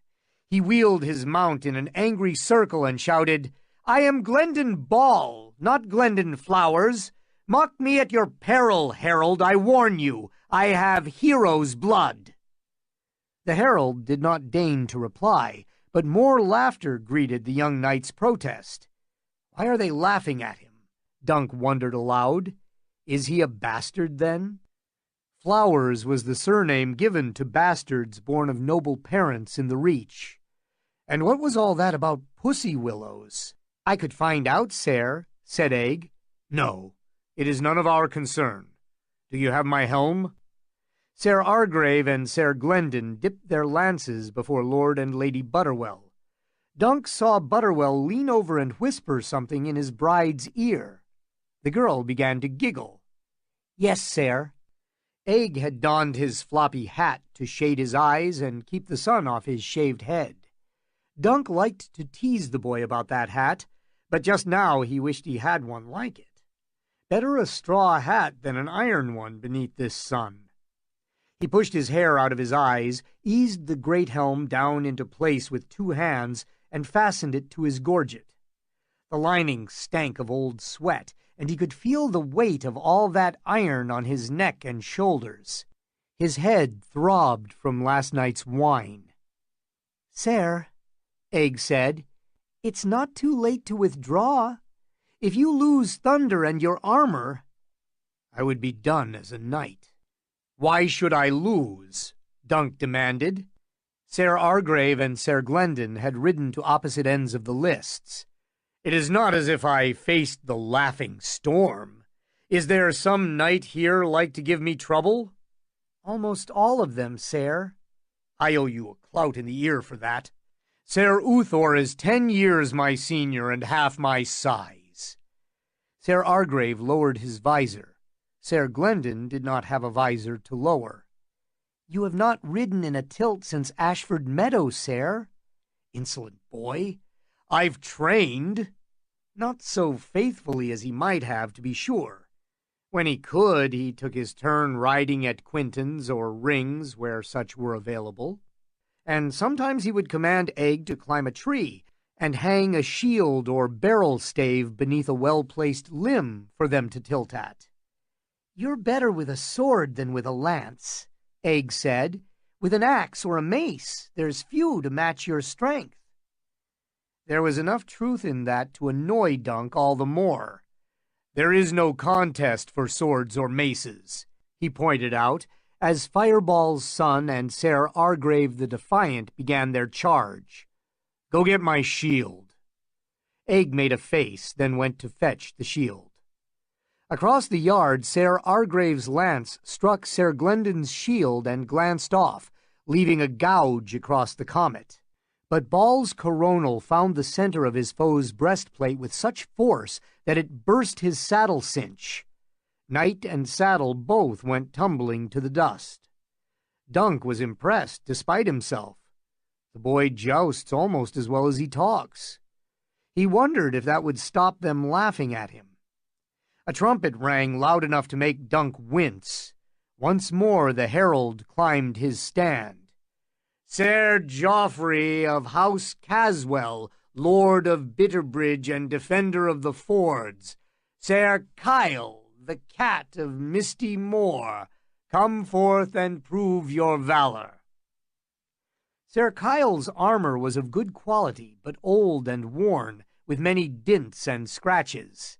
He wheeled his mount in an angry circle and shouted, "I am Glendon Ball, not Glendon Flowers. Mock me at your peril, herald, I warn you. I have hero's blood." The herald did not deign to reply, but more laughter greeted the young knight's protest. Why are they laughing at him? Dunk wondered aloud. Is he a bastard, then? Flowers was the surname given to bastards born of noble parents in the Reach. And what was all that about pussy willows? "I could find out, sir," said Egg. "No, it is none of our concern. Do you have my helm?" Ser Argrave and Ser Glendon dipped their lances before Lord and Lady Butterwell. Dunk saw Butterwell lean over and whisper something in his bride's ear. The girl began to giggle. "Yes, sir." Egg had donned his floppy hat to shade his eyes and keep the sun off his shaved head. Dunk liked to tease the boy about that hat, but just now he wished he had one like it. Better a straw hat than an iron one beneath this sun. He pushed his hair out of his eyes, eased the great helm down into place with 2 hands, and fastened it to his gorget. The lining stank of old sweat, and he could feel the weight of all that iron on his neck and shoulders. His head throbbed from last night's wine. "Sir," Egg said, "it's not too late to withdraw. If you lose Thunder and your armor—" "I would be done as a knight." "Why should I lose?" Dunk demanded. Ser Argrave and Ser Glendon had ridden to opposite ends of the lists. "It is not as if I faced the laughing storm. Is there some knight here like to give me trouble?" "Almost all of them, sir." "I owe you a clout in the ear for that. Ser Uthor is 10 years my senior and half my size." Ser Argrave lowered his visor. Ser Glendon did not have a visor to lower. "You have not ridden in a tilt since Ashford Meadows, sir." "Insolent boy. I've trained." "Not so faithfully as he might have, to be sure. When he could, he took his turn riding at quintons or rings where such were available. And sometimes he would command Egg to climb a tree and hang a shield or barrel stave beneath a well-placed limb for them to tilt at." "You're better with a sword than with a lance," Egg said. "With an axe or a mace, there's few to match your strength." There was enough truth in that to annoy Dunk all the more. "There is no contest for swords or maces," he pointed out, as Fireball's son and Ser Argrave the Defiant began their charge. "Go get my shield." Egg made a face, then went to fetch the shield. Across the yard, Ser Argrave's lance struck Ser Glendon's shield and glanced off, leaving a gouge across the comet. But Ball's coronal found the center of his foe's breastplate with such force that it burst his saddle cinch. Knight and saddle both went tumbling to the dust. Dunk was impressed, despite himself. The boy jousts almost as well as he talks. He wondered if that would stop them laughing at him. A trumpet rang loud enough to make Dunk wince. Once more the herald climbed his stand. "Ser Joffrey of House Caswell, Lord of Bitterbridge and Defender of the Fords, Ser Kyle, the Cat of Misty Moor, come forth and prove your valor." Ser Kyle's armor was of good quality, but old and worn, with many dints and scratches.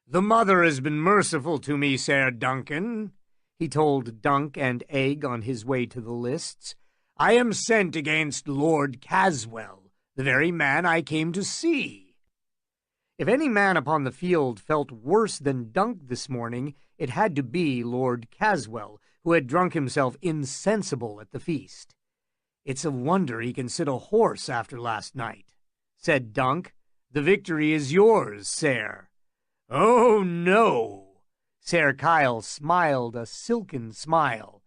"The mother has been merciful to me, Ser Duncan," he told Dunk and Egg on his way to the lists. "I am sent against Lord Caswell, the very man I came to see." If any man upon the field felt worse than Dunk this morning, it had to be Lord Caswell, who had drunk himself insensible at the feast. "It's a wonder he can sit a horse after last night," said Dunk. "The victory is yours, Ser." "Oh, no." Ser Kyle smiled a silken smile.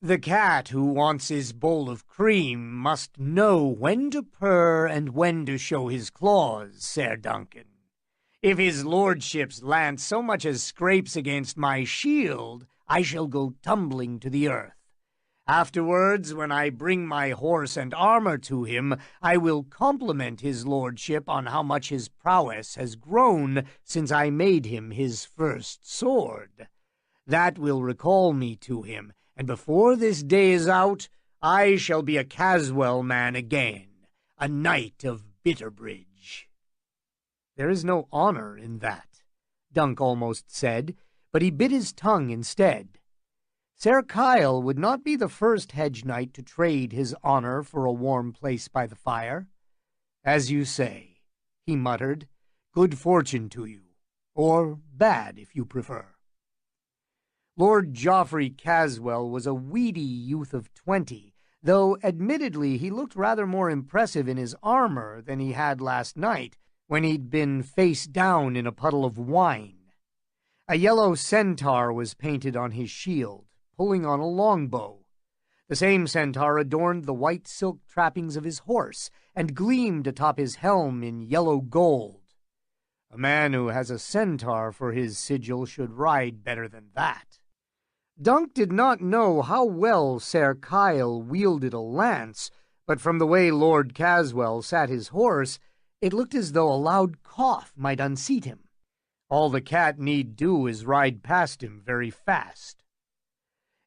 "The cat who wants his bowl of cream must know when to purr and when to show his claws, Ser Duncan. If his lordship's lance so much as scrapes against my shield, I shall go tumbling to the earth. Afterwards, when I bring my horse and armor to him, I will compliment his lordship on how much his prowess has grown since I made him his first sword. That will recall me to him, and before this day is out, I shall be a Caswell man again, a knight of Bitterbridge." "There is no honor in that," Dunk almost said, but he bit his tongue instead. Ser Kyle would not be the first hedge knight to trade his honor for a warm place by the fire. "As you say," he muttered, "good fortune to you, or bad if you prefer." Lord Joffrey Caswell was a weedy youth of 20, though admittedly he looked rather more impressive in his armor than he had last night when he'd been face down in a puddle of wine. A yellow centaur was painted on his shield, pulling on a longbow. The same centaur adorned the white silk trappings of his horse and gleamed atop his helm in yellow gold. A man who has a centaur for his sigil should ride better than that. Dunk did not know how well Ser Kyle wielded a lance, but from the way Lord Caswell sat his horse, it looked as though a loud cough might unseat him. All the cat need do is ride past him very fast.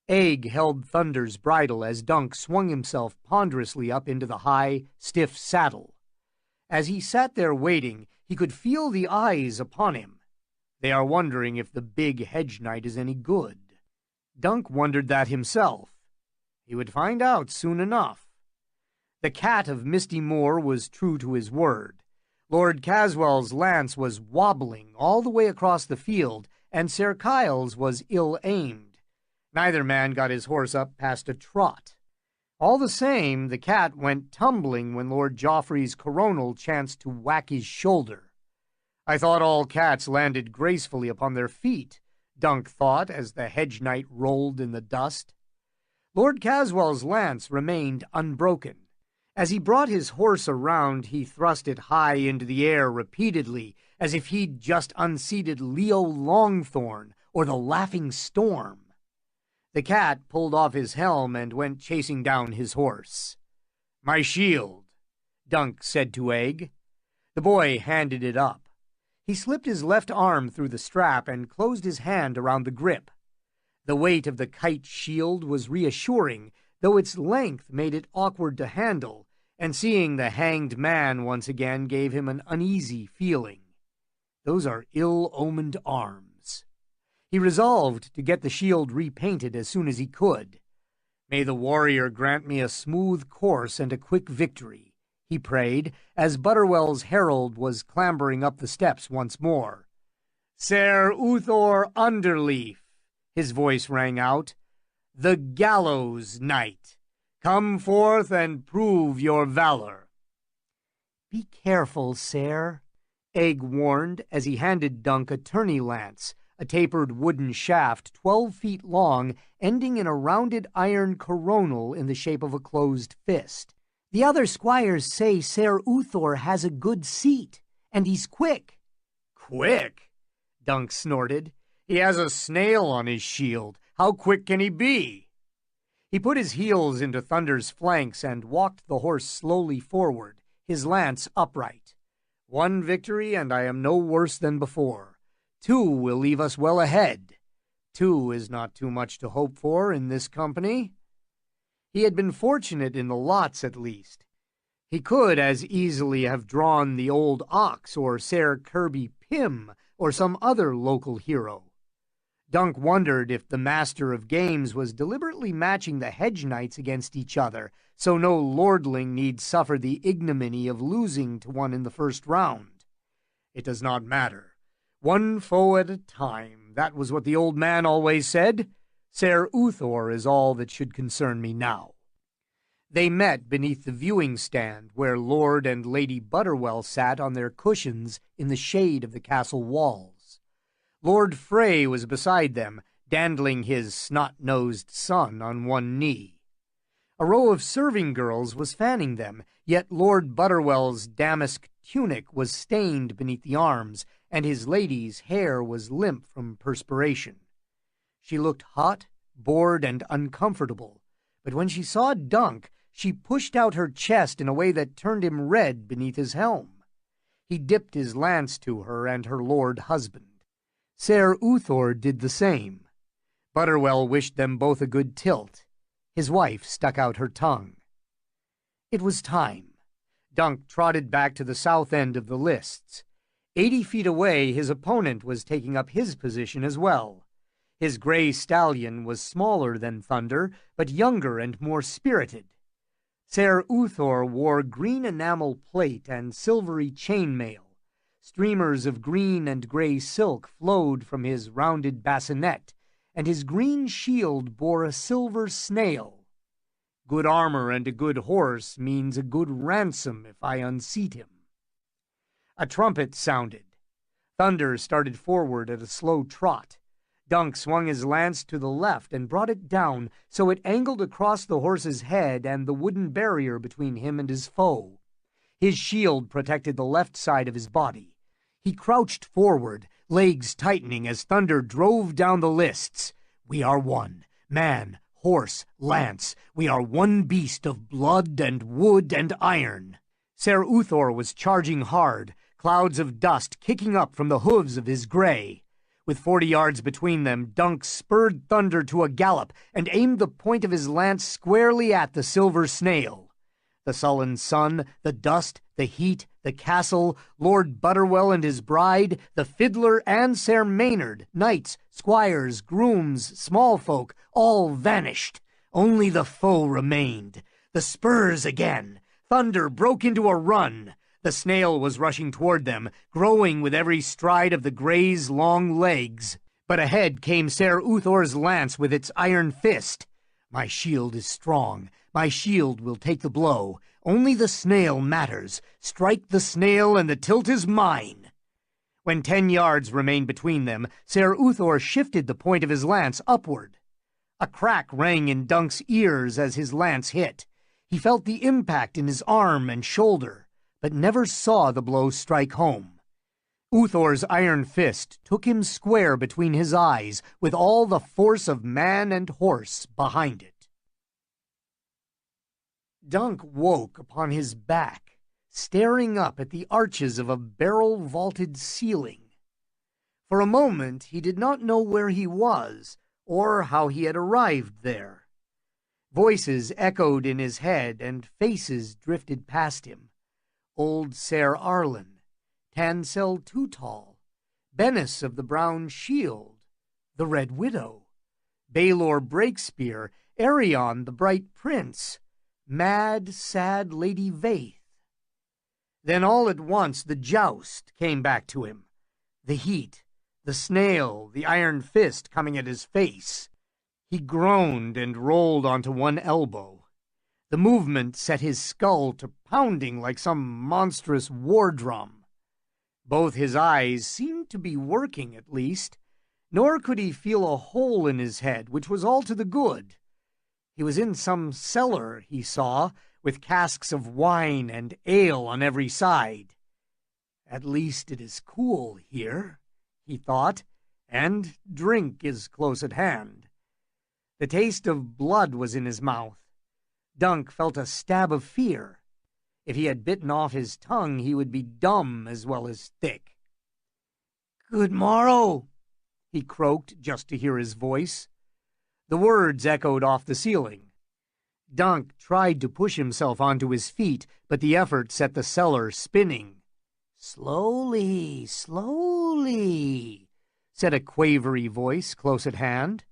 Egg held Thunder's bridle as Dunk swung himself ponderously up into the high, stiff saddle. As he sat there waiting, he could feel the eyes upon him. They are wondering if the big hedge knight is any good. Dunk wondered that himself. He would find out soon enough. The cat of Misty Moor was true to his word. Lord Caswell's lance was wobbling all the way across the field, and Ser Kyle's was ill-aimed. Neither man got his horse up past a trot. All the same, the cat went tumbling when Lord Joffrey's coronal chanced to whack his shoulder. "I thought all cats landed gracefully upon their feet," Dunk thought as the hedge knight rolled in the dust. Lord Caswell's lance remained unbroken. As he brought his horse around, he thrust it high into the air repeatedly, as if he'd just unseated Leo Longthorn or the Laughing Storm. The cat pulled off his helm and went chasing down his horse. "My shield," Dunk said to Egg. The boy handed it up. He slipped his left arm through the strap and closed his hand around the grip. The weight of the kite shield was reassuring, though its length made it awkward to handle, and seeing the hanged man once again gave him an uneasy feeling. Those are ill-omened arms. He resolved to get the shield repainted as soon as he could. "May the warrior grant me a smooth course and a quick victory," he prayed, as Butterwell's herald was clambering up the steps once more. "Ser Uthor Underleaf," his voice rang out, "the gallows knight. Come forth and prove your valor." "Be careful, Ser," Egg warned as he handed Dunk a tourney lance, a tapered wooden shaft 12 feet long, ending in a rounded iron coronal in the shape of a closed fist. "The other squires say Ser Uthor has a good seat, and he's quick." "Quick?" Dunk snorted. "He has a snail on his shield. How quick can he be?" He put his heels into Thunder's flanks and walked the horse slowly forward, his lance upright. "One victory, and I am no worse than before. 2 will leave us well ahead. 2 is not too much to hope for in this company." He had been fortunate in the lots, at least. He could as easily have drawn the old ox or Ser Kirby Pym or some other local hero. Dunk wondered if the master of games was deliberately matching the hedge knights against each other, so no lordling need suffer the ignominy of losing to one in the first round. It does not matter. One foe at a time, that was what the old man always said. Ser Uthor is all that should concern me now. They met beneath the viewing stand where Lord and Lady Butterwell sat on their cushions in the shade of the castle walls. Lord Frey was beside them, dandling his snot-nosed son on one knee. A row of serving girls was fanning them, yet Lord Butterwell's damask tunic was stained beneath the arms, and his lady's hair was limp from perspiration. She looked hot, bored, and uncomfortable, but when she saw Dunk, she pushed out her chest in a way that turned him red beneath his helm. He dipped his lance to her and her lord husband. Ser Uthor did the same. Butterwell wished them both a good tilt. His wife stuck out her tongue. It was time. Dunk trotted back to the south end of the lists. 80 feet away, his opponent was taking up his position as well. His gray stallion was smaller than Thunder, but younger and more spirited. Ser Uthor wore green enamel plate and silvery chainmail. Streamers of green and gray silk flowed from his rounded bassinet, and his green shield bore a silver snail. Good armor and a good horse means a good ransom if I unseat him. A trumpet sounded. Thunder started forward at a slow trot. Dunk swung his lance to the left and brought it down so it angled across the horse's head and the wooden barrier between him and his foe. His shield protected the left side of his body. He crouched forward, legs tightening as Thunder drove down the lists. We are one, man, horse, lance. We are one beast of blood and wood and iron. Ser Uthor was charging hard, clouds of dust kicking up from the hooves of his gray. With 40 yards between them, Dunk spurred Thunder to a gallop and aimed the point of his lance squarely at the silver snail. The sullen sun, the dust, the heat, the castle, Lord Butterwell and his bride, the fiddler and Ser Maynard, knights, squires, grooms, small folk, all vanished. Only the foe remained. The spurs again. Thunder broke into a run. The snail was rushing toward them, growing with every stride of the gray's long legs. But ahead came Ser Uthor's lance with its iron fist. My shield is strong. My shield will take the blow. Only the snail matters. Strike the snail and the tilt is mine. When 10 yards remained between them, Ser Uthor shifted the point of his lance upward. A crack rang in Dunk's ears as his lance hit. He felt the impact in his arm and shoulder, but never saw the blow strike home. Uthor's iron fist took him square between his eyes, with all the force of man and horse behind it. Dunk woke upon his back, staring up at the arches of a barrel-vaulted ceiling. For a moment he did not know where he was, or how he had arrived there. Voices echoed in his head, and faces drifted past him. Old Ser Arlen, Tansel Toothall, Bennis of the Brown Shield, the Red Widow, Baelor Breakspear, Arion the Bright Prince, mad, sad Lady Vaith. Then all at once the joust came back to him. The heat, the snail, the iron fist coming at his face. He groaned and rolled onto one elbow. The movement set his skull to pounding like some monstrous war drum. Both his eyes seemed to be working at least, nor could he feel a hole in his head, which was all to the good. He was in some cellar, he saw, with casks of wine and ale on every side. At least it is cool here, he thought, and drink is close at hand. The taste of blood was in his mouth. Dunk felt a stab of fear. If he had bitten off his tongue, he would be dumb as well as thick. "Good morrow," he croaked just to hear his voice. The words echoed off the ceiling. Dunk tried to push himself onto his feet, but the effort set the cellar spinning. "Slowly, slowly," said a quavery voice close at hand.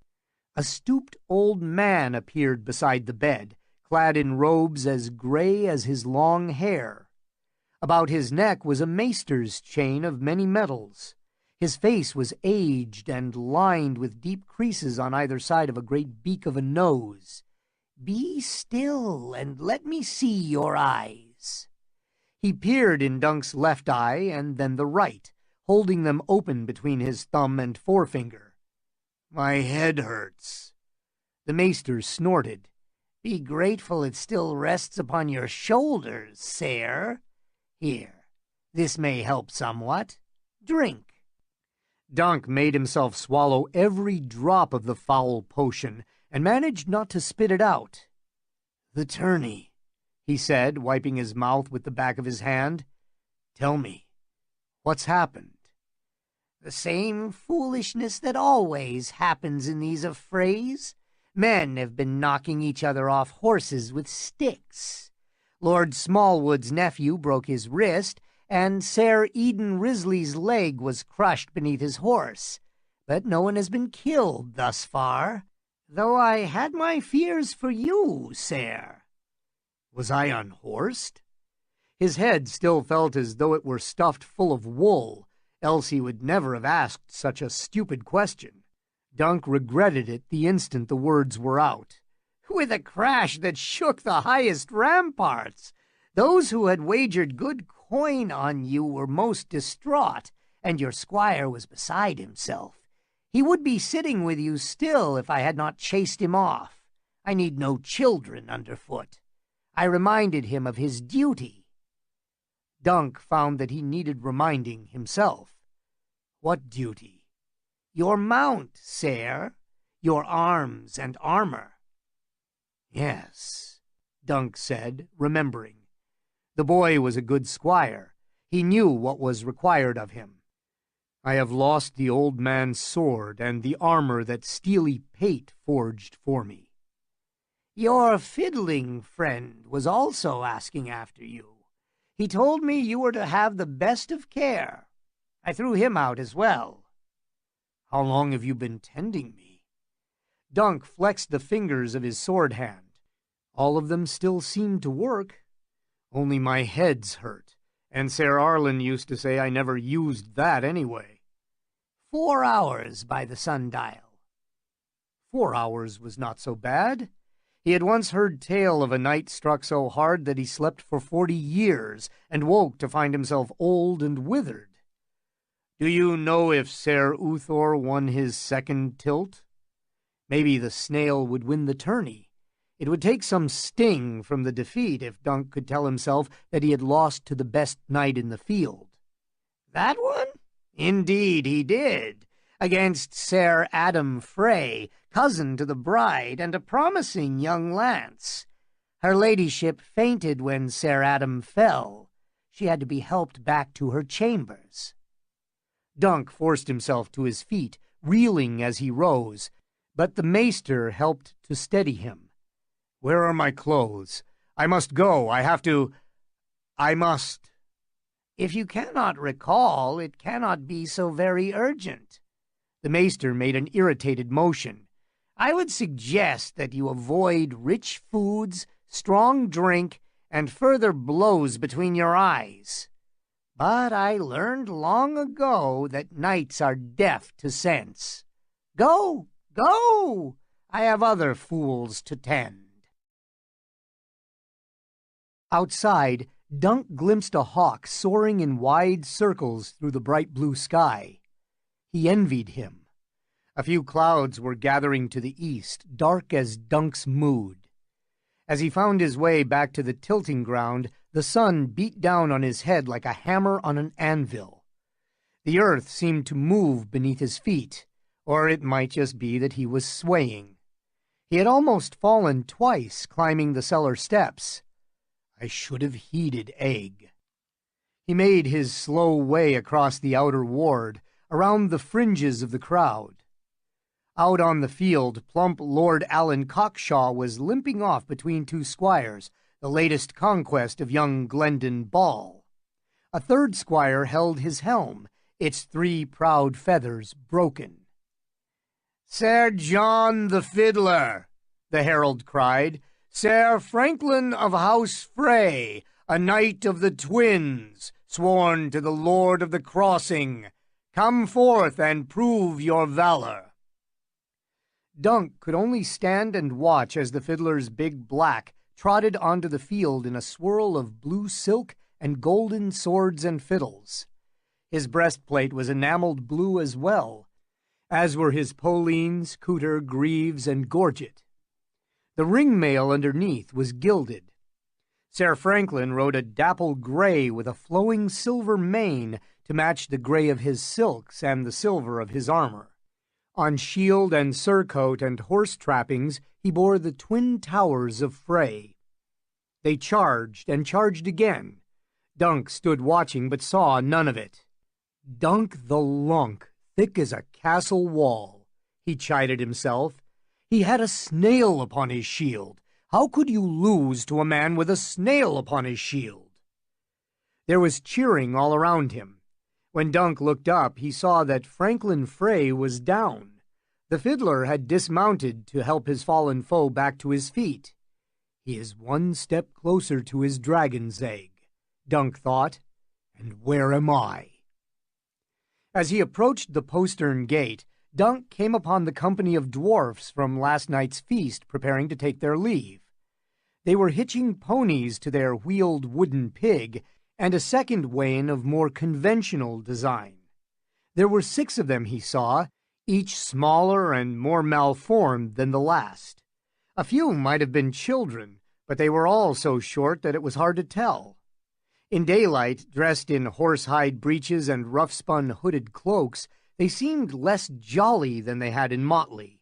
A stooped old man appeared beside the bed, clad in robes as gray as his long hair. About his neck was a maester's chain of many metals. His face was aged and lined with deep creases on either side of a great beak of a nose. Be still and let me see your eyes. He peered in Dunk's left eye and then the right, holding them open between his thumb and forefinger. My head hurts. The maester snorted. Be grateful it still rests upon your shoulders, sire. Here, this may help somewhat. Drink. Dunk made himself swallow every drop of the foul potion and managed not to spit it out. The tourney, he said, wiping his mouth with the back of his hand. Tell me, what's happened? The same foolishness that always happens in these affrays. Men have been knocking each other off horses with sticks. Lord Smallwood's nephew broke his wrist, and Sir Eden Risley's leg was crushed beneath his horse. But no one has been killed thus far, though I had my fears for you, sir. Was I unhorsed? His head still felt as though it were stuffed full of wool, else he would never have asked such a stupid question. Dunk regretted it the instant the words were out. With a crash that shook the highest ramparts, those who had wagered good coin on you were most distraught, and your squire was beside himself. He would be sitting with you still if I had not chased him off. I need no children underfoot. I reminded him of his duty. Dunk found that he needed reminding himself. What duty? Your mount, sire. Your arms and armor. Yes, Dunk said, remembering. The boy was a good squire. He knew what was required of him. I have lost the old man's sword and the armor that Steely Pate forged for me. Your fiddling friend was also asking after you. He told me you were to have the best of care. I threw him out as well. How long have you been tending me? Dunk flexed the fingers of his sword hand. All of them still seemed to work. Only my head's hurt, and Sir Arlen used to say I never used that anyway. 4 hours by the sundial. 4 hours was not so bad. He had once heard tale of a knight struck so hard that he slept for 40 years and woke to find himself old and withered. Do you know if Sir Uthor won his second tilt? Maybe the snail would win the tourney. It would take some sting from the defeat if Dunk could tell himself that he had lost to the best knight in the field. That one? Indeed he did, against Sir Adam Frey, cousin to the bride, and a promising young lance. Her ladyship fainted when Sir Adam fell. She had to be helped back to her chambers. Dunk forced himself to his feet, reeling as he rose, but the maester helped to steady him. Where are my clothes? I must go. I must. If you cannot recall, it cannot be so very urgent. The maester made an irritated motion. I would suggest that you avoid rich foods, strong drink, and further blows between your eyes. But I learned long ago that knights are deaf to sense. Go, go! I have other fools to tend. Outside, Dunk glimpsed a hawk soaring in wide circles through the bright blue sky. He envied him. A few clouds were gathering to the east, dark as Dunk's mood. As he found his way back to the tilting ground, the sun beat down on his head like a hammer on an anvil. The earth seemed to move beneath his feet, or it might just be that he was swaying. He had almost fallen twice climbing the cellar steps. I should have heeded Egg. He made his slow way across the outer ward, around the fringes of the crowd. Out on the field, plump Lord Alan Cockshaw was limping off between two squires, the latest conquest of young Glendon Ball. A third squire held his helm, its 3 proud feathers broken. Sir John the Fiddler, the herald cried, Sir Franklin of House Frey, a knight of the twins, sworn to the Lord of the Crossing, come forth and prove your valor. Dunk could only stand and watch as the fiddler's big black trotted onto the field in a swirl of blue silk and golden swords and fiddles. His breastplate was enameled blue as well, as were his poleans, couter, greaves, and gorget. The ring-mail underneath was gilded. Sir Franklin rode a dapple gray with a flowing silver mane to match the gray of his silks and the silver of his armor. On shield and surcoat and horse trappings he bore the twin towers of Frey. They charged and charged again. Dunk stood watching but saw none of it. Dunk the Lunk, thick as a castle wall, he chided himself. He had a snail upon his shield. How could you lose to a man with a snail upon his shield? There was cheering all around him. When Dunk looked up, he saw that Franklin Frey was down. The fiddler had dismounted to help his fallen foe back to his feet. He is one step closer to his dragon's egg, Dunk thought, and where am I? As he approached the postern gate, Dunk came upon the company of dwarfs from last night's feast preparing to take their leave. They were hitching ponies to their wheeled wooden pig and a second wain of more conventional design. There were 6 of them, he saw, each smaller and more malformed than the last. A few might have been children, but they were all so short that it was hard to tell. In daylight, dressed in horsehide breeches and rough-spun hooded cloaks, they seemed less jolly than they had in motley.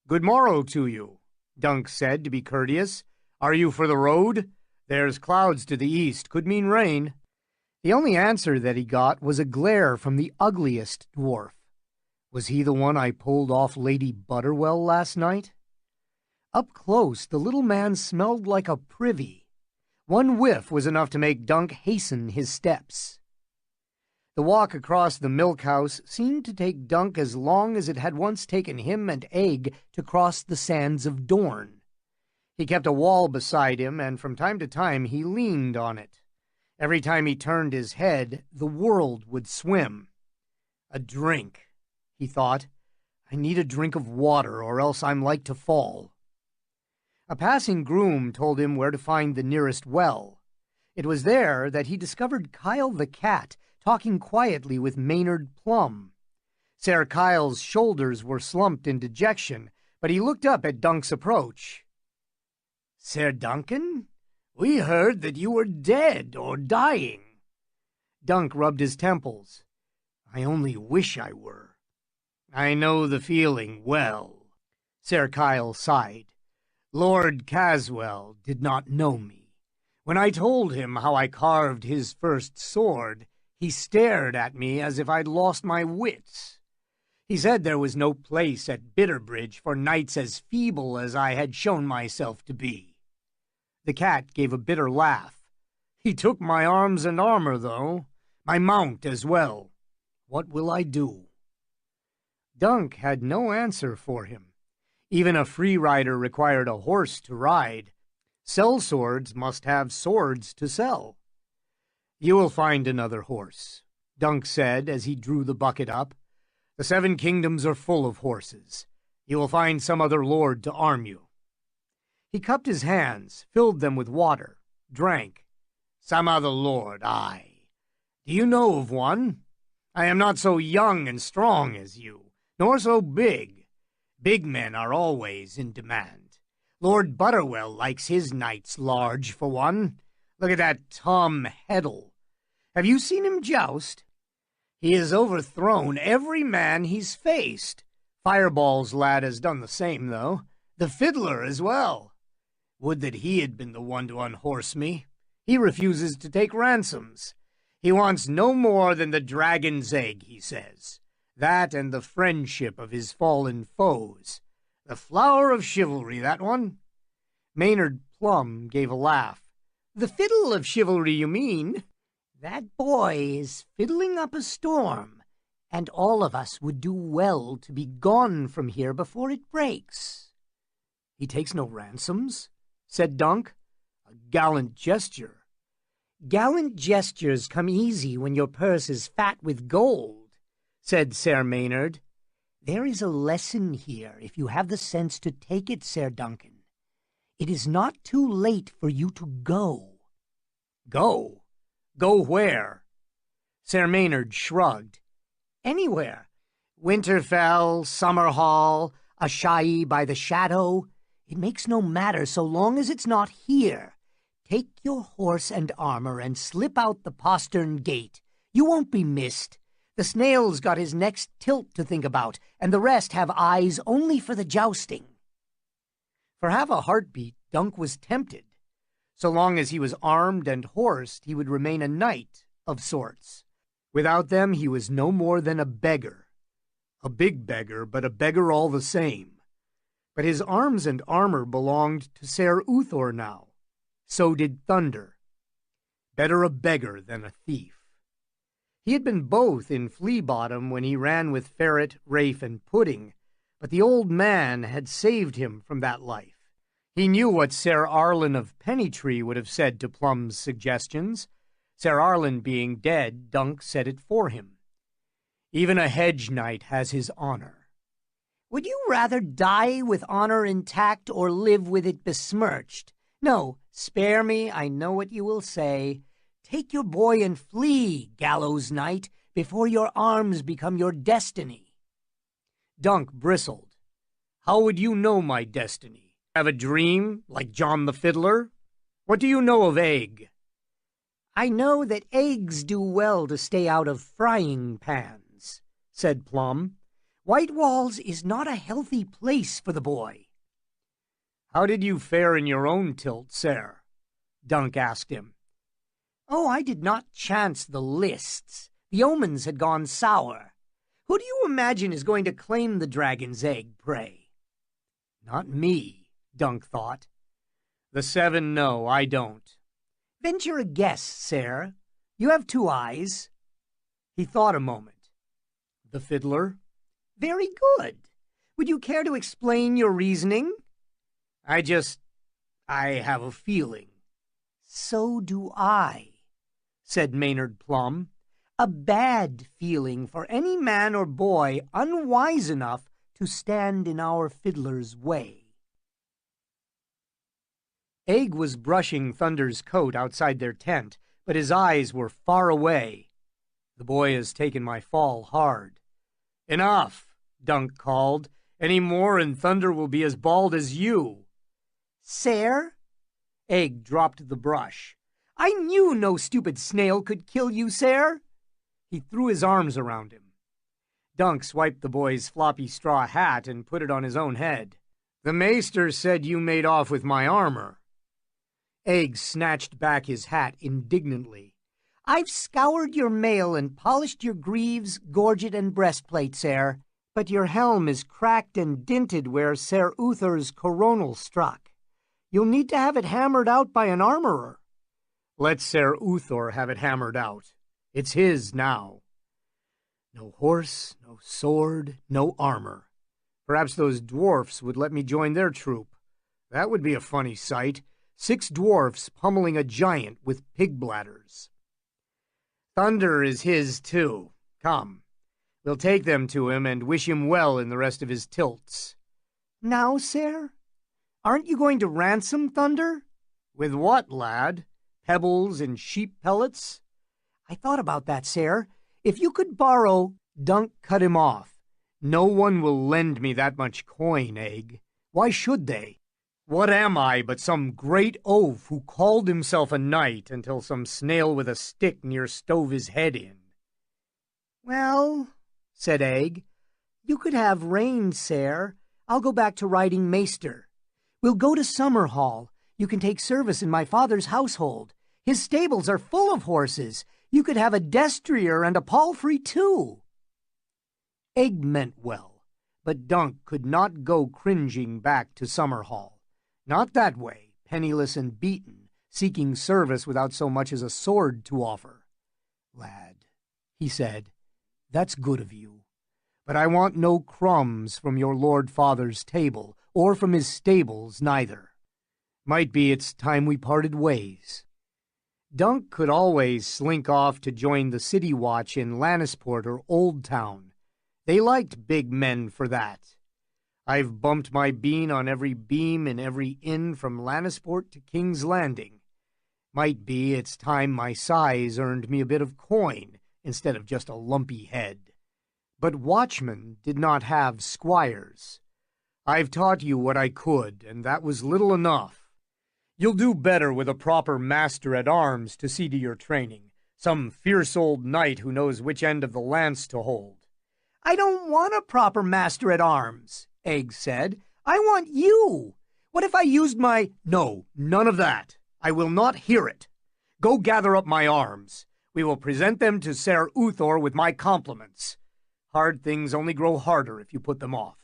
"Good morrow to you," Dunk said to be courteous. "Are you for the road? There's clouds to the east, could mean rain." The only answer that he got was a glare from the ugliest dwarf. Was he the one I pulled off Lady Butterwell last night? Up close, the little man smelled like a privy. One whiff was enough to make Dunk hasten his steps. The walk across the milk-house seemed to take Dunk as long as it had once taken him and Egg to cross the sands of Dorne. He kept a wall beside him, and from time to time he leaned on it. Every time he turned his head, the world would swim. A drink, he thought. I need a drink of water, or else I'm like to fall. A passing groom told him where to find the nearest well. It was there that he discovered Kyle the cat talking quietly with Maynard Plum. Sir Kyle's shoulders were slumped in dejection, but he looked up at Dunk's approach. "Sir Duncan, we heard that you were dead or dying." Dunk rubbed his temples. "I only wish I were." "I know the feeling well," Sir Kyle sighed. "Lord Caswell did not know me. When I told him how I carved his first sword, he stared at me as if I'd lost my wits. He said there was no place at Bitterbridge for knights as feeble as I had shown myself to be." The cat gave a bitter laugh. "He took my arms and armor, though, my mount as well. What will I do?" Dunk had no answer for him. Even a free rider required a horse to ride. Sellswords must have swords to sell. "You will find another horse," Dunk said as he drew the bucket up. "The 7 kingdoms are full of horses. You will find some other lord to arm you." He cupped his hands, filled them with water, drank. "Some other lord, aye. Do you know of one? I am not so young and strong as you, nor so big. Big men are always in demand. Lord Butterwell likes his knights large, for one. Look at that Tom Heddle. Have you seen him joust? He has overthrown every man he's faced. Fireball's lad has done the same, though. The fiddler as well. Would that he had been the one to unhorse me. He refuses to take ransoms. He wants no more than the dragon's egg, he says. That and the friendship of his fallen foes. The flower of chivalry, that one." Maynard Plum gave a laugh. "The fiddle of chivalry, you mean? That boy is fiddling up a storm, and all of us would do well to be gone from here before it breaks." "He takes no ransoms?" said Dunk. "A gallant gesture." "Gallant gestures come easy when your purse is fat with gold," said Sir Maynard. There is a lesson here if you have the sense to take it, Ser Duncan. It is not too late for you to go. Go? Go where? Ser Maynard shrugged. Anywhere. Winterfell, Summerhall, Asshai by the Shadow. It makes no matter so long as it's not here. Take your horse and armor and slip out the postern gate. You won't be missed. The snail's got his next tilt to think about, and the rest have eyes only for the jousting. For half a heartbeat, Dunk was tempted. So long as he was armed and horsed, he would remain a knight of sorts. Without them, he was no more than a beggar. A big beggar, but a beggar all the same. But his arms and armor belonged to Ser Uthor now. So did Thunder. Better a beggar than a thief. He had been both in Flea Bottom when he ran with Ferret, Rafe, and Pudding, but the old man had saved him from that life. He knew what Ser Arlen of Pennytree would have said to Plum's suggestions. Ser Arlen being dead, Dunk said it for him. Even a hedge knight has his honor. Would you rather die with honor intact or live with it besmirched? No, spare me, I know what you will say. Take your boy and flee, gallows knight, before your arms become your destiny. Dunk bristled. How would you know my destiny? Have a dream, like John the Fiddler? What do you know of egg? I know that eggs do well to stay out of frying pans, said Plum. White Walls is not a healthy place for the boy. How did you fare in your own tilt, sir? Dunk asked him. Oh, I did not chance the lists. The omens had gone sour. Who do you imagine is going to claim the dragon's egg, pray? Not me, Dunk thought. The seven know, I don't. Venture a guess, sir. You have 2 eyes. He thought a moment. The fiddler? Very good. Would you care to explain your reasoning? I have a feeling. So do I, said Maynard Plum. A bad feeling for any man or boy unwise enough to stand in our fiddler's way. Egg was brushing Thunder's coat outside their tent, but his eyes were far away. The boy has taken my fall hard. Enough, Dunk called. Any more and Thunder will be as bald as you. Sir? Egg dropped the brush. I knew no stupid snail could kill you, sir. He threw his arms around him. Dunk swiped the boy's floppy straw hat and put it on his own head. The maester said you made off with my armor. Egg snatched back his hat indignantly. I've scoured your mail and polished your greaves, gorget, and breastplate, sir, but your helm is cracked and dinted where Ser Uthor's coronal struck. You'll need to have it hammered out by an armorer. Let Ser Uthor have it hammered out. It's his now. No horse, no sword, no armor. Perhaps those dwarfs would let me join their troop. That would be a funny sight. 6 dwarfs pummeling a giant with pig bladders. Thunder is his, too. Come, we'll take them to him and wish him well in the rest of his tilts. Now, sir? Aren't you going to ransom Thunder? With what, lad? Pebbles and sheep pellets? I thought about that, sir. If you could borrow... Dunk cut him off. No one will lend me that much coin, Egg. Why should they? What am I but some great oaf who called himself a knight until some snail with a stick near stove his head in? Well, said Egg, you could have rein, sir. I'll go back to riding maester. We'll go to Summerhall. You can take service in my father's household. His stables are full of horses. You could have a destrier and a palfrey, too. Egg meant well, but Dunk could not go cringing back to Summerhall. Not that way, penniless and beaten, seeking service without so much as a sword to offer. Lad, he said, that's good of you. But I want no crumbs from your Lord Father's table, or from his stables neither. Might be it's time we parted ways. Dunk could always slink off to join the city watch in Lannisport or Old Town. They liked big men for that. I've bumped my bean on every beam in every inn from Lannisport to King's Landing. Might be it's time my size earned me a bit of coin instead of just a lumpy head. But watchmen did not have squires. I've taught you what I could, and that was little enough. You'll do better with a proper master-at-arms to see to your training, some fierce old knight who knows which end of the lance to hold. I don't want a proper master-at-arms, Egg said. I want you. What if I used my... No, none of that. I will not hear it. Go gather up my arms. We will present them to Ser Uthor with my compliments. Hard things only grow harder if you put them off.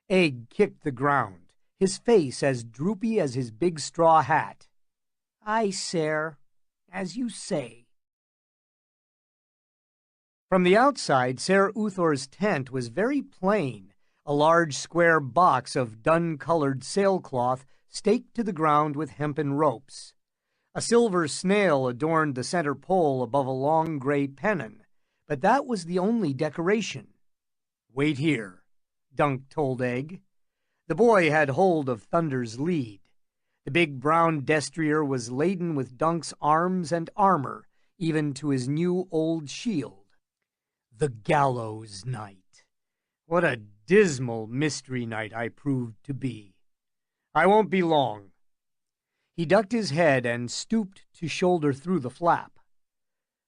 Egg kicked the ground, his face as droopy as his big straw hat. Aye, sir, as you say. From the outside, Ser Uthor's tent was very plain, a large square box of dun-colored sailcloth staked to the ground with hempen ropes. A silver snail adorned the center pole above a long gray pennon, but that was the only decoration. Wait here, Dunk told Egg. The boy had hold of Thunder's lead. The big brown destrier was laden with Dunk's arms and armor, even to his new old shield. The Gallows Knight. What a dismal mystery knight I proved to be. I won't be long. He ducked his head and stooped to shoulder through the flap.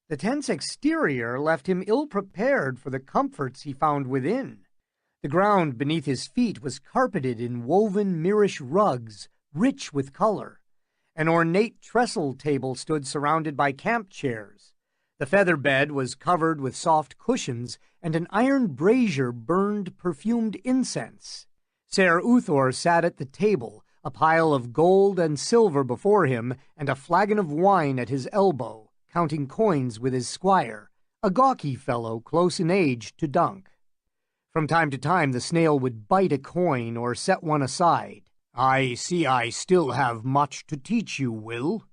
The tent's exterior left him ill-prepared for the comforts he found within. The ground beneath his feet was carpeted in woven Mirish rugs, rich with color. An ornate trestle table stood surrounded by camp chairs. The feather bed was covered with soft cushions, and an iron brazier burned perfumed incense. Ser Uthor sat at the table, a pile of gold and silver before him, and a flagon of wine at his elbow, counting coins with his squire, a gawky fellow close in age to Dunk. From time to time the snail would bite a coin or set one aside. "I see I still have much to teach you, Will,"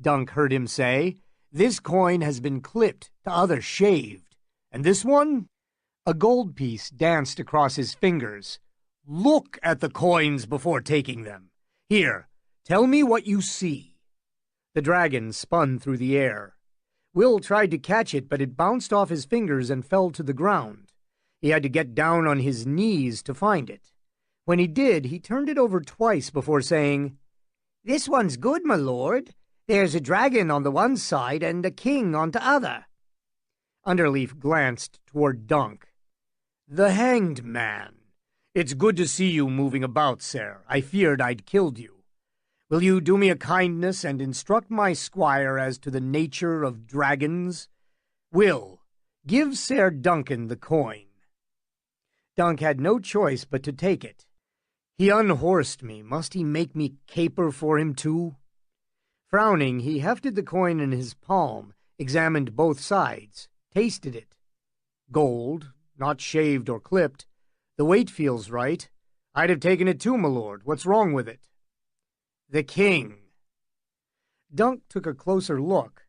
Dunk heard him say. "This coin has been clipped, the other shaved. And this one?" A gold piece danced across his fingers. "Look at the coins before taking them. Here, tell me what you see." The dragon spun through the air. Will tried to catch it, but it bounced off his fingers and fell to the ground. He had to get down on his knees to find it. When he did, he turned it over twice before saying, "This one's good, my lord. There's a dragon on the one side and a king on the other." Underleaf glanced toward Dunk. "The Hanged Man. It's good to see you moving about, sir. I feared I'd killed you. Will you do me a kindness and instruct my squire as to the nature of dragons? Will, give Ser Duncan the coin." Dunk had no choice but to take it. "He unhorsed me. Must he make me caper for him too?" Frowning, he hefted the coin in his palm, examined both sides, tasted it. Gold, not shaved or clipped. The weight feels right. I'd have taken it too, my lord. What's wrong with it? "The king." Dunk took a closer look.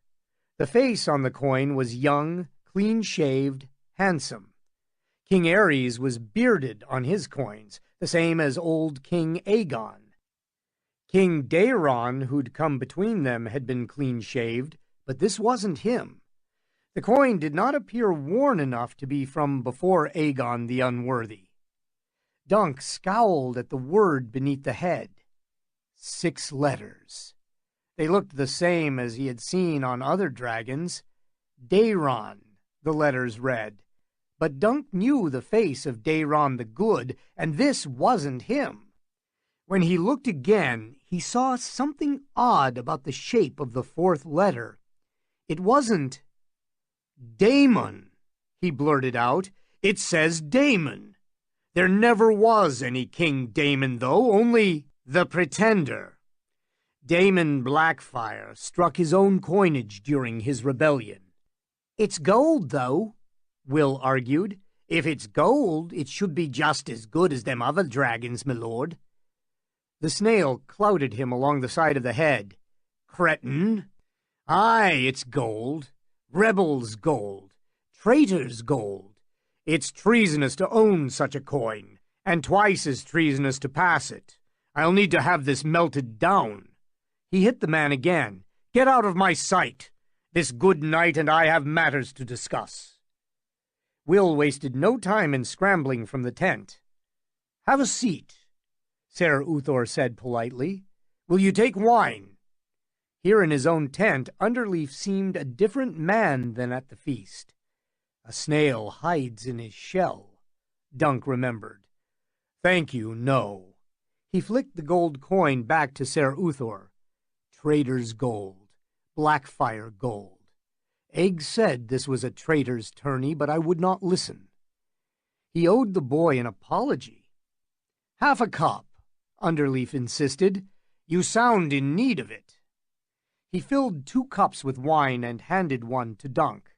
The face on the coin was young, clean-shaved, handsome. King Ares was bearded on his coins, the same as old King Aegon. King Daeron, who'd come between them, had been clean-shaved, but this wasn't him. The coin did not appear worn enough to be from before Aegon the Unworthy. Dunk scowled at the word beneath the head. 6 letters. They looked the same as he had seen on other dragons. Daeron, the letters read. But Dunk knew the face of Daeron the Good, and this wasn't him. When he looked again, he saw something odd about the shape of the 4th letter. It wasn't Daemon, he blurted out. "It says Daemon. There never was any King Daemon, though, only the Pretender. Daemon Blackfire struck his own coinage during his rebellion." "It's gold, though," Will argued. "If it's gold, it should be just as good as them other dragons, my lord." The snail clouted him along the side of the head. "Cretin! Aye, it's gold. Rebels' gold. Traitors' gold. It's treasonous to own such a coin, and twice as treasonous to pass it. I'll need to have this melted down." He hit the man again. "Get out of my sight! This good knight and I have matters to discuss." Will wasted no time in scrambling from the tent. "Have a seat," Ser Uthor said politely. "Will you take wine?" Here in his own tent, Underleaf seemed a different man than at the feast. "A snail hides in his shell," Dunk remembered. "Thank you, no." He flicked the gold coin back to Ser Uthor. "Trader's gold. Blackfire gold. Egg said this was a traitor's tourney, but I would not listen." He owed the boy an apology. "Half a cup," Underleaf insisted. "You sound in need of it." He filled 2 cups with wine and handed one to Dunk.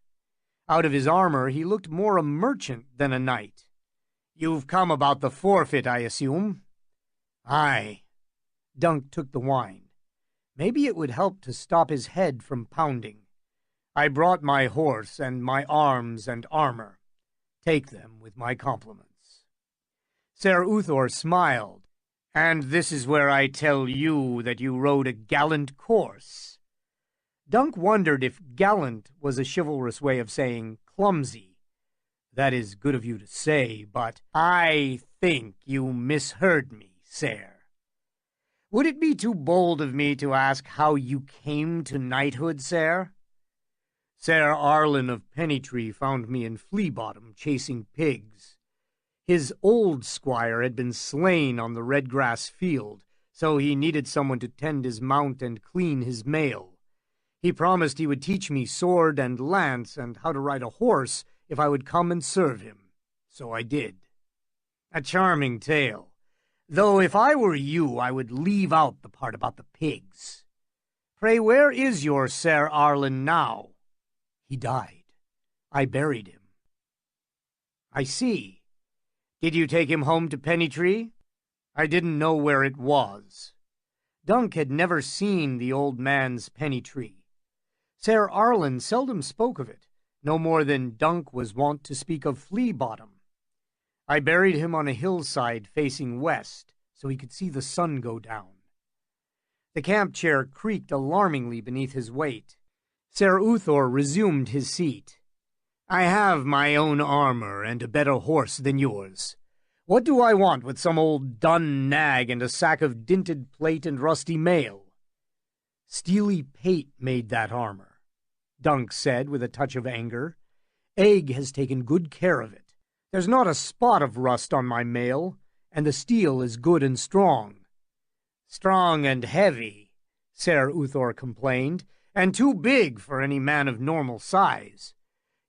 Out of his armor he looked more a merchant than a knight. "You've come about the forfeit, I assume?" "Aye." Dunk took the wine. Maybe it would help to stop his head from pounding. "I brought my horse and my arms and armor. Take them with my compliments." Ser Uthor smiled. "And this is where I tell you that you rode a gallant course." Dunk wondered if gallant was a chivalrous way of saying clumsy. "That is good of you to say, but I think you misheard me, sir." "Would it be too bold of me to ask how you came to knighthood, sir?" "Ser Arlen of Pennytree found me in Flea Bottom chasing pigs. His old squire had been slain on the red grass field, so he needed someone to tend his mount and clean his mail. He promised he would teach me sword and lance and how to ride a horse if I would come and serve him. So I did." "A charming tale. Though if I were you, I would leave out the part about the pigs. Pray, where is your Ser Arlen now?" "He died. I buried him." "I see. Did you take him home to Pennytree?" "I didn't know where it was." Dunk had never seen the old man's Pennytree. Ser Arlen seldom spoke of it, no more than Dunk was wont to speak of Flea Bottom. "I buried him on a hillside facing west, so he could see the sun go down." The camp chair creaked alarmingly beneath his weight. Ser Uthor resumed his seat. "I have my own armor and a better horse than yours. What do I want with some old dun nag and a sack of dinted plate and rusty mail?" "Steely Pate made that armor," Dunk said with a touch of anger. "Egg has taken good care of it. There's not a spot of rust on my mail, and the steel is good and strong." "Strong and heavy," Ser Uthor complained, "and too big for any man of normal size.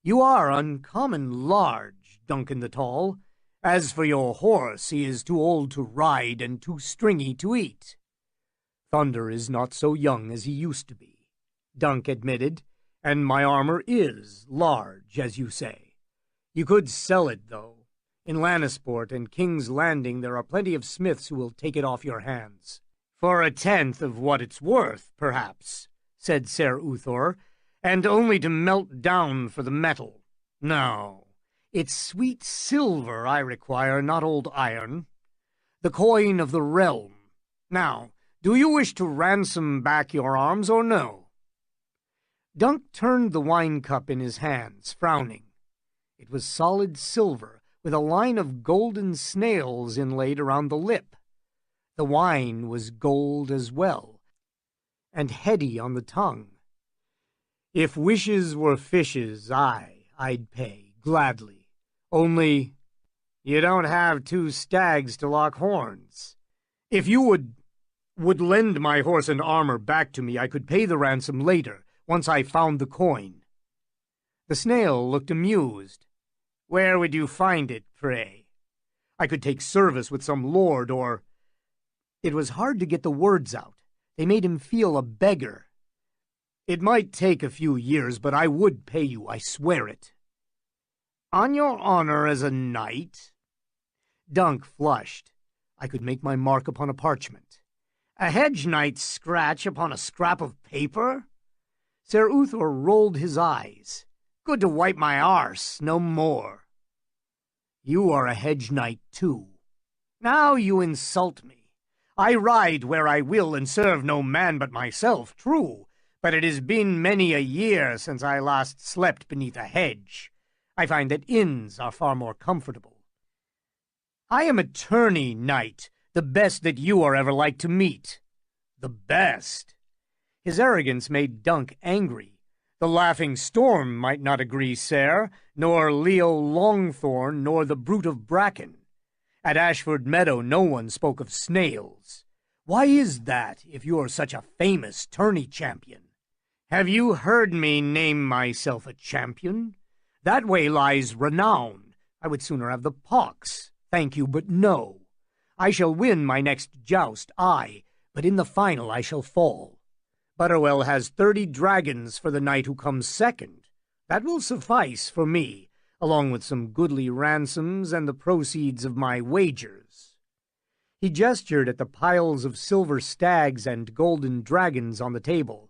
You are uncommon large, Duncan the Tall. As for your horse, he is too old to ride and too stringy to eat." "Thunder is not so young as he used to be," Dunk admitted, "and my armor is large, as you say. You could sell it, though. In Lannisport and King's Landing there are plenty of smiths who will take it off your hands." "For 1/10 of what it's worth, perhaps," said Ser Uthor, "and only to melt down for the metal. No, it's sweet silver I require, not old iron. The coin of the realm. Now, do you wish to ransom back your arms or no?" Dunk turned the wine cup in his hands, frowning. It was solid silver, with a line of golden snails inlaid around the lip. The wine was gold as well, and heady on the tongue. "If wishes were fishes, I'd pay, gladly. Only, you don't have 2 stags to lock horns. If you would lend my horse and armor back to me, I could pay the ransom later, once I found the coin." The snail looked amused. "Where would you find it, pray?" "I could take service with some lord or—" It was hard to get the words out. They made him feel a beggar. "It might take a few years, but I would pay you, I swear it." "On your honor as a knight?" Dunk flushed. "I could make my mark upon a parchment." "A hedge knight's scratch upon a scrap of paper?" Ser Uthor rolled his eyes. "Good to wipe my arse, no more." You are a hedge knight, too. Now you insult me. I ride where I will and serve no man but myself, true, but it has been many a year since I last slept beneath a hedge. I find that inns are far more comfortable. I am a tourney knight, the best that you are ever like to meet. The best? His arrogance made Dunk angry. The Laughing Storm might not agree, sir, nor Leo Longthorn, nor the Brute of Bracken. At Ashford Meadow no one spoke of snails. Why is that, if you are such a famous tourney champion? Have you heard me name myself a champion? That way lies renown. I would sooner have the pox. Thank you, but no. I shall win my next joust, aye, but in the final I shall fall. Butterwell has 30 dragons for the knight who comes second. That will suffice for me, along with some goodly ransoms and the proceeds of my wagers. He gestured at the piles of silver stags and golden dragons on the table.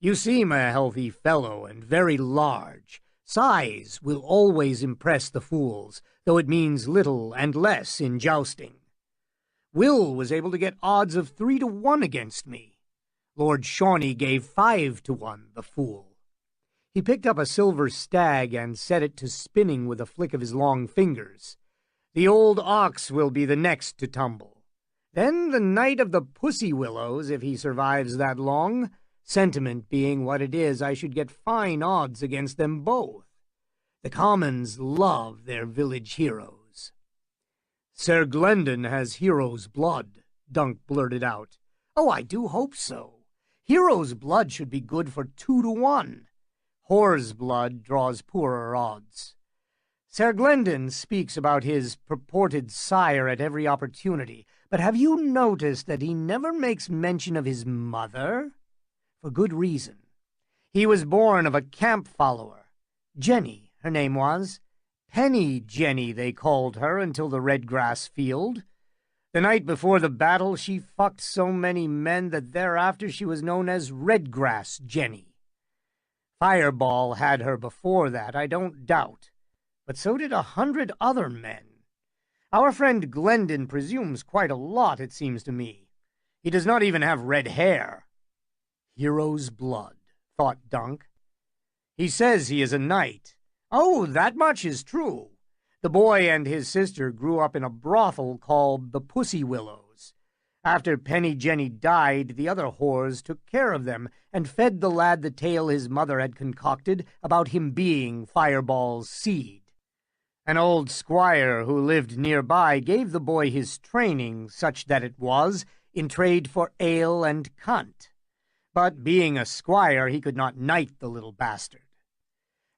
You seem a healthy fellow and very large. Size will always impress the fools, though it means little and less in jousting. Will was able to get odds of 3 to 1 against me. Lord Shawnee gave 5 to 1, the fool. He picked up a silver stag and set it to spinning with a flick of his long fingers. The old ox will be the next to tumble. Then the Knight of the Pussy Willows, if he survives that long. Sentiment being what it is, I should get fine odds against them both. The commons love their village heroes. Sir Glendon has hero's blood, Dunk blurted out. Oh, I do hope so. Hero's blood should be good for 2 to 1. Whore's blood draws poorer odds. Sir Glendon speaks about his purported sire at every opportunity, but have you noticed that he never makes mention of his mother? For good reason. He was born of a camp follower. Jenny, her name was. Penny Jenny, they called her until the Redgrass field. The night before the battle, she fucked so many men that thereafter she was known as Redgrass Jenny. Fireball had her before that, I don't doubt, but so did 100 other men. Our friend Glendon presumes quite a lot, it seems to me. He does not even have red hair. Hero's blood, thought Dunk. He says he is a knight. Oh, that much is true. The boy and his sister grew up in a brothel called the Pussy Willows. After Penny Jenny died, the other whores took care of them and fed the lad the tale his mother had concocted about him being Fireball's seed. An old squire who lived nearby gave the boy his training, such that it was, in trade for ale and cunt. But being a squire, he could not knight the little bastard.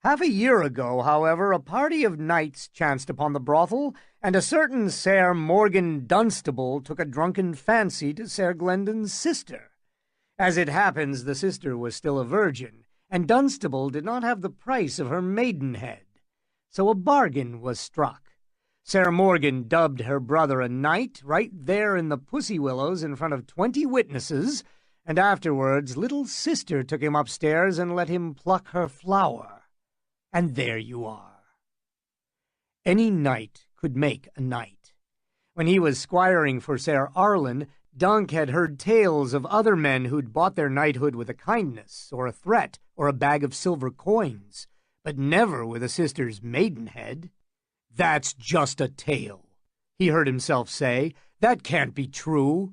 Half a year ago, however, a party of knights chanced upon the brothel, and a certain Sir Morgan Dunstable took a drunken fancy to Sir Glendon's sister. As it happens, the sister was still a virgin, and Dunstable did not have the price of her maidenhead. So a bargain was struck. Sir Morgan dubbed her brother a knight right there in the Pussy Willows in front of 20 witnesses, and afterwards little sister took him upstairs and let him pluck her flower. And there you are. Any knight could make a knight. When he was squiring for Sir Arlen, Dunk had heard tales of other men who'd bought their knighthood with a kindness, or a threat, or a bag of silver coins, but never with a sister's maidenhead. That's just a tale, he heard himself say. That can't be true.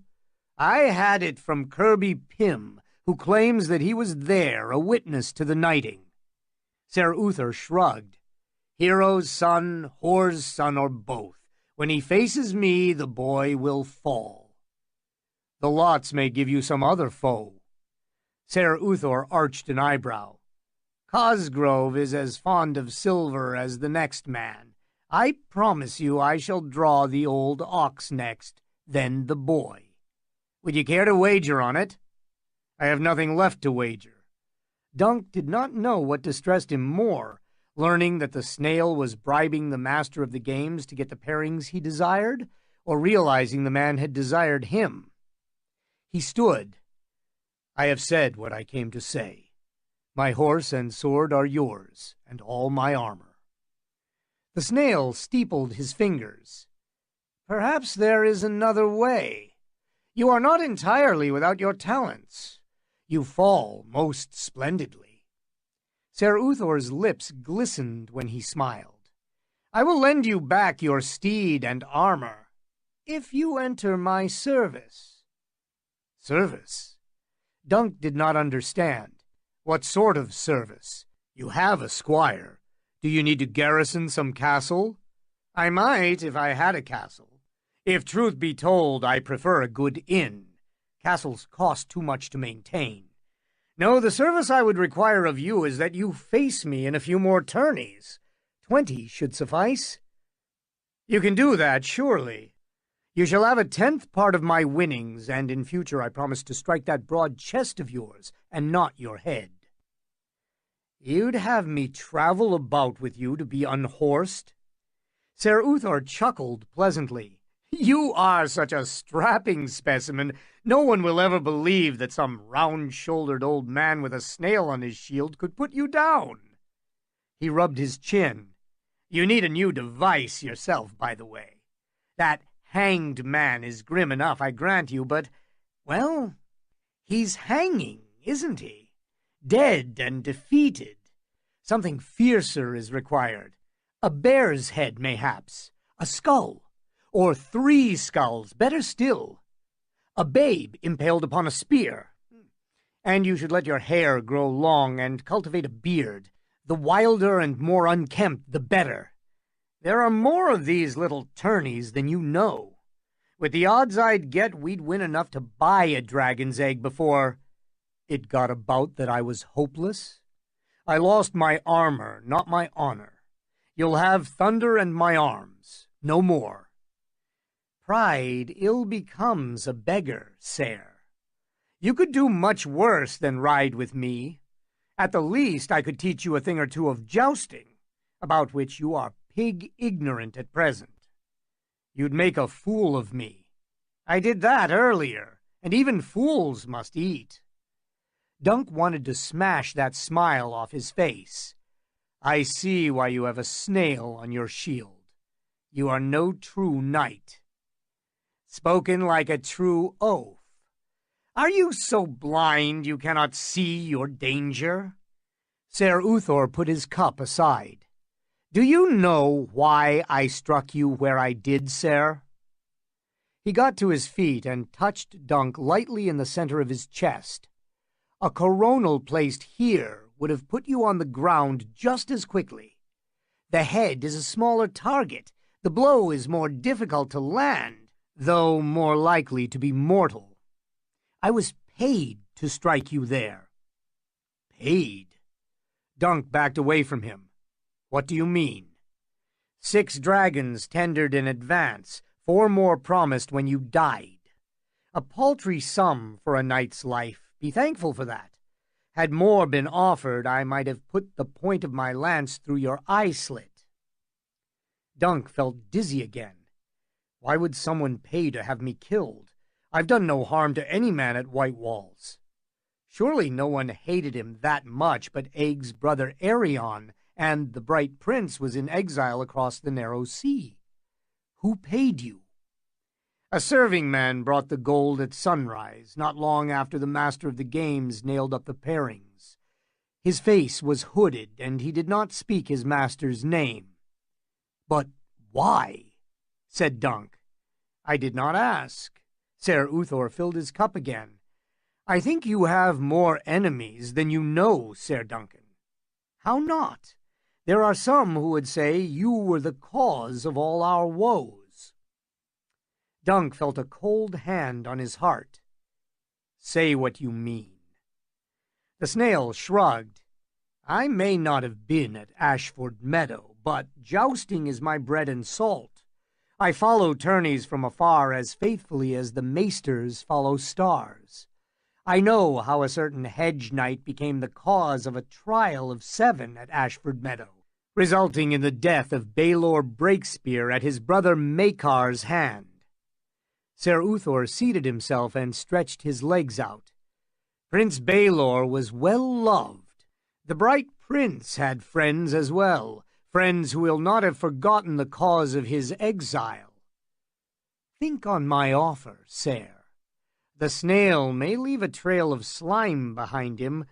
I had it from Kirby Pym, who claims that he was there, a witness to the knighting. Sir Uther shrugged. Hero's son, whore's son, or both. When he faces me, the boy will fall. The lots may give you some other foe. Sir Uther arched an eyebrow. Cosgrove is as fond of silver as the next man. I promise you I shall draw the old ox next, then the boy. Would you care to wager on it? I have nothing left to wager. Dunk did not know what distressed him more, learning that the snail was bribing the master of the games to get the pairings he desired, or realizing the man had desired him. He stood. I have said what I came to say. My horse and sword are yours, and all my armor. The snail steepled his fingers. Perhaps there is another way. You are not entirely without your talents. You fall most splendidly. Ser Uthor's lips glistened when he smiled. I will lend you back your steed and armor, if you enter my service. Service? Dunk did not understand. What sort of service? You have a squire. Do you need to garrison some castle? I might if I had a castle. If truth be told, I prefer a good inn. Castles cost too much to maintain. No, the service I would require of you is that you face me in a few more tourneys. 20 should suffice. You can do that, surely. You shall have a 10th part of my winnings, and in future I promise to strike that broad chest of yours, and not your head. You'd have me travel about with you to be unhorsed? Ser Uthor chuckled pleasantly. You are such a strapping specimen, no one will ever believe that some round-shouldered old man with a snail on his shield could put you down. He rubbed his chin. You need a new device yourself, by the way. That hanged man is grim enough, I grant you, but, well, he's hanging, isn't he? Dead and defeated. Something fiercer is required. A bear's head, mayhaps. A skull. Or 3 skulls, better still. A babe impaled upon a spear. And you should let your hair grow long and cultivate a beard. The wilder and more unkempt, the better. There are more of these little tourneys than you know. With the odds I'd get, we'd win enough to buy a dragon's egg before it got about that I was hopeless. I lost my armor, not my honor. You'll have thunder and my arms, no more. Pride ill becomes a beggar, sire. You could do much worse than ride with me. At the least, I could teach you a thing or two of jousting, about which you are pig-ignorant at present. You'd make a fool of me. I did that earlier, and even fools must eat. Dunk wanted to smash that smile off his face. I see why you have a snail on your shield. You are no true knight. Spoken like a true oaf. Are you so blind you cannot see your danger? Ser Uthor put his cup aside. Do you know why I struck you where I did, sir? He got to his feet and touched Dunk lightly in the center of his chest. A coronal placed here would have put you on the ground just as quickly. The head is a smaller target. The blow is more difficult to land, though more likely to be mortal. I was paid to strike you there. Paid? Dunk backed away from him. What do you mean? 6 dragons tendered in advance, 4 more promised when you died. A paltry sum for a knight's life. Be thankful for that. Had more been offered, I might have put the point of my lance through your eye slit. Dunk felt dizzy again. Why would someone pay to have me killed? I've done no harm to any man at White Walls. Surely no one hated him that much but Aeg's brother Aerion, and the Bright Prince was in exile across the narrow sea. Who paid you? A serving man brought the gold at sunrise, not long after the master of the games nailed up the pairings. His face was hooded, and he did not speak his master's name. But why? Said Dunk. I did not ask. Ser Uthor filled his cup again. I think you have more enemies than you know, Ser Duncan. How not? There are some who would say you were the cause of all our woes. Dunk felt a cold hand on his heart. Say what you mean. The snail shrugged. I may not have been at Ashford Meadow, but jousting is my bread and salt. I follow tourneys from afar as faithfully as the maesters follow stars. I know how a certain hedge knight became the cause of a trial of 7 at Ashford Meadow, resulting in the death of Baelor Breakspear at his brother Makar's hand. Ser Uthor seated himself and stretched his legs out. Prince Baelor was well loved. The Bright Prince had friends as well, friends who will not have forgotten the cause of his exile. Think on my offer, Ser. The snail may leave a trail of slime behind him,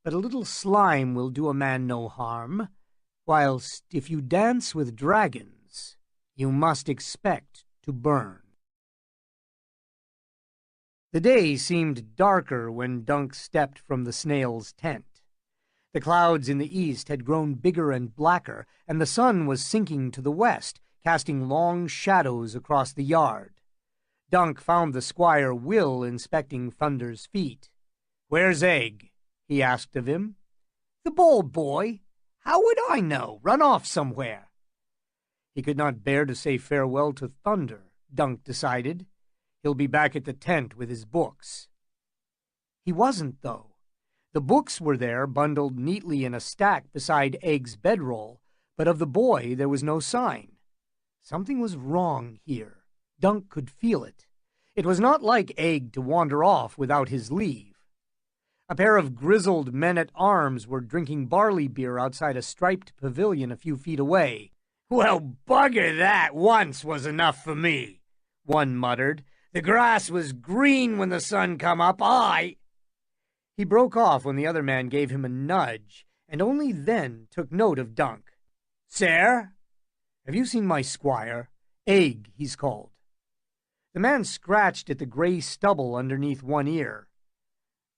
but a little slime will do a man no harm, whilst if you dance with dragons, you must expect to burn. The day seemed darker when Dunk stepped from the snail's tent. The clouds in the east had grown bigger and blacker, and the sun was sinking to the west, casting long shadows across the yard. Dunk found the squire Will inspecting Thunder's feet. "Where's Egg?" he asked of him. "The bald boy? How would I know? Run off somewhere." He could not bear to say farewell to Thunder, Dunk decided. He'll be back at the tent with his books. He wasn't, though. The books were there, bundled neatly in a stack beside Egg's bedroll, but of the boy there was no sign. Something was wrong here. Dunk could feel it. It was not like Egg to wander off without his leave. A pair of grizzled men-at-arms were drinking barley beer outside a striped pavilion a few feet away. "Well, bugger that, once was enough for me," one muttered. "The grass was green when the sun come up, He broke off when the other man gave him a nudge, and only then took note of Dunk. "Sir, have you seen my squire? Egg, he's called." The man scratched at the gray stubble underneath one ear.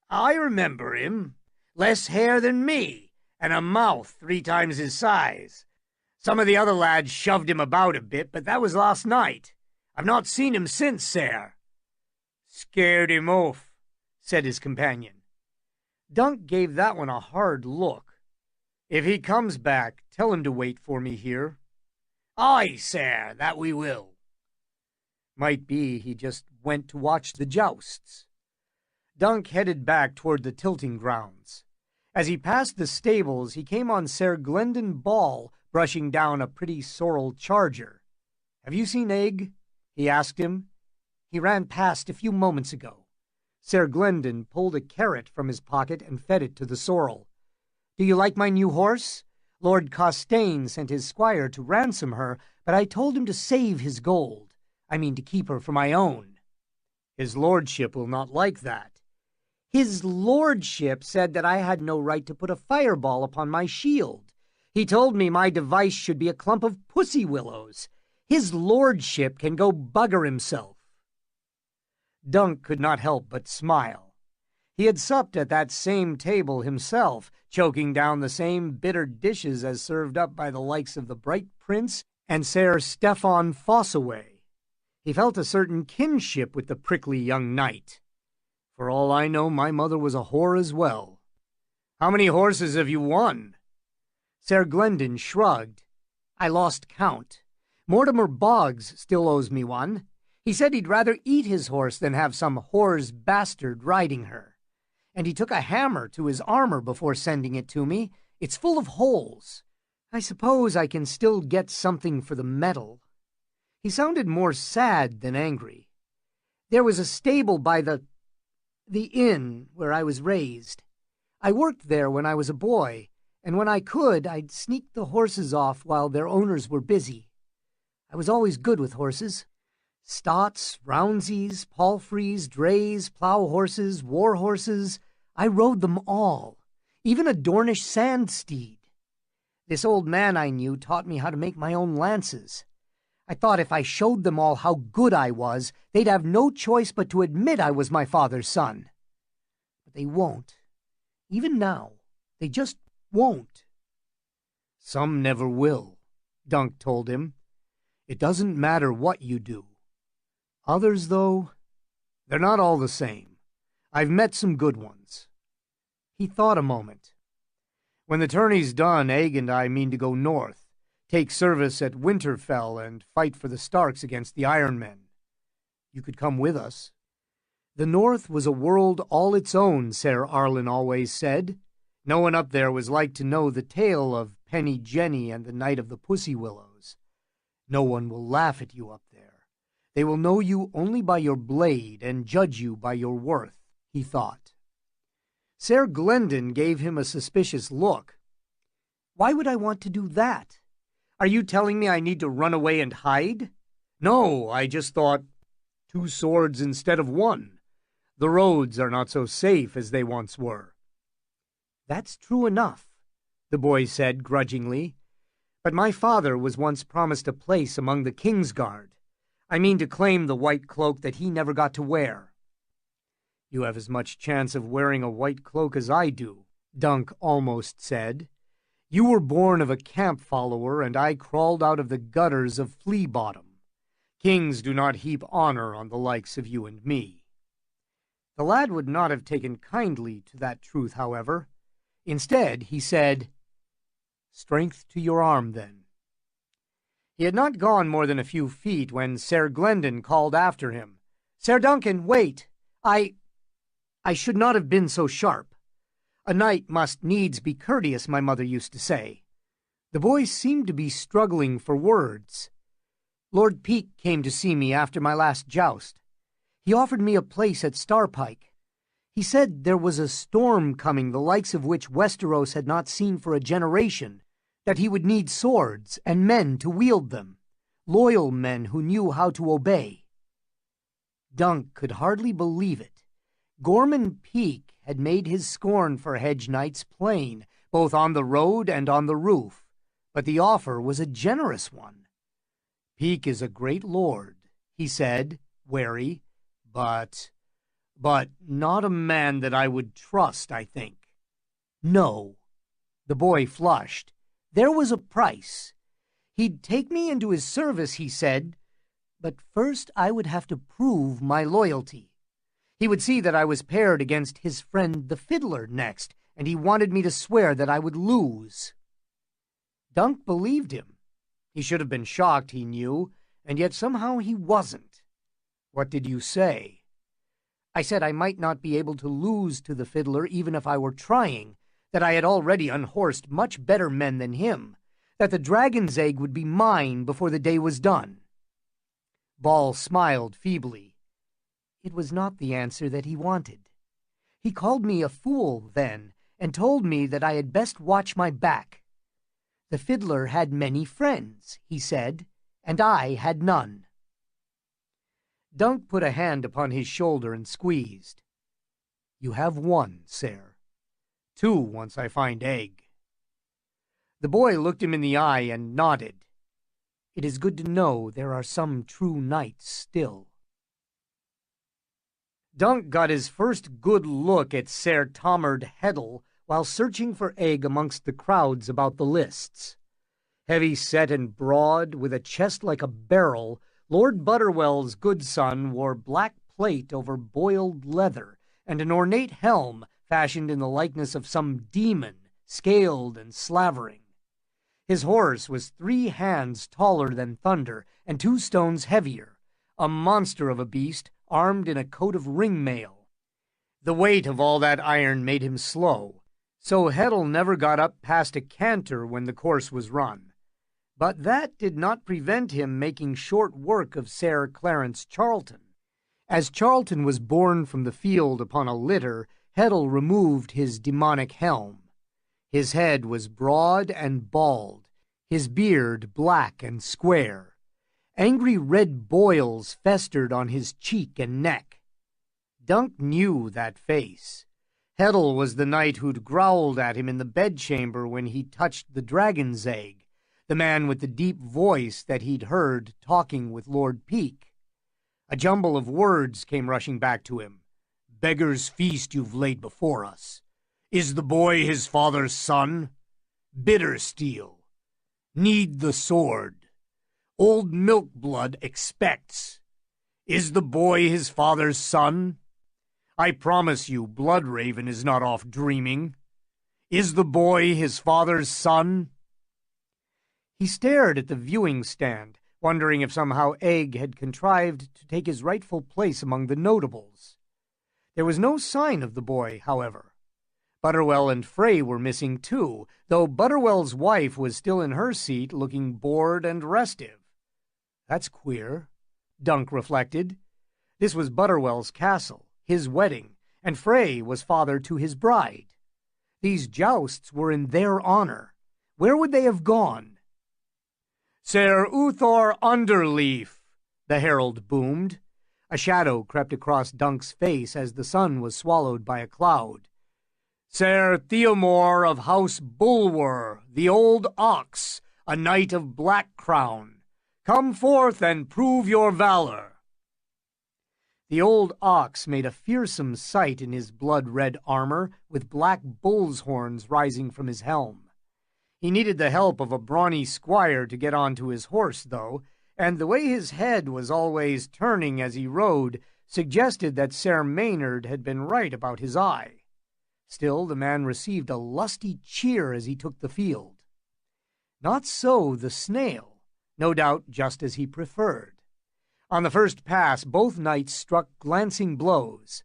"I remember him. Less hair than me, and a mouth 3 times his size. Some of the other lads shoved him about a bit, but that was last night. I've not seen him since, sir." "Scared him off," said his companion. Dunk gave that one a hard look. "If he comes back, tell him to wait for me here." "Aye, sir, that we will." Might be he just went to watch the jousts. Dunk headed back toward the tilting grounds. As he passed the stables, he came on Ser Glendon Ball brushing down a pretty sorrel charger. "Have you seen Egg?" he asked him. "He ran past a few moments ago." Ser Glendon pulled a carrot from his pocket and fed it to the sorrel. "Do you like my new horse? Lord Costain sent his squire to ransom her, but I told him to save his gold. I mean to keep her for my own." "His lordship will not like that." "His lordship said that I had no right to put a fireball upon my shield. He told me my device should be a clump of pussy willows. His lordship can go bugger himself." Dunk could not help but smile. He had supped at that same table himself, choking down the same bitter dishes as served up by the likes of the Bright Prince and Ser Stefan Fossaway. He felt a certain kinship with the prickly young knight. "For all I know, my mother was a whore as well." "How many horses have you won?" Ser Glendon shrugged. "I lost count. Mortimer Boggs still owes me one. He said he'd rather eat his horse than have some whore's bastard riding her. And he took a hammer to his armor before sending it to me. It's full of holes. I suppose I can still get something for the metal." He sounded more sad than angry. "There was a stable by the inn where I was raised. I worked there when I was a boy, and when I could, I'd sneak the horses off while their owners were busy. I was always good with horses. Stotts, roundsies, palfreys, drays, plow horses, war horses. I rode them all, even a Dornish sand steed. This old man I knew taught me how to make my own lances. I thought if I showed them all how good I was, they'd have no choice but to admit I was my father's son. But they won't. Even now, they just won't." "Some never will," Dunk told him. "It doesn't matter what you do. Others, though, they're not all the same. I've met some good ones." He thought a moment. "When the tourney's done, Egg and I mean to go north, take service at Winterfell, and fight for the Starks against the Iron Men. You could come with us." The North was a world all its own, Ser Arlen always said. No one up there was like to know the tale of Penny Jenny and the Knight of the Pussy Willows. No one will laugh at you up there. They will know you only by your blade and judge you by your worth, he thought. Ser Glendon gave him a suspicious look. "Why would I want to do that? Are you telling me I need to run away and hide? No, I just thought 2 swords instead of 1. The roads are not so safe as they once were. That's true enough, the boy said grudgingly. But my father was once promised a place among the King's Guard. I mean to claim the white cloak that he never got to wear. You have as much chance of wearing a white cloak as I do, Dunk almost said. You were born of a camp follower, and I crawled out of the gutters of Flea Bottom. Kings do not heap honor on the likes of you and me. The lad would not have taken kindly to that truth, however. Instead, he said, "Strength to your arm, then." He had not gone more than a few feet when Ser Glendon called after him. "Ser Duncan, wait! I should not have been so sharp. A knight must needs be courteous, my mother used to say." The boy seemed to be struggling for words. "Lord Peake came to see me after my last joust. He offered me a place at Starpike. He said there was a storm coming, the likes of which Westeros had not seen for a generation, that he would need swords and men to wield them, loyal men who knew how to obey." Dunk could hardly believe it. Gorman Peake had made his scorn for hedge knights plain, both on the road and on the roof, but the offer was a generous one. "Peake is a great lord," he said, wary, but not a man that I would trust, I think." "No." The boy flushed. "There was a price. He'd take me into his service, he said, but first I would have to prove my loyalty. He would see that I was paired against his friend the Fiddler next, and he wanted me to swear that I would lose." Dunk believed him. He should have been shocked, he knew, and yet somehow he wasn't. "What did you say?" "I said I might not be able to lose to the Fiddler even if I were trying, that I had already unhorsed much better men than him, that the dragon's egg would be mine before the day was done." Ball smiled feebly. It was not the answer that he wanted. "He called me a fool then, and told me that I had best watch my back. The Fiddler had many friends, he said, and I had none." Dunk put a hand upon his shoulder and squeezed. "You have 1, Ser. 2 once I find egg." The boy looked him in the eye and nodded. It is good to know there are some true knights still. Dunk got his first good look at Ser Tomard Heddle while searching for egg amongst the crowds about the lists. Heavy-set and broad, with a chest like a barrel, Lord Butterwell's good son wore black plate over boiled leather and an ornate helm fashioned in the likeness of some demon, scaled and slavering. His horse was 3 hands taller than Thunder and 2 stones heavier, a monster of a beast armed in a coat of ring-mail. The weight of all that iron made him slow, so Heddle never got up past a canter when the course was run. But that did not prevent him making short work of Ser Clarence Charlton. As Charlton was borne from the field upon a litter, Heddle removed his demonic helm. His head was broad and bald, his beard black and square. Angry red boils festered on his cheek and neck. Dunk knew that face. Heddle was the knight who'd growled at him in the bedchamber when he touched the dragon's egg, the man with the deep voice that he'd heard talking with Lord Peake. A jumble of words came rushing back to him. "Beggar's feast you've laid before us. Is the boy his father's son? Bittersteel. Need the sword. Old Milkblood expects. Is the boy his father's son? I promise you Bloodraven is not off dreaming. Is the boy his father's son?" He stared at the viewing stand, wondering if somehow Egg had contrived to take his rightful place among the notables. There was no sign of the boy, however. Butterwell and Frey were missing too, though Butterwell's wife was still in her seat looking bored and restive. That's queer, Dunk reflected. This was Butterwell's castle, his wedding, and Frey was father to his bride. These jousts were in their honor. Where would they have gone? Ser Uthor Underleaf, the herald boomed. A shadow crept across Dunk's face as the sun was swallowed by a cloud. Ser Theomore of House Bulwer, the Old Ox, a knight of Black Crown, come forth and prove your valor. The Old Ox made a fearsome sight in his blood-red armor, with black bull's horns rising from his helm. He needed the help of a brawny squire to get onto his horse, though, and the way his head was always turning as he rode suggested that Ser Maynard had been right about his eye. Still, the man received a lusty cheer as he took the field. Not so the snail, no doubt just as he preferred. On the first pass, both knights struck glancing blows.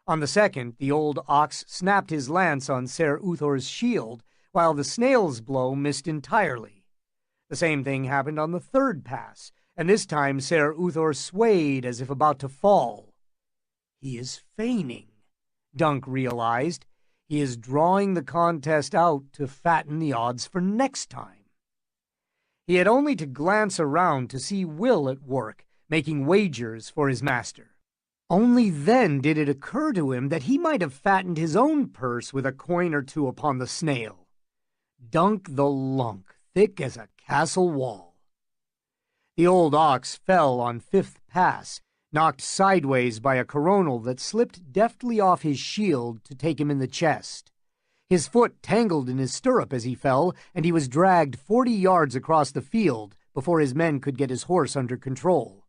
On the second, the Old Ox snapped his lance on Ser Uthor's shield, while the snail's blow missed entirely. The same thing happened on the third pass, and this time Ser Uthor swayed as if about to fall. He is feigning, Dunk realized. He is drawing the contest out to fatten the odds for next time. He had only to glance around to see Will at work, making wagers for his master. Only then did it occur to him that he might have fattened his own purse with a coin or two upon the snail. Dunk the Lunk, thick as a castle wall. The Old Ox fell on fifth pass, knocked sideways by a coronal that slipped deftly off his shield to take him in the chest. His foot tangled in his stirrup as he fell, and he was dragged 40 yards across the field before his men could get his horse under control.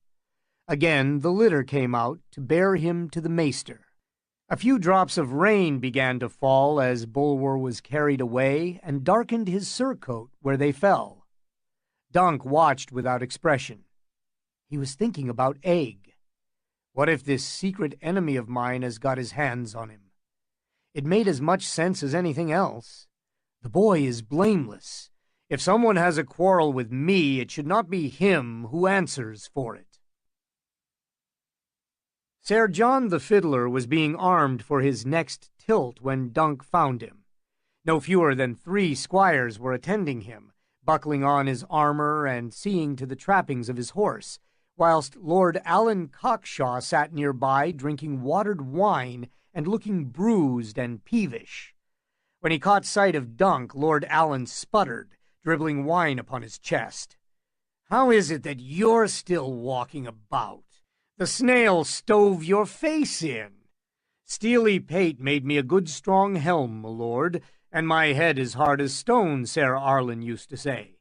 Again the litter came out to bear him to the maester. A few drops of rain began to fall as Bulwer was carried away and darkened his surcoat where they fell. Dunk watched without expression. He was thinking about Egg. What if this secret enemy of mine has got his hands on him? It made as much sense as anything else. The boy is blameless. If someone has a quarrel with me, it should not be him who answers for it. Ser John the Fiddler was being armed for his next tilt when Dunk found him. No fewer than 3 squires were attending him, buckling on his armor and seeing to the trappings of his horse, whilst Lord Alan Cockshaw sat nearby drinking watered wine and looking bruised and peevish. When he caught sight of Dunk, Lord Alan sputtered, dribbling wine upon his chest. "How is it that you're still walking about? The snail stove your face in. Steely pate made me a good strong helm, my lord, and my head is hard as stone, Sir Arlen used to say."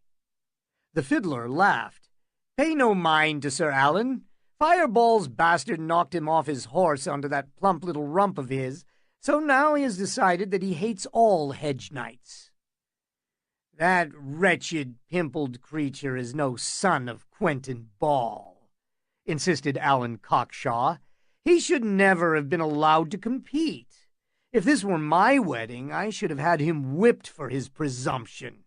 The fiddler laughed. "Pay no mind to Sir Alan. Fireball's bastard knocked him off his horse onto that plump little rump of his, so now he has decided that he hates all hedge knights." "That wretched, pimpled creature is no son of Quentin Ball," insisted Alan Cockshaw. "He should never have been allowed to compete. If this were my wedding, I should have had him whipped for his presumption."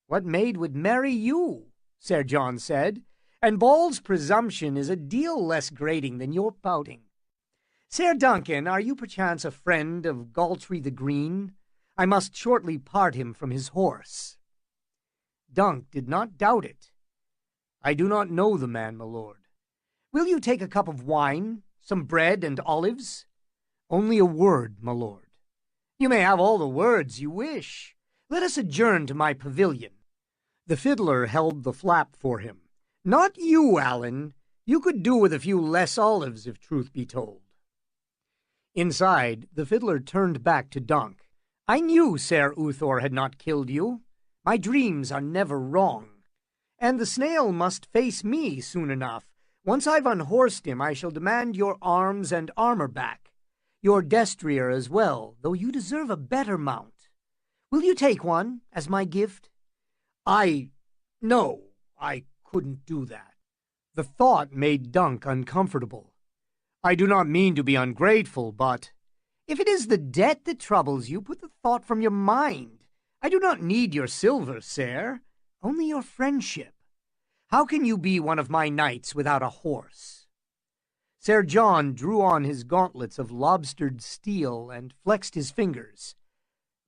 "What maid would marry you?" Sir John said, "and Ball's presumption is a deal less grating than your pouting. Sir Duncan, are you perchance a friend of Galtry the Green? I must shortly part him from his horse." Dunk did not doubt it. "I do not know the man, my lord." "Will you take a cup of wine, some bread and olives?" "Only a word, my lord." "You may have all the words you wish. Let us adjourn to my pavilion." The fiddler held the flap for him. "Not you, Alan. You could do with a few less olives, if truth be told." Inside, the fiddler turned back to Dunk. "I knew Ser Uthor had not killed you. My dreams are never wrong. And the snail must face me soon enough. Once I've unhorsed him, I shall demand your arms and armor back. Your destrier as well, though you deserve a better mount. Will you take one as my gift?" No, I couldn't do that." The thought made Dunk uncomfortable. "I do not mean to be ungrateful, but—" "If it is the debt that troubles you, put the thought from your mind. I do not need your silver, sir, only your friendship. How can you be one of my knights without a horse?" Sir John drew on his gauntlets of lobstered steel and flexed his fingers.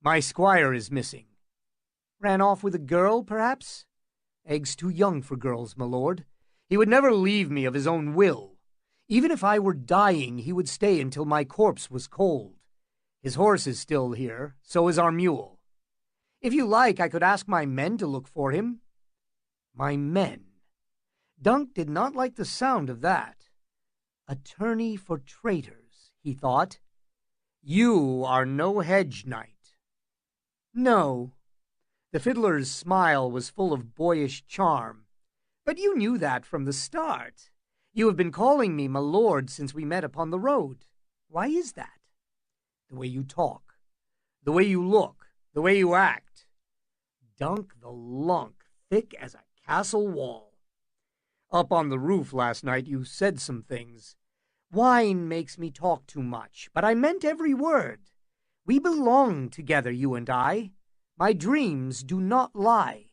"My squire is missing." "Ran off with a girl, perhaps?" Egg's too young for girls, my lord. He would never leave me of his own will. Even if I were dying, he would stay until my corpse was cold. His horse is still here, so is our mule. If you like, I could ask my men to look for him. My men. Dunk did not like the sound of that. Attorney for traitors, he thought. You are no hedge knight. No. The fiddler's smile was full of boyish charm. But you knew that from the start. You have been calling me my lord since we met upon the road. Why is that? The way you talk, the way you look, the way you act. Dunk the lunk, thick as a castle wall. Up on the roof last night you said some things. Wine makes me talk too much, but I meant every word. We belong together, you and I. My dreams do not lie.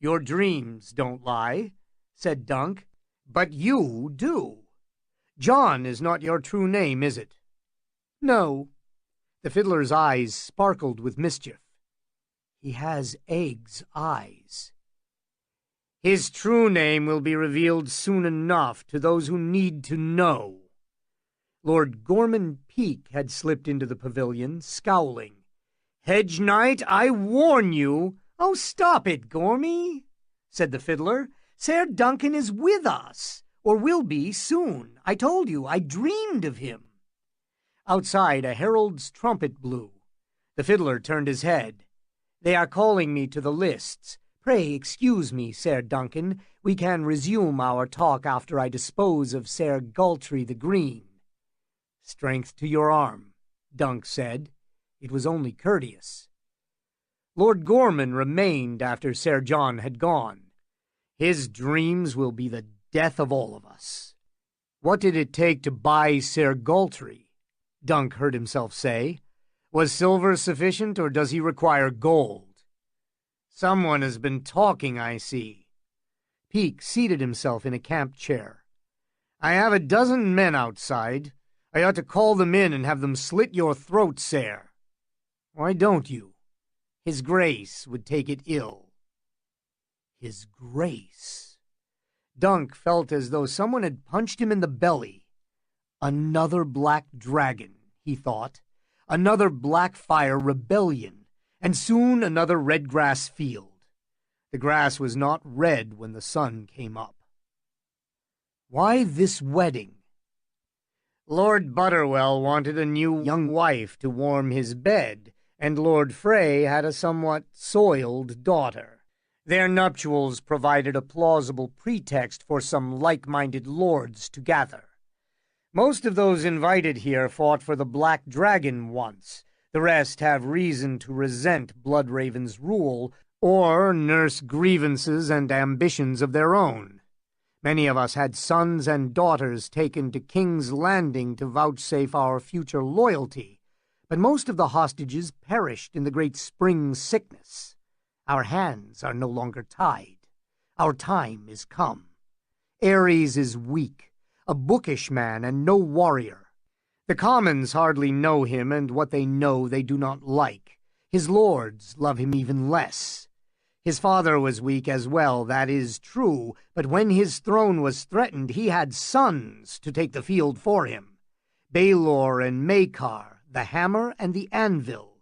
Your dreams don't lie, said Dunk, but you do. John is not your true name, is it? No. The fiddler's eyes sparkled with mischief. He has Egg's eyes. His true name will be revealed soon enough to those who need to know. Lord Gorman Peake had slipped into the pavilion, scowling. Hedge Knight, I warn you. Oh, stop it, Gormy, said the fiddler. Sir Duncan is with us, or will be soon. I told you, I dreamed of him. Outside, a herald's trumpet blew. The fiddler turned his head. They are calling me to the lists. Pray excuse me, Sir Duncan. We can resume our talk after I dispose of Sir Galtry the Green. Strength to your arm, Dunk said. It was only courteous. Lord Gorman remained after Sir John had gone. His dreams will be the death of all of us. What did it take to buy Sir Galtry? Dunk heard himself say. Was silver sufficient, or does he require gold? Someone has been talking, I see. Peake seated himself in a camp chair. I have a dozen men outside. I ought to call them in and have them slit your throat, sir. Why don't you? His Grace would take it ill. His Grace. Dunk felt as though someone had punched him in the belly. Another black dragon, he thought. Another Blackfire rebellion, and soon another Redgrass field. The grass was not red when the sun came up. Why this wedding? Lord Butterwell wanted a new young wife to warm his bed, and Lord Frey had a somewhat soiled daughter. Their nuptials provided a plausible pretext for some like-minded lords to gather. Most of those invited here fought for the Black Dragon once. The rest have reason to resent Bloodraven's rule or nurse grievances and ambitions of their own. Many of us had sons and daughters taken to King's Landing to vouchsafe our future loyalty, but most of the hostages perished in the great spring sickness. Our hands are no longer tied. Our time is come. Ares is weak, a bookish man and no warrior. The commons hardly know him, and what they know they do not like. His lords love him even less. His father was weak as well, that is true, but when his throne was threatened, he had sons to take the field for him. Baelor and Maekar, the hammer and the anvil.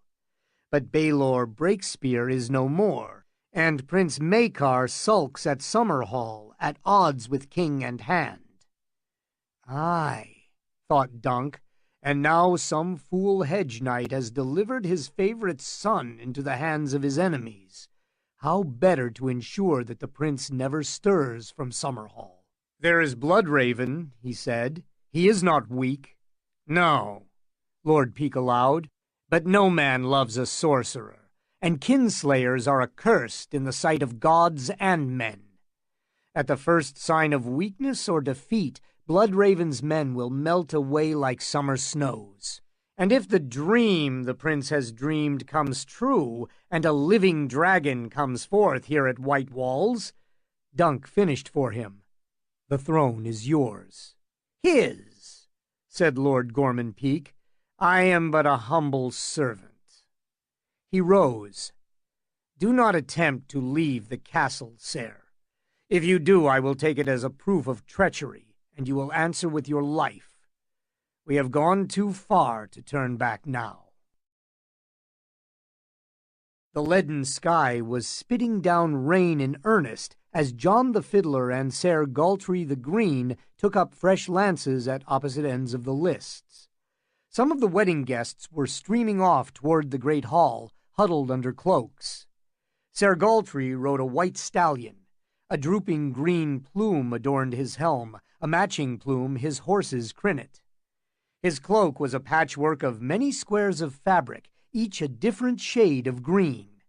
But Baelor Breakspear is no more, and Prince Maekar sulks at Summerhall, at odds with king and hand. Aye, thought Dunk, and now some fool hedge knight has delivered his favorite son into the hands of his enemies. How better to ensure that the prince never stirs from Summerhall? There is Bloodraven, he said. He is not weak. No, Lord Peake allowed, but no man loves a sorcerer, and kinslayers are accursed in the sight of gods and men. At the first sign of weakness or defeat, Bloodraven's men will melt away like summer snows. And if the dream the prince has dreamed comes true, and a living dragon comes forth here at White Walls, Dunk finished for him. The throne is yours. His, said Lord Gorman Peake. I am but a humble servant. He rose. Do not attempt to leave the castle, sir. If you do, I will take it as a proof of treachery, and you will answer with your life. We have gone too far to turn back now." The leaden sky was spitting down rain in earnest as John the Fiddler and Ser Galtry the Green took up fresh lances at opposite ends of the lists. Some of the wedding guests were streaming off toward the great hall, huddled under cloaks. Ser Galtry rode a white stallion. A drooping green plume adorned his helm, a matching plume his horse's crinnet. His cloak was a patchwork of many squares of fabric, each a different shade of green.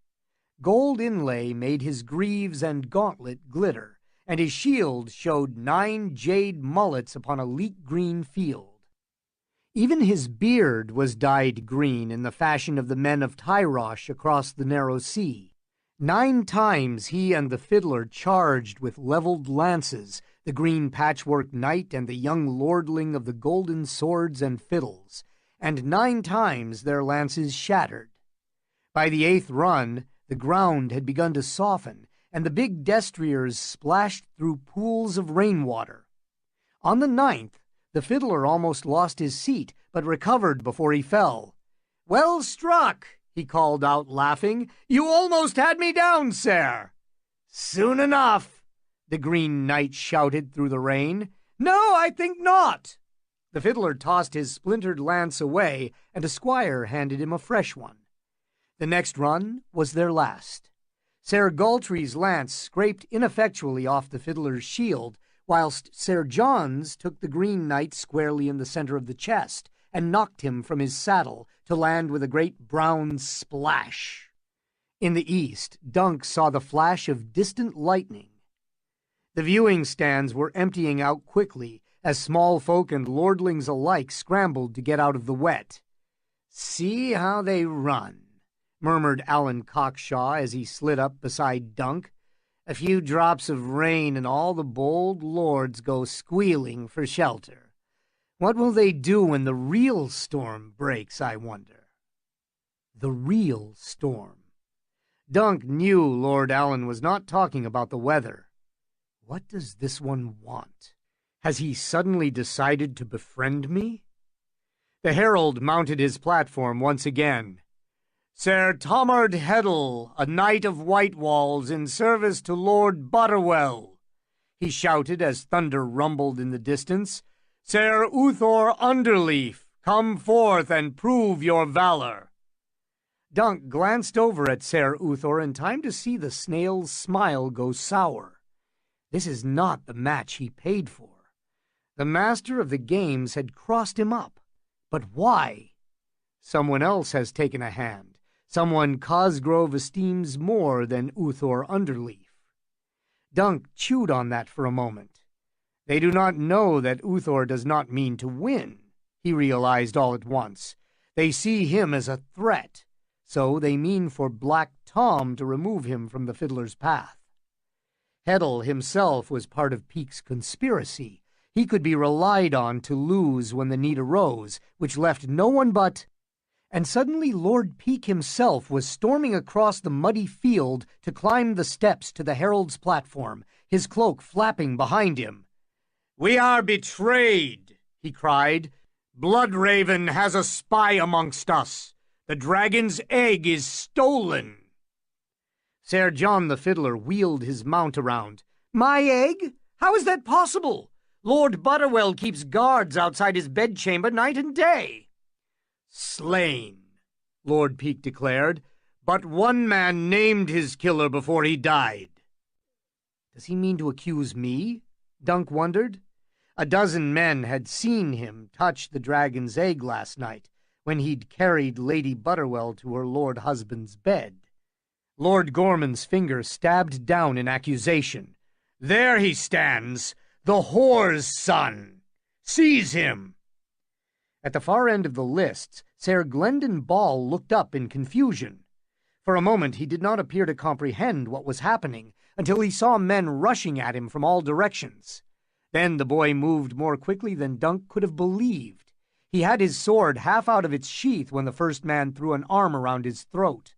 Gold inlay made his greaves and gauntlet glitter, and his shield showed 9 jade mullets upon a leek green field. Even his beard was dyed green in the fashion of the men of Tyrosh across the narrow sea. 9 times he and the fiddler charged with leveled lances, the green patchwork knight and the young lordling of the golden swords and fiddles, and 9 times their lances shattered. By the 8th run, the ground had begun to soften, and the big destriers splashed through pools of rainwater. On the 9th, the fiddler almost lost his seat, but recovered before he fell. "Well struck!" he called out, laughing. "You almost had me down, sir." "Soon enough," the Green Knight shouted through the rain. "No, I think not." The fiddler tossed his splintered lance away, and a squire handed him a fresh one. The next run was their last. Ser Galtry's lance scraped ineffectually off the fiddler's shield, whilst Ser John's took the Green Knight squarely in the center of the chest and knocked him from his saddle to land with a great brown splash. In the east, Dunk saw the flash of distant lightning. The viewing stands were emptying out quickly as small folk and lordlings alike scrambled to get out of the wet. "See how they run," murmured Alan Cockshaw as he slid up beside Dunk. "A few drops of rain and all the bold lords go squealing for shelter. What will they do when the real storm breaks, I wonder?" The real storm. Dunk knew Lord Alan was not talking about the weather. What does this one want? Has he suddenly decided to befriend me? The herald mounted his platform once again. "Sir Tomard Heddle, a knight of Whitewalls in service to Lord Butterwell," he shouted as thunder rumbled in the distance. "Sir Uthor Underleaf, come forth and prove your valor." Dunk glanced over at Ser Uthor in time to see the snail's smile go sour. This is not the match he paid for. The master of the games had crossed him up. But why? Someone else has taken a hand. Someone Cosgrove esteems more than Uthor Underleaf. Dunk chewed on that for a moment. They do not know that Uthor does not mean to win, he realized all at once. They see him as a threat, so they mean for Black Tom to remove him from the fiddler's path. Heddle himself was part of Peake's conspiracy. He could be relied on to lose when the need arose, which left no one but... And suddenly Lord Peake himself was storming across the muddy field to climb the steps to the herald's platform, his cloak flapping behind him. "We are betrayed," he cried. "Bloodraven has a spy amongst us. The dragon's egg is stolen." Ser John the Fiddler wheeled his mount around. "My egg? How is that possible? Lord Butterwell keeps guards outside his bedchamber night and day." "Slain," Lord Peake declared, "but one man named his killer before he died." Does he mean to accuse me? Dunk wondered. A dozen men had seen him touch the dragon's egg last night, when he'd carried Lady Butterwell to her lord husband's bed. Lord Gorman's finger stabbed down in accusation. "There he stands, the whore's son. Seize him." At the far end of the lists, Sir Glendon Ball looked up in confusion. For a moment he did not appear to comprehend what was happening, until he saw men rushing at him from all directions. Then the boy moved more quickly than Dunk could have believed. He had his sword half out of its sheath when the first man threw an arm around his throat.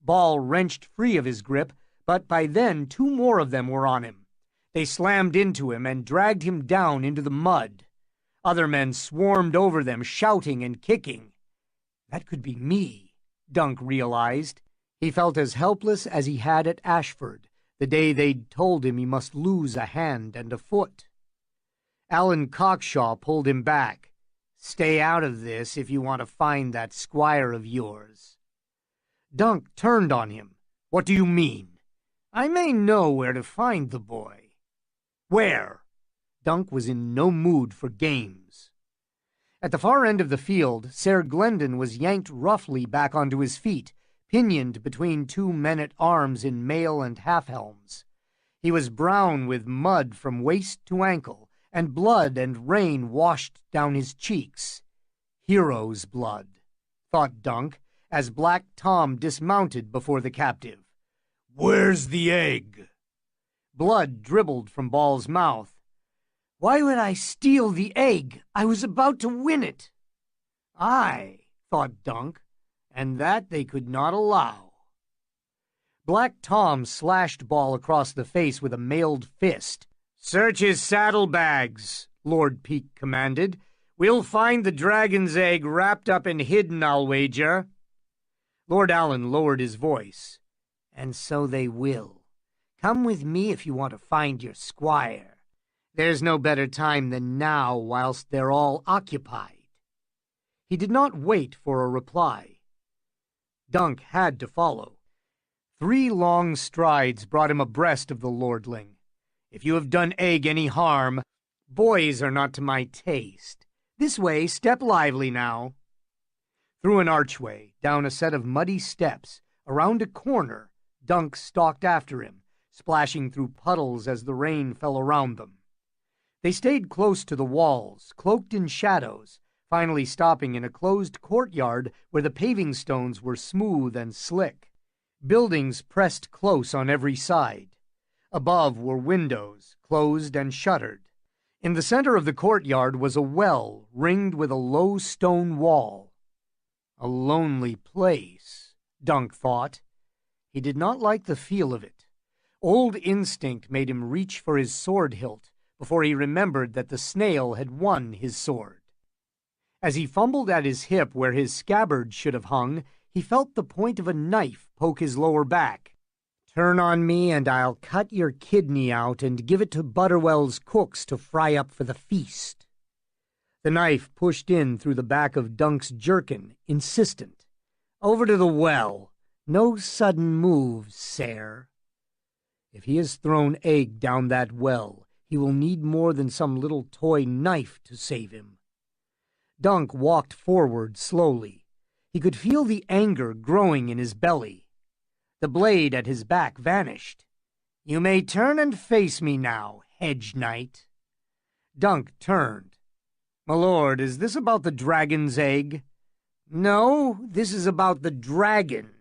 Ball wrenched free of his grip, but by then 2 more of them were on him. They slammed into him and dragged him down into the mud. Other men swarmed over them, shouting and kicking. That could be me, Dunk realized. He felt as helpless as he had at Ashford, the day they'd told him he must lose a hand and a foot. Alan Cockshaw pulled him back. "Stay out of this if you want to find that squire of yours." Dunk turned on him. "What do you mean?" "I may know where to find the boy." "Where?" Dunk was in no mood for games. At the far end of the field, Ser Glendon was yanked roughly back onto his feet, pinioned between 2 men-at-arms in mail and half-helms. He was brown with mud from waist to ankle, and blood and rain washed down his cheeks. Hero's blood, thought Dunk, as Black Tom dismounted before the captive. "Where's the egg?" Blood dribbled from Ball's mouth. "Why would I steal the egg? I was about to win it." "Aye," thought Dunk, and that they could not allow. Black Tom slashed Ball across the face with a mailed fist. "Search his saddlebags," Lord Peake commanded. "We'll find the dragon's egg wrapped up and hidden, I'll wager." Lord Allen lowered his voice. "And so they will. Come with me if you want to find your squire. There's no better time than now whilst they're all occupied." He did not wait for a reply. Dunk had to follow. 3 long strides brought him abreast of the lordling. "If you have done Egg any harm, boys are not to my taste. This way, step lively now." Through an archway, down a set of muddy steps, around a corner, Dunk stalked after him, splashing through puddles as the rain fell around them. They stayed close to the walls, cloaked in shadows, finally stopping in a closed courtyard where the paving stones were smooth and slick. Buildings pressed close on every side. Above were windows, closed and shuttered. In the center of the courtyard was a well ringed with a low stone wall. A lonely place, Dunk thought. He did not like the feel of it. Old instinct made him reach for his sword hilt before he remembered that the snail had won his sword. As he fumbled at his hip where his scabbard should have hung, he felt the point of a knife poke his lower back. "Turn on me and I'll cut your kidney out and give it to Butterwell's cooks to fry up for the feast." The knife pushed in through the back of Dunk's jerkin, insistent. "Over to the well. No sudden moves, sir." If he has thrown Egg down that well, he will need more than some little toy knife to save him. Dunk walked forward slowly. He could feel the anger growing in his belly. The blade at his back vanished. "You may turn and face me now, hedge knight." Dunk turned. "My lord, is this about the dragon's egg?" "No, this is about the dragon.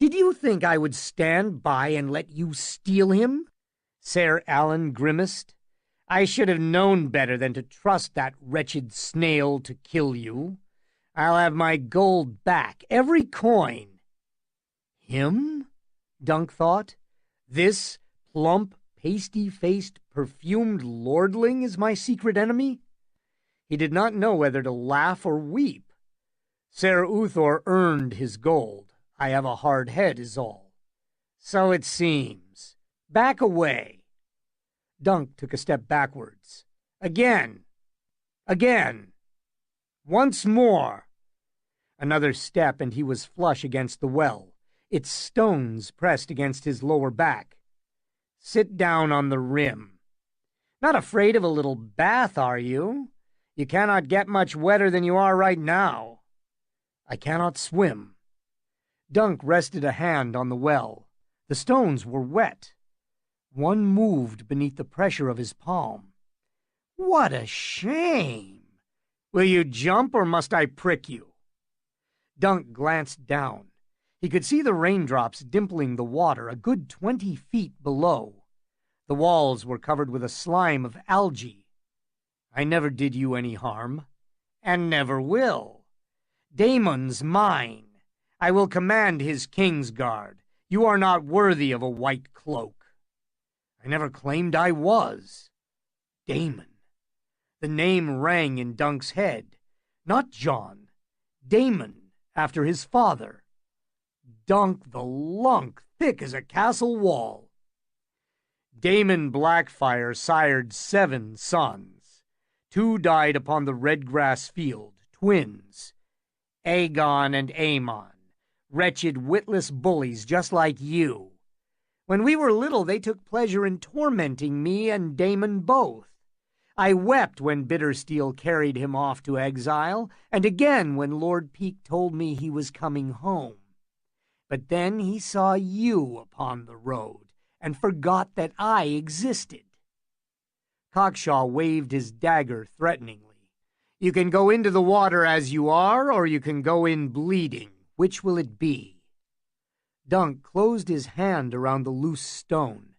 Did you think I would stand by and let you steal him?" Ser Allen grimaced. "I should have known better than to trust that wretched snail to kill you. I'll have my gold back, every coin." Him? Dunk thought. This plump, pasty-faced, perfumed lordling is my secret enemy? He did not know whether to laugh or weep. Ser Uthor earned his gold. I have a hard head is all. "So it seems. Back away." Dunk took a step backwards. Again. Once more. Another step and he was flush against the well, its stones pressed against his lower back. "Sit down on the rim. Not afraid of a little bath, are you? You cannot get much wetter than you are right now." "I cannot swim." Dunk rested a hand on the well. The stones were wet. One moved beneath the pressure of his palm. "What a shame! Will you jump or must I prick you?" Dunk glanced down. He could see the raindrops dimpling the water a good 20 feet below. The walls were covered with a slime of algae. "I never did you any harm." "And never will. Damon's mine. I will command his king's guard. You are not worthy of a white cloak. I never claimed I was. Damon. The name rang in Dunk's head. Not John. Damon, after his father. Dunk the lunk, thick as a castle wall. Damon Blackfire sired 7 sons. 2 died upon the red grass field, twins. Aegon and Aemon, wretched witless bullies just like you. When we were little, they took pleasure in tormenting me and Damon both. I wept when Bittersteel carried him off to exile, and again when Lord Peake told me he was coming home. But then he saw you upon the road, and forgot that I existed. Cockshaw waved his dagger threateningly. You can go into the water as you are, or you can go in bleeding. Which will it be? Dunk closed his hand around the loose stone.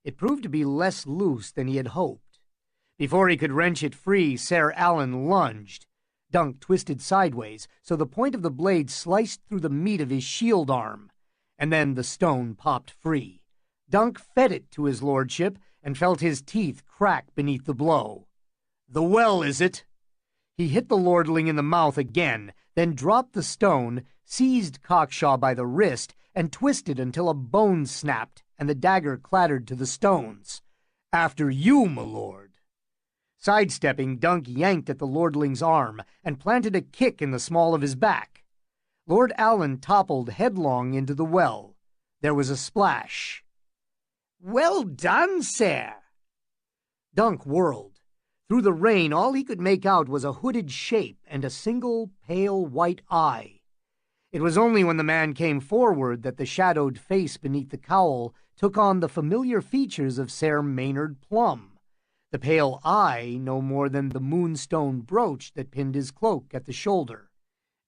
It proved to be less loose than he had hoped. Before he could wrench it free, Ser Alan lunged. Dunk twisted sideways, so the point of the blade sliced through the meat of his shield arm, and then the stone popped free. Dunk fed it to his lordship and felt his teeth crack beneath the blow. The well, is it? He hit the lordling in the mouth again, then dropped the stone, seized Cockshaw by the wrist, and twisted until a bone snapped and the dagger clattered to the stones. After you, my lord. Sidestepping, Dunk yanked at the lordling's arm and planted a kick in the small of his back. Lord Alan toppled headlong into the well. There was a splash. Well done, sir. Dunk whirled. Through the rain, all he could make out was a hooded shape and a single pale white eye. It was only when the man came forward that the shadowed face beneath the cowl took on the familiar features of Ser Maynard Plum. The pale eye no more than the moonstone brooch that pinned his cloak at the shoulder.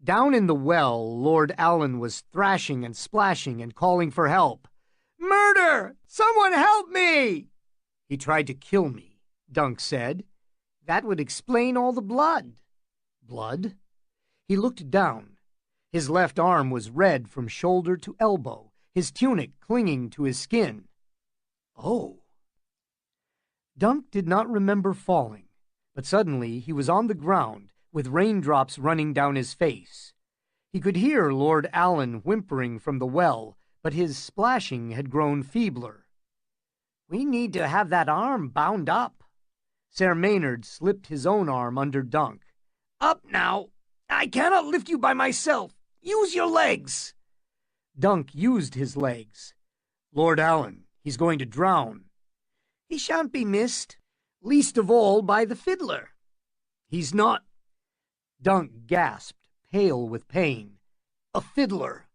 Down in the well, Lord Alan was thrashing and splashing and calling for help. Murder! Someone help me! He tried to kill me, Dunk said. That would explain all the blood. Blood? He looked down. His left arm was red from shoulder to elbow, his tunic clinging to his skin. Oh. Dunk did not remember falling, but suddenly he was on the ground, with raindrops running down his face. He could hear Lord Alan whimpering from the well, but his splashing had grown feebler. We need to have that arm bound up. Ser Maynard slipped his own arm under Dunk. Up now! I cannot lift you by myself. Use your legs! Dunk used his legs. Lord Alan, he's going to drown. He shan't be missed, least of all by the fiddler. He's not... Dunk gasped, pale with pain. A fiddler.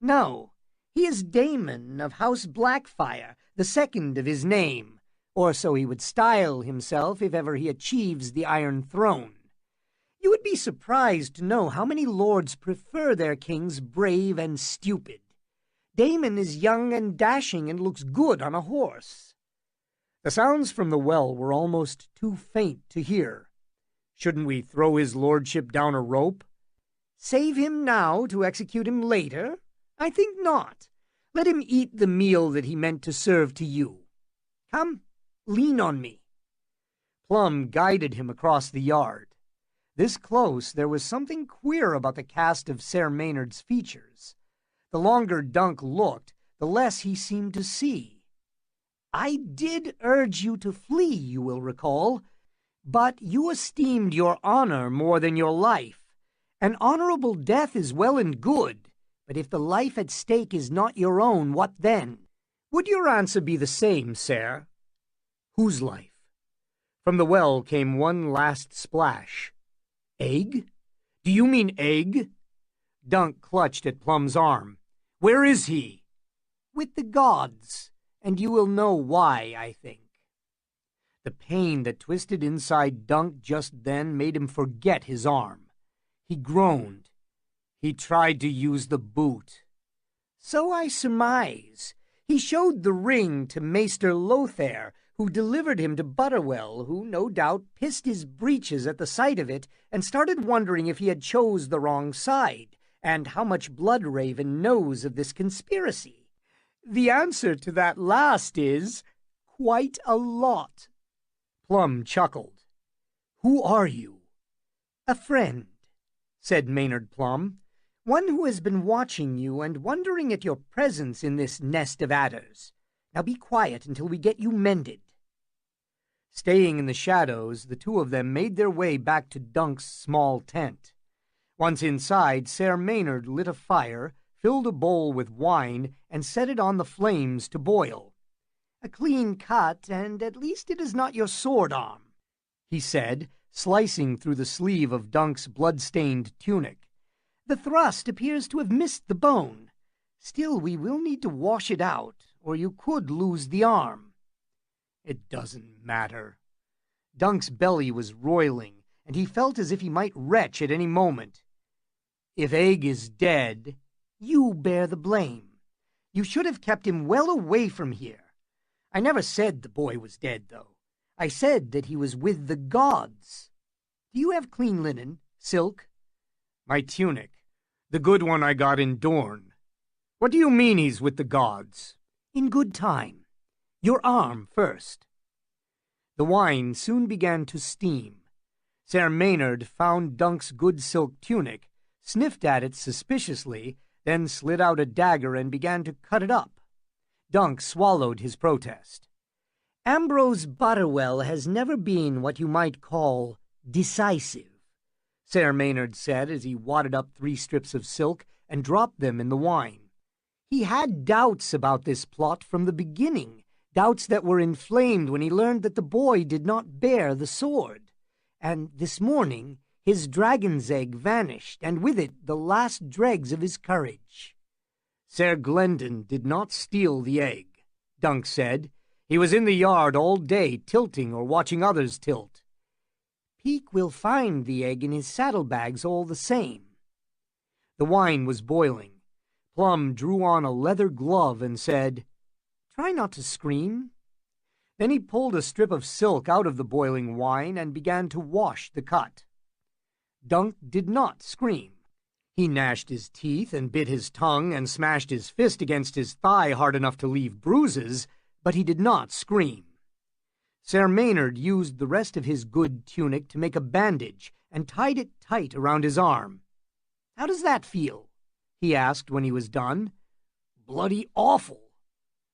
No, he is Damon of House Blackfire, the second of his name, or so he would style himself if ever he achieves the Iron Throne. You would be surprised to know how many lords prefer their kings brave and stupid. Damon is young and dashing and looks good on a horse. The sounds from the well were almost too faint to hear. Shouldn't we throw his lordship down a rope? Save him now to execute him later? I think not. Let him eat the meal that he meant to serve to you. Come, lean on me. Plum guided him across the yard. This close, there was something queer about the cast of Ser Maynard's features. The longer Dunk looked, the less he seemed to see. I did urge you to flee, you will recall, but you esteemed your honor more than your life. An honorable death is well and good, but if the life at stake is not your own, what then? Would your answer be the same, sir? Whose life? From the well came one last splash. Egg? Do you mean Egg? Dunk clutched at Plum's arm. Where is he? With the gods, and you will know why, I think. The pain that twisted inside Dunk just then made him forget his arm. He groaned. He tried to use the boot. So I surmise. He showed the ring to Maester Lothair, who delivered him to Butterwell, who no doubt pissed his breeches at the sight of it and started wondering if he had chose the wrong side, and how much Bloodraven knows of this conspiracy. The answer to that last is quite a lot. Plum chuckled. Who are you? A friend, said Maynard Plum. One who has been watching you and wondering at your presence in this nest of adders. Now be quiet until we get you mended. Staying in the shadows, the two of them made their way back to Dunk's small tent. Once inside, Ser Maynard lit a fire, filled a bowl with wine, and set it on the flames to boil. A clean cut, and at least it is not your sword arm, he said, slicing through the sleeve of Dunk's blood-stained tunic. The thrust appears to have missed the bone. Still, we will need to wash it out, or you could lose the arm. It doesn't matter. Dunk's belly was roiling, and he felt as if he might retch at any moment. If Egg is dead, you bear the blame. You should have kept him well away from here. I never said the boy was dead, though. I said that he was with the gods. Do you have clean linen, silk? My tunic. The good one I got in Dorne. What do you mean he's with the gods? In good time. Your arm first. The wine soon began to steam. Ser Maynard found Dunk's good silk tunic, sniffed at it suspiciously, then slid out a dagger and began to cut it up. Dunk swallowed his protest. Ambrose Butterwell has never been what you might call decisive, Ser Maynard said as he wadded up 3 strips of silk and dropped them in the wine. He had doubts about this plot from the beginning, doubts that were inflamed when he learned that the boy did not bear the sword. And this morning his dragon's egg vanished, and with it the last dregs of his courage. Ser Glendon did not steal the egg, Dunk said. He was in the yard all day, tilting or watching others tilt. Peake will find the egg in his saddlebags all the same. The wine was boiling. Plum drew on a leather glove and said, Try not to scream. Then he pulled a strip of silk out of the boiling wine and began to wash the cut. Dunk did not scream. He gnashed his teeth and bit his tongue and smashed his fist against his thigh hard enough to leave bruises, but he did not scream. Ser Maynard used the rest of his good tunic to make a bandage and tied it tight around his arm. How does that feel? He asked when he was done. Bloody awful.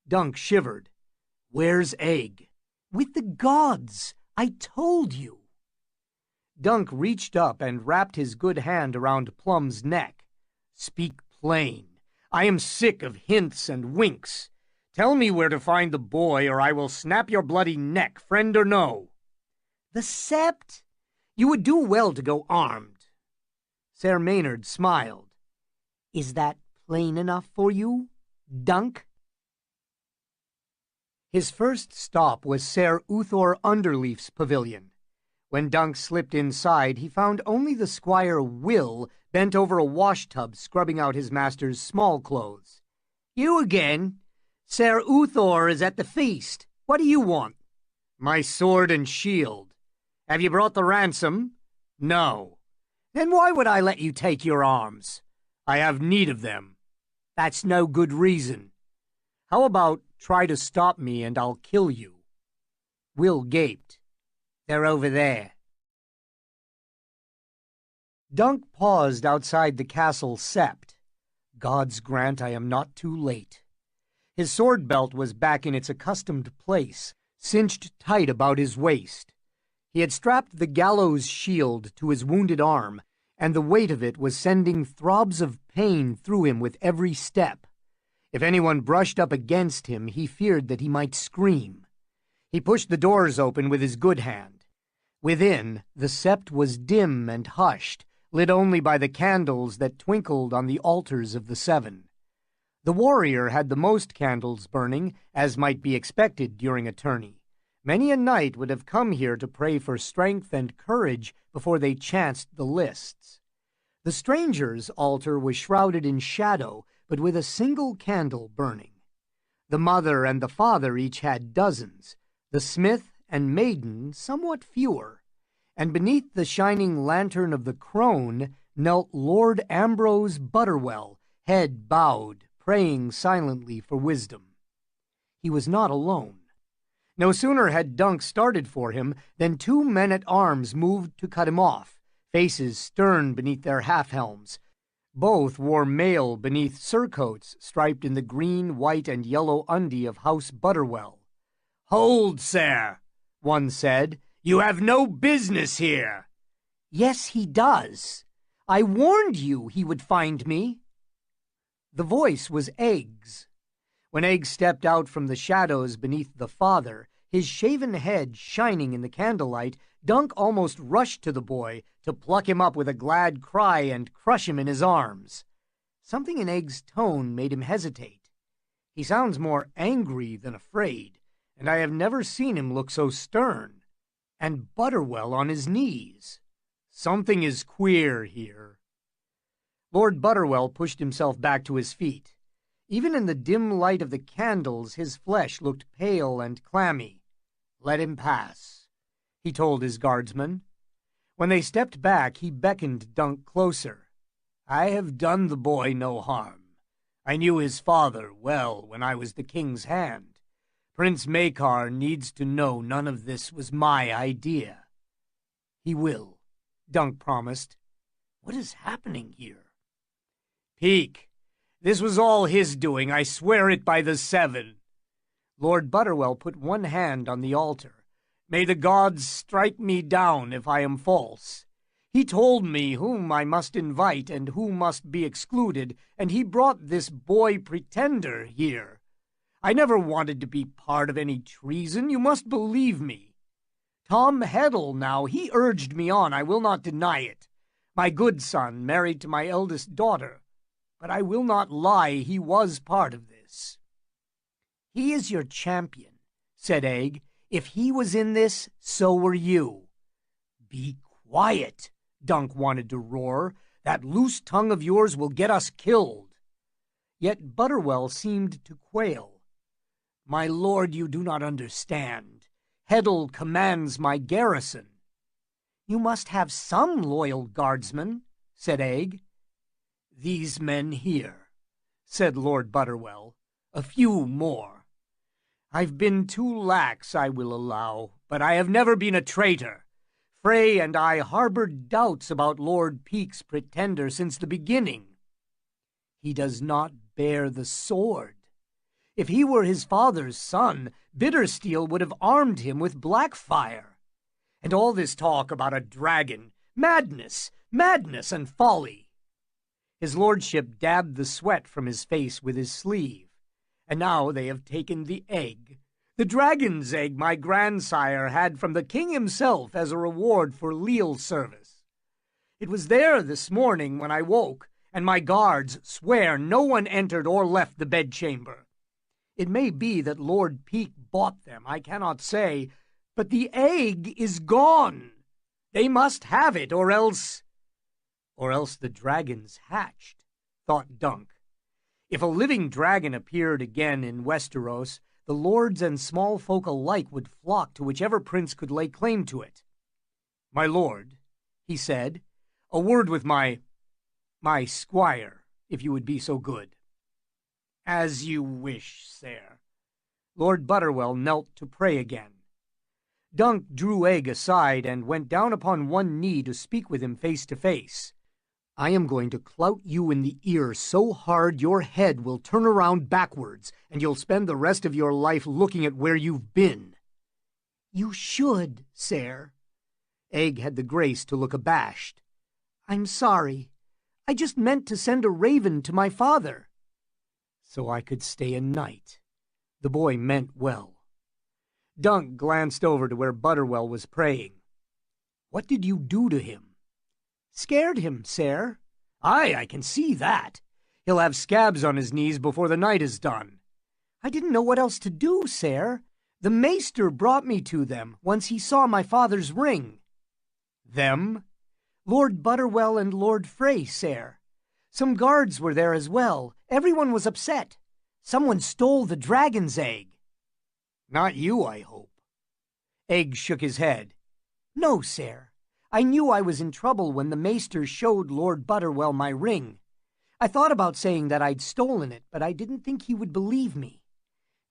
Dunk shivered. Where's Egg? With the gods. I told you. Dunk reached up and wrapped his good hand around Plum's neck. Speak plain. I am sick of hints and winks. Tell me where to find the boy, or I will snap your bloody neck, friend or no. The sept? You would do well to go armed. Ser Maynard smiled. Is that plain enough for you, Dunk? His first stop was Ser Uthor Underleaf's pavilion. When Dunk slipped inside, he found only the squire Will bent over a washtub scrubbing out his master's small clothes. You again? Ser Uthor is at the feast. What do you want? My sword and shield. Have you brought the ransom? No. Then why would I let you take your arms? I have need of them. That's no good reason. How about try to stop me and I'll kill you? Will gaped. They're over there. Dunk paused outside the castle sept. Gods grant I am not too late. His sword belt was back in its accustomed place, cinched tight about his waist. He had strapped the gallows shield to his wounded arm, and the weight of it was sending throbs of pain through him with every step. If anyone brushed up against him, he feared that he might scream. He pushed the doors open with his good hand. Within, the sept was dim and hushed, lit only by the candles that twinkled on the altars of the 7. The warrior had the most candles burning, as might be expected during a tourney. Many a knight would have come here to pray for strength and courage before they chanced the lists. The stranger's altar was shrouded in shadow, but with a single candle burning. The mother and the father each had dozens, the smith and maiden somewhat fewer, and beneath the shining lantern of the crone, knelt Lord Ambrose Butterwell, head bowed, praying silently for wisdom. He was not alone. No sooner had Dunk started for him than 2 men-at-arms moved to cut him off, faces stern beneath their half-helms. Both wore mail beneath surcoats striped in the green, white, and yellow undie of House Butterwell. "Hold, sir," one said. "You have no business here." "Yes, he does. I warned you he would find me." The voice was Egg's. When Egg stepped out from the shadows beneath the father, his shaven head shining in the candlelight, Dunk almost rushed to the boy to pluck him up with a glad cry and crush him in his arms. Something in Egg's tone made him hesitate. He sounds more angry than afraid, and I have never seen him look so stern. And Butterwell on his knees. Something is queer here. Lord Butterwell pushed himself back to his feet. Even in the dim light of the candles, his flesh looked pale and clammy. "Let him pass," he told his guardsmen. When they stepped back, he beckoned Dunk closer. "I have done the boy no harm. I knew his father well when I was the king's hand. Prince Maekar needs to know none of this was my idea." "He will," Dunk promised. "What is happening here?" "Peak, this was all his doing, I swear it by the seven." Lord Butterwell put one hand on the altar. "May the gods strike me down if I am false. He told me whom I must invite and who must be excluded, and he brought this boy pretender here. I never wanted to be part of any treason, you must believe me. Tom Heddle now, he urged me on, I will not deny it. My good son married to my eldest daughter. But I will not lie, he was part of this." "He is your champion," said Egg. "If he was in this, so were you." "Be quiet," Dunk wanted to roar. "That loose tongue of yours will get us killed." Yet Butterwell seemed to quail. "My lord, you do not understand. Heddle commands my garrison." "You must have some loyal guardsmen," said Egg. "These men here," said Lord Butterwell. "A few more. I've been too lax, I will allow, but I have never been a traitor. Frey and I harbored doubts about Lord Peak's pretender since the beginning. He does not bear the sword. If he were his father's son, Bittersteel would have armed him with Blackfire. And all this talk about a dragon, madness, madness and folly." His lordship dabbed the sweat from his face with his sleeve. "And now they have taken the egg, the dragon's egg my grandsire had from the king himself as a reward for leal service. It was there this morning when I woke, and my guards swear no one entered or left the bedchamber. It may be that Lord Peak bought them, I cannot say, but the egg is gone. They must have it, or else the dragon's hatched," thought Dunk. If a living dragon appeared again in Westeros, the lords and small folk alike would flock to whichever prince could lay claim to it. "My lord," he said, "a word with my squire, if you would be so good." "As you wish, sir." Lord Butterwell knelt to pray again. Dunk drew Egg aside and went down upon one knee to speak with him face to face. "I am going to clout you in the ear so hard your head will turn around backwards, and you'll spend the rest of your life looking at where you've been." "You should, sir." Egg had the grace to look abashed. "I'm sorry. I just meant to send a raven to my father." "So I could stay a night." The boy meant well. Dunk glanced over to where Butterwell was praying. "What did you do to him?" "Scared him, sir." "Aye, I can see that. He'll have scabs on his knees before the night is done." "I didn't know what else to do, sir. The maester brought me to them once he saw my father's ring." "Them?" "Lord Butterwell and Lord Frey, sir. Some guards were there as well. Everyone was upset. Someone stole the dragon's egg." "Not you, I hope." Egg shook his head. "No, sir. I knew I was in trouble when the maester showed Lord Butterwell my ring. I thought about saying that I'd stolen it, but I didn't think he would believe me.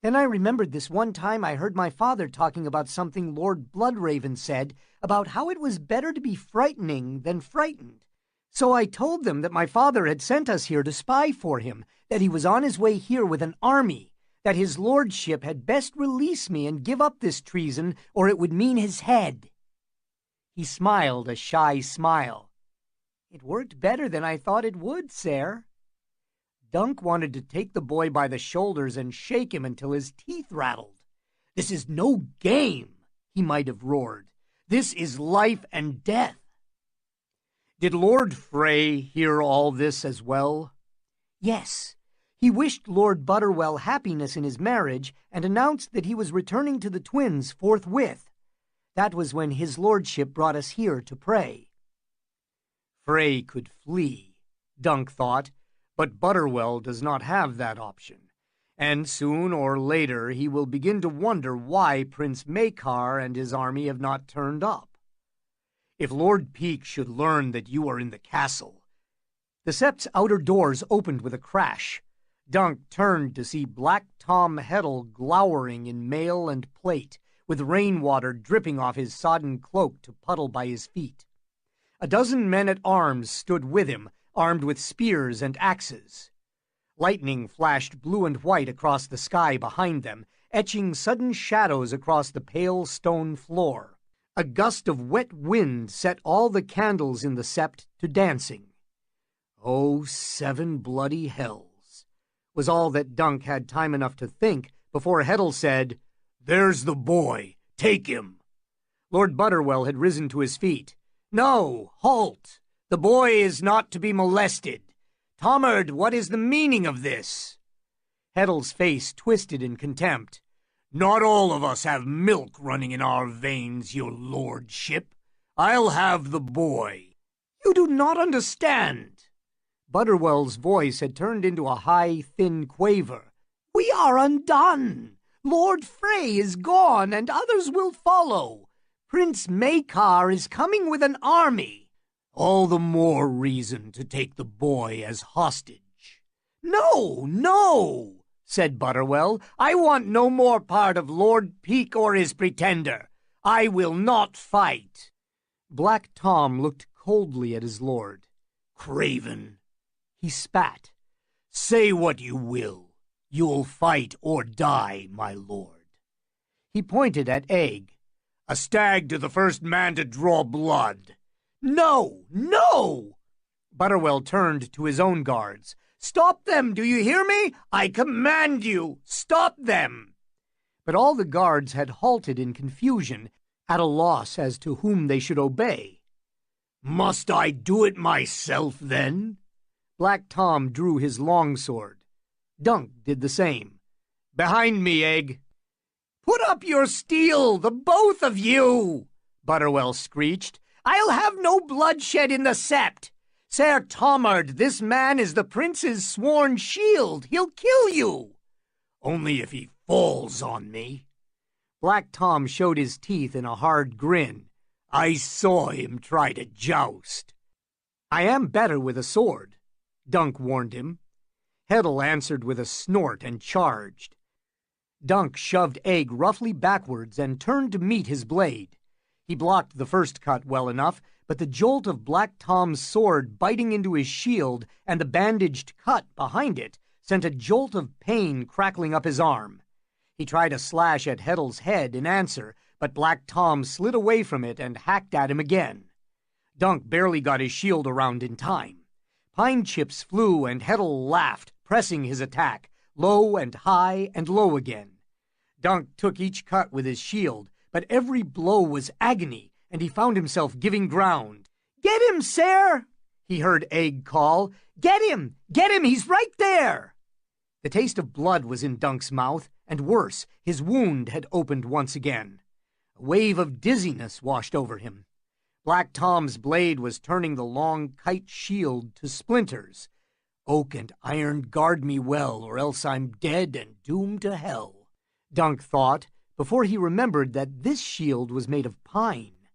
Then I remembered this one time I heard my father talking about something Lord Bloodraven said about how it was better to be frightening than frightened. So I told them that my father had sent us here to spy for him, that he was on his way here with an army, that his lordship had best release me and give up this treason, or it would mean his head. He smiled a shy smile. It worked better than I thought it would, sir. Dunk wanted to take the boy by the shoulders and shake him until his teeth rattled. "This is no game," he might have roared. "This is life and death." Did Lord Frey hear all this as well? Yes. He wished Lord Butterwell happiness in his marriage and announced that he was returning to the twins forthwith. That was when his lordship brought us here to pray. Frey could flee, Dunk thought, but Butterwell does not have that option, and soon or later he will begin to wonder why Prince Maekar and his army have not turned up. If Lord Peak should learn that you are in the castle— The Sept's outer doors opened with a crash. Dunk turned to see Black Tom Heddle glowering in mail and plate, with rainwater dripping off his sodden cloak to puddle by his feet. A dozen men-at-arms stood with him, armed with spears and axes. Lightning flashed blue and white across the sky behind them, etching sudden shadows across the pale stone floor. A gust of wet wind set all the candles in the sept to dancing. "Oh, 7 bloody hells," was all that Dunk had time enough to think before Heddle said, "There's the boy. Take him." Lord Butterwell had risen to his feet. "No, halt! The boy is not to be molested. Tomard, what is the meaning of this?" Heddle's face twisted in contempt. "Not all of us have milk running in our veins, your lordship. I'll have the boy." "You do not understand." Butterwell's voice had turned into a high, thin quaver. "We are undone. Lord Frey is gone, and others will follow. Prince Maekar is coming with an army." "All the more reason to take the boy as hostage." "No, no," said Butterwell. "I want no more part of Lord Peak or his pretender. I will not fight." Black Tom looked coldly at his lord. "Craven," he spat. "Say what you will. You'll fight or die, my lord." He pointed at Egg. "A stag to the first man to draw blood." "No, no!" Butterwell turned to his own guards. "Stop them, do you hear me? I command you, stop them!" But all the guards had halted in confusion, at a loss as to whom they should obey. "Must I do it myself, then?" Black Tom drew his longsword. Dunk did the same. "Behind me, Egg." "Put up your steel, the both of you!" Butterwell screeched. "I'll have no bloodshed in the sept. Ser Tomard, this man is the prince's sworn shield. He'll kill you." "Only if he falls on me." Black Tom showed his teeth in a hard grin. "I saw him try to joust." "I am better with a sword," Dunk warned him. Heddle answered with a snort and charged. Dunk shoved Egg roughly backwards and turned to meet his blade. He blocked the first cut well enough, but the jolt of Black Tom's sword biting into his shield and the bandaged cut behind it sent a jolt of pain crackling up his arm. He tried a slash at Heddle's head in answer, but Black Tom slid away from it and hacked at him again. Dunk barely got his shield around in time. Pine chips flew and Heddle laughed, pressing his attack, low and high and low again. Dunk took each cut with his shield, but every blow was agony, and he found himself giving ground. "Get him, sir!" he heard Egg call. "Get him! Get him! He's right there!" The taste of blood was in Dunk's mouth, and worse, his wound had opened once again. A wave of dizziness washed over him. Black Tom's blade was turning the long kite shield to splinters. "Oak and iron guard me well, or else I'm dead and doomed to hell," Dunk thought, before he remembered that this shield was made of pine.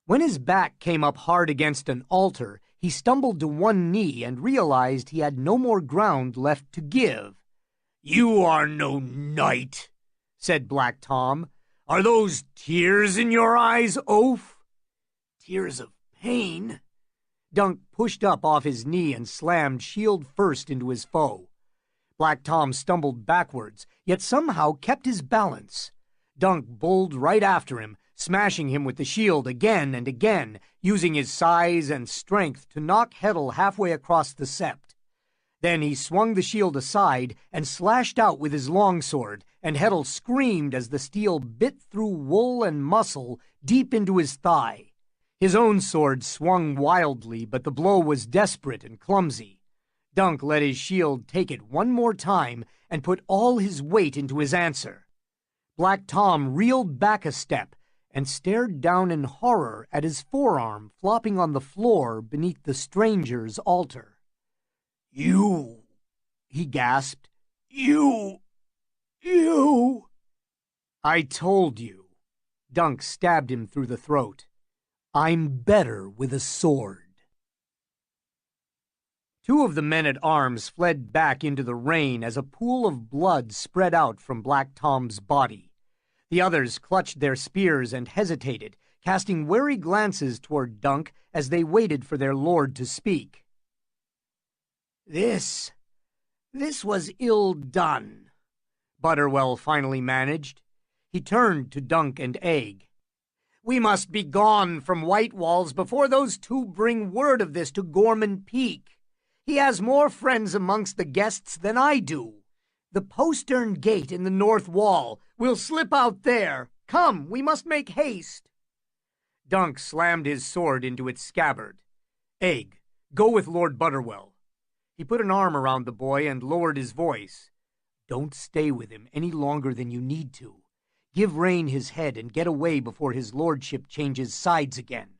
When his back came up hard against an altar, he stumbled to one knee and realized he had no more ground left to give. "You are no knight," said Black Tom. "Are those tears in your eyes, oaf?" "Tears of pain." Dunk pushed up off his knee and slammed shield first into his foe. Black Tom stumbled backwards, yet somehow kept his balance. Dunk bowled right after him, smashing him with the shield again and again, using his size and strength to knock Heddle halfway across the sept. Then he swung the shield aside and slashed out with his longsword, and Heddle screamed as the steel bit through wool and muscle deep into his thigh. His own sword swung wildly, but the blow was desperate and clumsy. Dunk let his shield take it one more time and put all his weight into his answer. Black Tom reeled back a step and stared down in horror at his forearm flopping on the floor beneath the stranger's altar. "You," he gasped. You. "I told you." Dunk stabbed him through the throat. "I'm better with a sword." Two of the men-at-arms fled back into the rain as a pool of blood spread out from Black Tom's body. The others clutched their spears and hesitated, casting wary glances toward Dunk as they waited for their lord to speak. This was ill done," Butterwell finally managed. He turned to Dunk and Egg. "We must be gone from White Walls before those two bring word of this to Gorman Peak. He has more friends amongst the guests than I do. The postern gate in the north wall. We'll slip out there. Come, we must make haste." Dunk slammed his sword into its scabbard. "Egg, go with Lord Butterwell." He put an arm around the boy and lowered his voice. "Don't stay with him any longer than you need to. Give Rain his head and get away before his lordship changes sides again.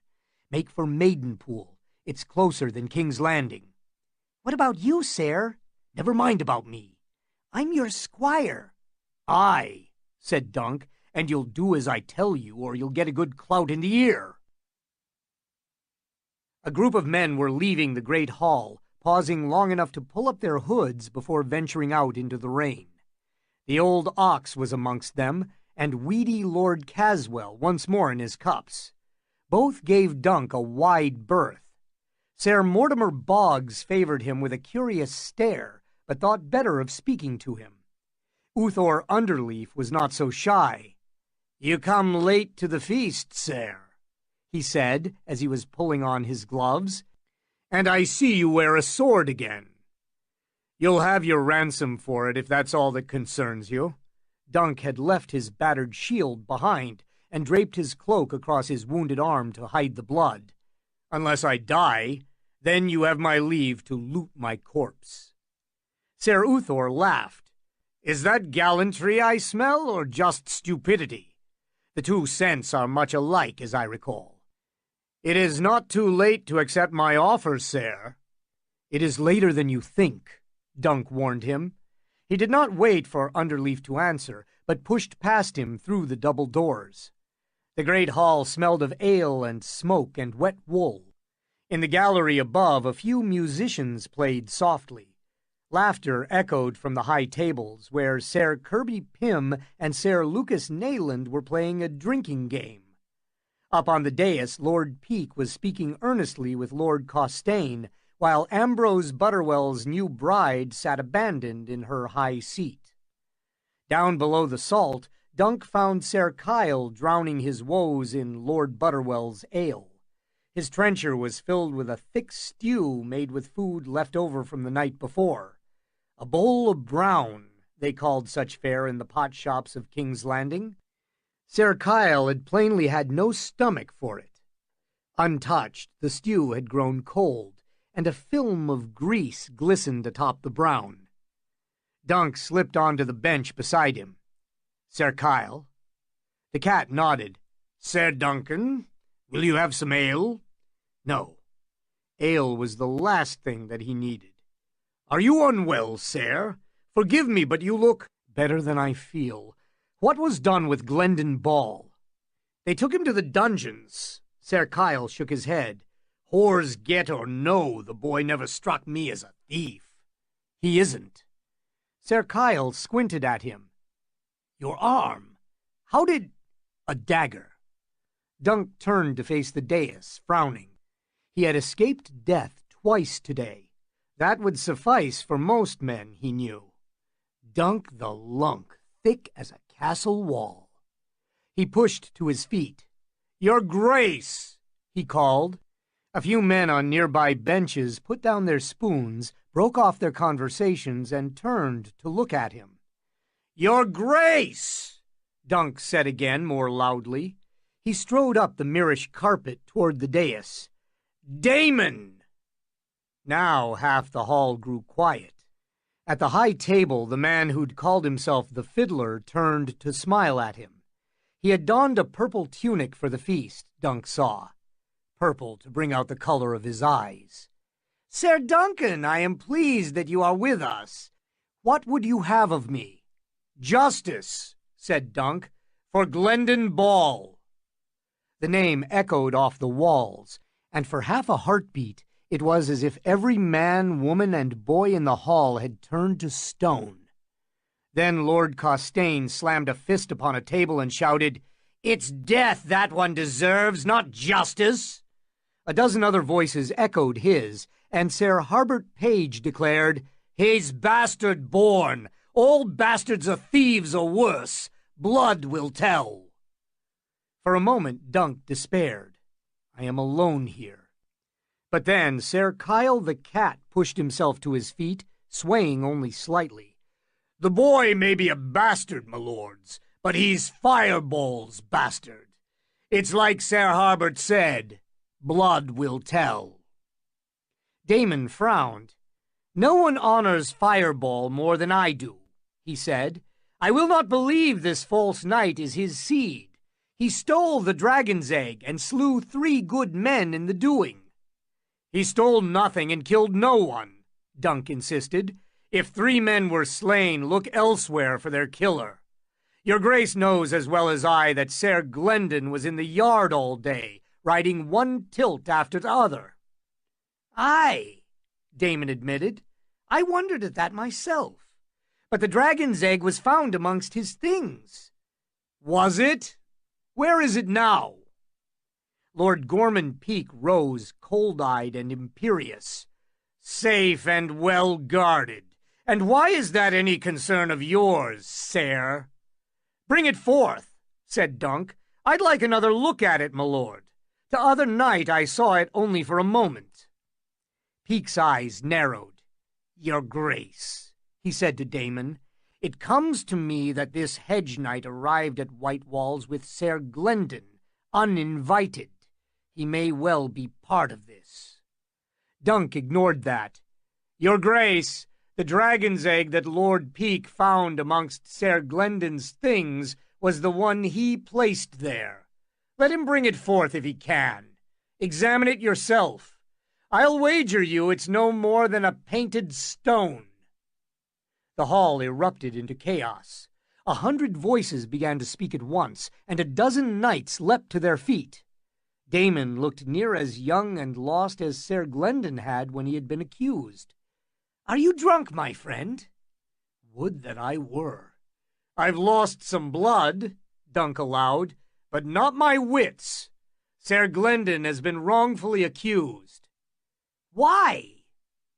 Make for Maidenpool. It's closer than King's Landing." "What about you, sir?" "Never mind about me. I'm your squire." "Aye," said Dunk, "and you'll do as I tell you, or you'll get a good clout in the ear." A group of men were leaving the great hall, pausing long enough to pull up their hoods before venturing out into the rain. The old ox was amongst them, and weedy Lord Caswell once more in his cups. Both gave Dunk a wide berth. Sir Mortimer Boggs favored him with a curious stare, but thought better of speaking to him. Uthor Underleaf was not so shy. "You come late to the feast, sir," he said as he was pulling on his gloves, "and I see you wear a sword again. You'll have your ransom for it if that's all that concerns you." Dunk had left his battered shield behind and draped his cloak across his wounded arm to hide the blood. "Unless I die, then you have my leave to loot my corpse." Ser Uthor laughed. "Is that gallantry I smell, or just stupidity? The two scents are much alike, as I recall." "It is not too late to accept my offer, sir." "It is later than you think," Dunk warned him. He did not wait for Underleaf to answer, but pushed past him through the double doors. The great hall smelled of ale and smoke and wet wool. In the gallery above, a few musicians played softly. Laughter echoed from the high tables, where Ser Kirby Pym and Ser Lucas Nayland were playing a drinking game. Up on the dais, Lord Peake was speaking earnestly with Lord Costain, while Ambrose Butterwell's new bride sat abandoned in her high seat. Down below the salt, Dunk found Ser Kyle drowning his woes in Lord Butterwell's ale. His trencher was filled with a thick stew made with food left over from the night before. A bowl of brown, they called such fare in the pot shops of King's Landing. Ser Kyle had plainly had no stomach for it. Untouched, the stew had grown cold, and a film of grease glistened atop the brown. Dunk slipped onto the bench beside him. "Ser Kyle?" The cat nodded. "Sir Duncan, will you have some ale?" No. Ale was the last thing that he needed. "Are you unwell, sir? Forgive me, but you look—" "Better than I feel. What was done with Glendon Ball?" "They took him to the dungeons," Ser Kyle shook his head. "Whores get or no, the boy never struck me as a thief." "He isn't." Ser Kyle squinted at him. "Your arm. How did—" "A dagger." Dunk turned to face the dais, frowning. He had escaped death twice today. That would suffice for most men, he knew. Dunk the lunk, thick as a castle wall. He pushed to his feet. "Your Grace!" he called. A few men on nearby benches put down their spoons, broke off their conversations, and turned to look at him. "Your Grace!" Dunk said again, more loudly. He strode up the Mirish carpet toward the dais. "Damon!" Now half the hall grew quiet. At the high table, the man who'd called himself the Fiddler turned to smile at him. He had donned a purple tunic for the feast, Dunk saw. Purple to bring out the color of his eyes. "Sir Duncan, I am pleased that you are with us. What would you have of me?" "Justice," said Dunk, "for Glendon Ball." The name echoed off the walls, and for half a heartbeat it was as if every man, woman, and boy in the hall had turned to stone. Then Lord Costaigne slammed a fist upon a table and shouted, "It's death that one deserves, not justice!" A dozen other voices echoed his, and Sir Harbert Page declared, "He's bastard born. All bastards are thieves or worse. Blood will tell." For a moment Dunk despaired. "I am alone here." But then Ser Kyle the cat pushed himself to his feet, swaying only slightly. "The boy may be a bastard, my lords, but he's Fireball's bastard. It's like Ser Harbert said, blood will tell." Damon frowned. "No one honors Fireball more than I do," he said. "I will not believe this false knight is his seed. He stole the dragon's egg and slew 3 good men in the doing." "He stole nothing and killed no one," Dunk insisted. "If 3 men were slain, look elsewhere for their killer. Your Grace knows as well as I that Ser Glendon was in the yard all day, riding one tilt after the other." "Aye," Damon admitted. "I wondered at that myself. But the dragon's egg was found amongst his things." "Was it? Where is it now?" Lord Gorman Peake rose, cold-eyed and imperious. "Safe and well guarded. And why is that any concern of yours, sir?" "Bring it forth," said Dunk. "I'd like another look at it, my lord. The other night I saw it only for a moment." Peake's eyes narrowed. "Your Grace," he said to Damon, "it comes to me that this hedge knight arrived at White Walls with Ser Glendon, uninvited. He may well be part of this." Dunk ignored that. "Your Grace, the dragon's egg that Lord Peake found amongst Ser Glendon's things was the one he placed there. Let him bring it forth if he can. Examine it yourself. I'll wager you it's no more than a painted stone." The hall erupted into chaos. 100 voices began to speak at once, and a dozen knights leapt to their feet. Damon looked near as young and lost as Ser Glendon had when he had been accused. "Are you drunk, my friend?" "Would that I were." "I've lost some blood," Dunk allowed, "but not my wits. Ser Glendon has been wrongfully accused." "Why?"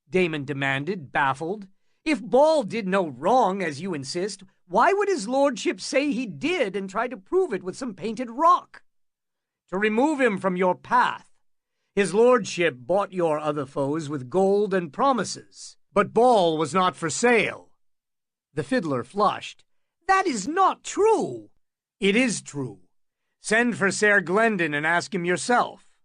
Damon demanded, baffled. "If Ball did no wrong, as you insist, why would his lordship say he did and try to prove it with some painted rock?" "To remove him from your path. His lordship bought your other foes with gold and promises, but Ball was not for sale." The fiddler flushed. "That is not true." "It is true. Send for Ser Glendon and ask him yourself."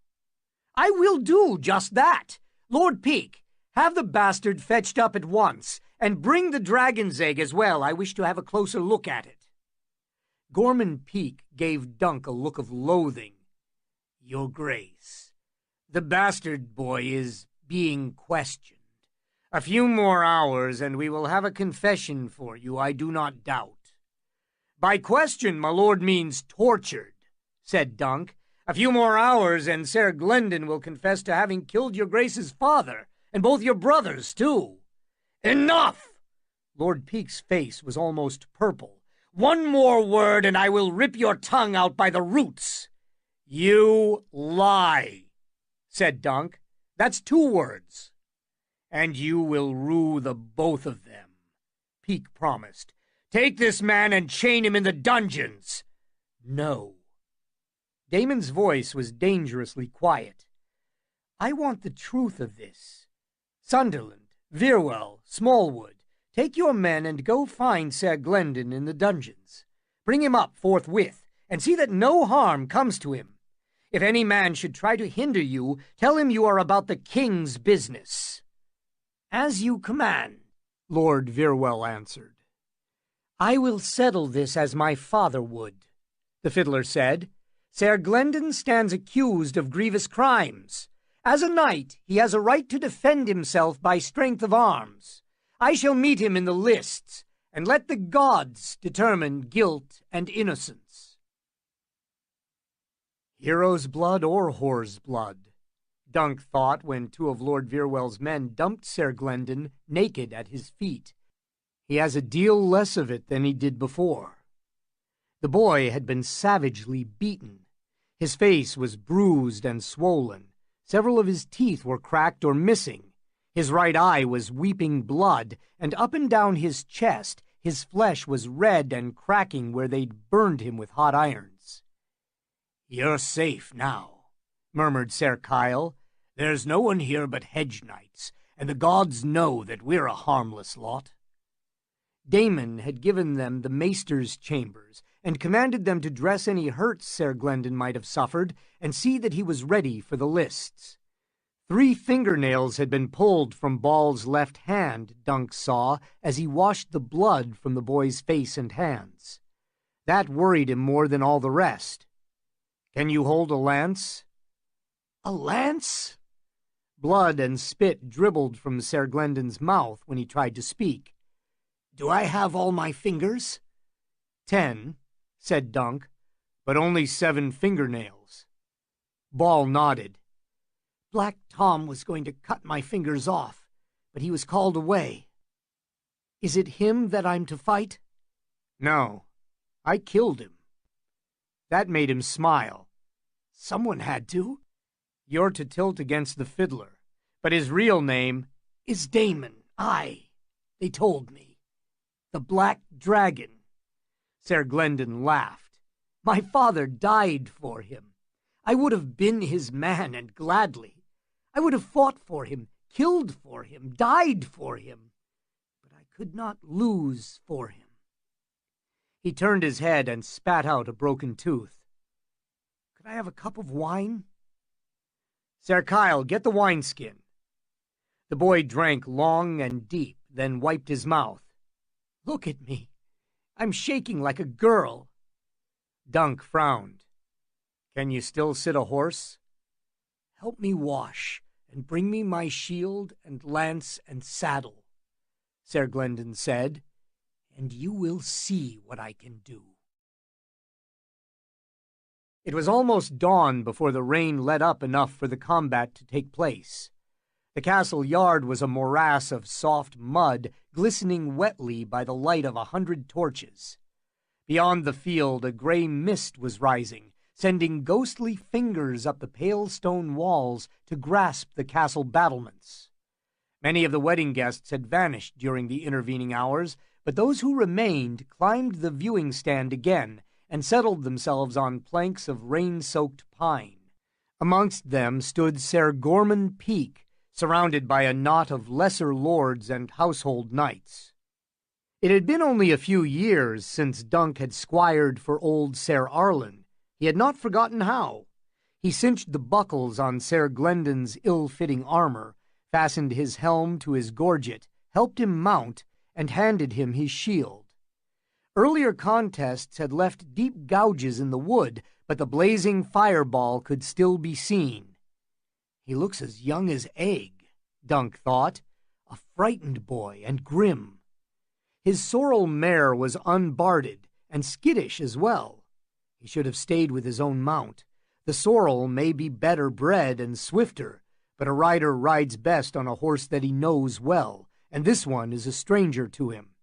"I will do just that. Lord Peake, have the bastard fetched up at once, and bring the dragon's egg as well. I wish to have a closer look at it." Gorman Peake gave Dunk a look of loathing. "Your Grace, the bastard boy is being questioned. A few more hours and we will have a confession for you, I do not doubt." "By question, my lord means tortured," said Dunk. A few more hours, and Ser Glendon will confess to having killed your Grace's father, and both your brothers, too. Enough! Lord Peake's face was almost purple. One more word, and I will rip your tongue out by the roots. You lie, said Dunk. That's 2 words. And you will rue the both of them, Peake promised. Take this man and chain him in the dungeons. No. Damon's voice was dangerously quiet. I want the truth of this. Sunderland, Virwell, Smallwood, take your men and go find Ser Glendon in the dungeons. Bring him up forthwith, and see that no harm comes to him. If any man should try to hinder you, tell him you are about the king's business. As you command, Lord Virwell answered. I will settle this as my father would, the fiddler said. Ser Glendon stands accused of grievous crimes. As a knight, he has a right to defend himself by strength of arms. I shall meet him in the lists, and let the gods determine guilt and innocence. Hero's blood or whore's blood, Dunk thought when 2 of Lord Virwell's men dumped Ser Glendon naked at his feet. He has a deal less of it than he did before. The boy had been savagely beaten. His face was bruised and swollen. Several of his teeth were cracked or missing. His right eye was weeping blood, and up and down his chest his flesh was red and cracking where they'd burned him with hot irons. You're safe now, murmured Ser Kyle. There's no one here but hedge knights, and the gods know that we're a harmless lot. Damon had given them the maester's chambers, and commanded them to dress any hurts Ser Glendon might have suffered, and see that he was ready for the lists. 3 fingernails had been pulled from Ball's left hand, Dunk saw, as he washed the blood from the boy's face and hands. That worried him more than all the rest. Can you hold a lance? A lance? Blood and spit dribbled from Ser Glendon's mouth when he tried to speak. Do I have all my fingers? 10, said Dunk, but only 7 fingernails. Ball nodded. Black Tom was going to cut my fingers off, but he was called away. Is it him that I'm to fight? No, I killed him. That made him smile. Someone had to. You're to tilt against the fiddler, but his real name is Damon. They told me. The Black Dragon. Ser Glendon laughed. My father died for him. I would have been his man, and gladly. I would have fought for him, killed for him, died for him. But I could not lose for him. He turned his head and spat out a broken tooth. Could I have a cup of wine? Ser Kyle, get the wineskin. The boy drank long and deep, then wiped his mouth. Look at me. I'm shaking like a girl. Dunk frowned. Can you still sit a horse? Help me wash, and bring me my shield and lance and saddle, Ser Glendon said, and you will see what I can do. It was almost dawn before the rain let up enough for the combat to take place. The castle yard was a morass of soft mud, glistening wetly by the light of 100 torches. Beyond the field, a gray mist was rising, sending ghostly fingers up the pale stone walls to grasp the castle battlements. Many of the wedding guests had vanished during the intervening hours, but those who remained climbed the viewing stand again and settled themselves on planks of rain-soaked pine. Amongst them stood Ser Gorman Peake, surrounded by a knot of lesser lords and household knights. It had been only a few years since Dunk had squired for old Ser Arlen. He had not forgotten how. He cinched the buckles on Ser Glendon's ill-fitting armor, fastened his helm to his gorget, helped him mount, and handed him his shield. Earlier contests had left deep gouges in the wood, but the blazing fireball could still be seen. He looks as young as Egg, Dunk thought, a frightened boy and grim. His sorrel mare was unbarded and skittish as well. He should have stayed with his own mount. The sorrel may be better bred and swifter, but a rider rides best on a horse that he knows well, and this one is a stranger to him.